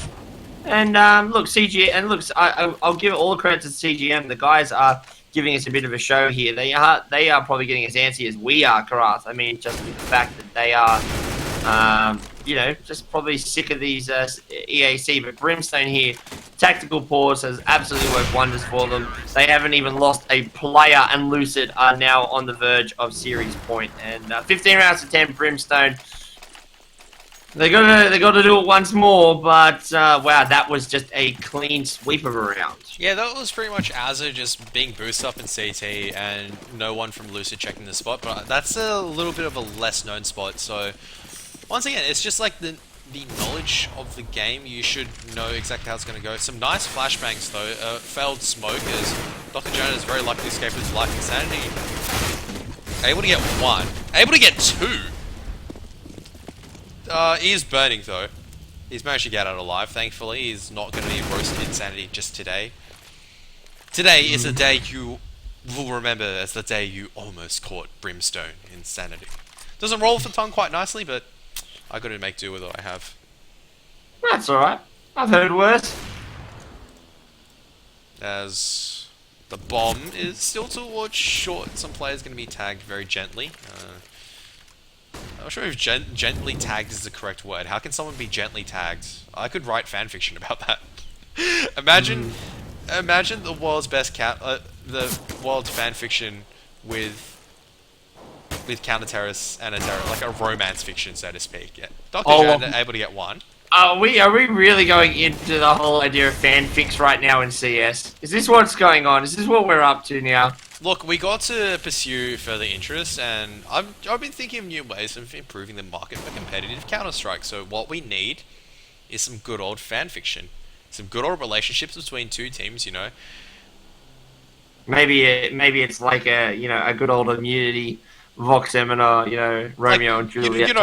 Speaker 2: And look, CGM, and look, I'll give all the credit to CGM. The guys are giving us a bit of a show here. They are probably getting as antsy as we are, Karath. I mean, just with the fact that they are, just probably sick of these EAC. But Brimstone here, tactical pause has absolutely worked wonders for them. They haven't even lost a player, and Lucid are now on the verge of series point. And 15 rounds to 10, Brimstone. They got to do it once more, but wow, that was just a clean sweep of a round.
Speaker 1: Yeah, that was pretty much Azza just being boosted up in CT and no one from Lucid checking the spot, but that's a little bit of a less known spot, so once again, it's just like the knowledge of the game. You should know exactly how it's going to go. Some nice flashbangs though, failed smoke as Dr. Jonah is very lucky to escape with his life insanity. Able to get one, able to get two! He is burning though. He's managed to get out alive, thankfully. He's not going to be roasted insanity just today. Today is the day you will remember as the day you almost caught Brimstone insanity. Doesn't roll off the tongue quite nicely, but I got to make do with what I have.
Speaker 2: That's alright. I've heard worse.
Speaker 1: As the bomb is still towards short, some players going to be tagged very gently. I'm not sure if gently tagged is the correct word. How can someone be gently tagged? I could write fanfiction about that. Imagine the world's best the world's fanfiction with counter-terrorists and like a romance fiction, so to speak. Yeah. Dr. Jones able to get one.
Speaker 2: Are we really going into the whole idea of fanfics right now in CS? Is this what's going on? Is this what we're up to now?
Speaker 1: Look, we got to pursue further interests, and I've been thinking of new ways of improving the market for competitive Counter-Strike. So what we need is some good old fanfiction, some good old relationships between two teams. You know,
Speaker 2: maybe it's like a good old immunity, Vox Emina, Romeo and Juliet.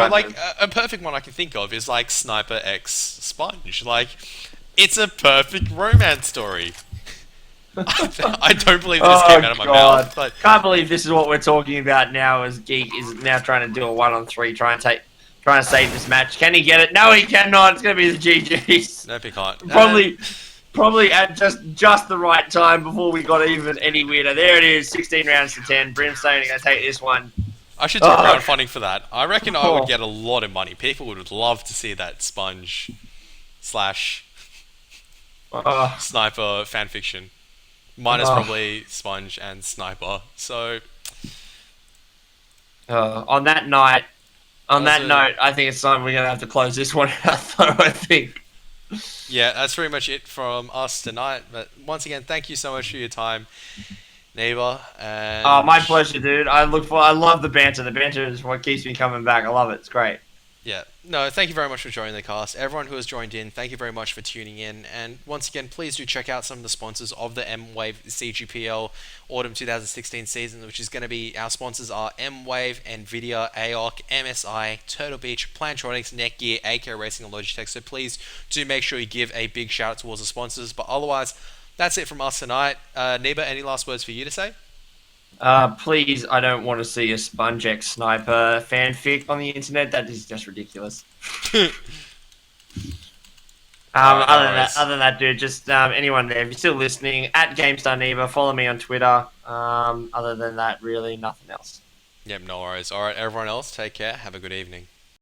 Speaker 1: A perfect one I can think of is like Sniper X Sponge. Like, it's a perfect romance story. I don't believe this came out of my mouth. But
Speaker 2: can't believe this is what we're talking about now. As Geek is now trying to do a 1-on-3, trying to save this match. Can he get it? No, he cannot. It's going to be the GGs.
Speaker 1: Nope, he can't.
Speaker 2: Probably at just the right time before we got even any weirder. There it is, 16 rounds to 10. Brimstone are going to take this one.
Speaker 1: I should do crowdfunding for that. I reckon I would get a lot of money. People would love to see that Sponge / Sniper fanfiction. Mine is
Speaker 2: Oh,
Speaker 1: probably Sponge and Sniper. So
Speaker 2: on that night, on
Speaker 1: that was
Speaker 2: that
Speaker 1: a
Speaker 2: note, I think it's time we're gonna have to close this one out. Though I think.
Speaker 1: yeah. That's pretty much it from us tonight. But once again, thank you so much for your time, neighbor.
Speaker 2: Oh,
Speaker 1: And
Speaker 2: my pleasure, dude. I love the banter. The banter is what keeps me coming back. I love it. It's great.
Speaker 1: yeah, no, thank you very much for joining the cast. Everyone who has joined in, thank you very much for tuning in. And once again, please do check out some of the sponsors of the Mwave CGPL Autumn 2016 season, which is going to be our sponsors are Mwave, Nvidia, AOC, MSI, Turtle Beach, Plantronics, Netgear, AK Racing, and Logitech. So please do make sure you give a big shout out towards the sponsors. But otherwise, that's it from us tonight. Neba, any last words for you to say?
Speaker 2: Please, I don't want to see a Sponge X Sniper fanfic on the internet. That is just ridiculous.
Speaker 1: All right, no worries.
Speaker 2: Other than that, dude, just anyone there, if you're still listening, at GameStar Neva, follow me on Twitter. Other than that, really nothing else.
Speaker 1: Yep, no worries. All right, everyone else, take care. Have a good evening.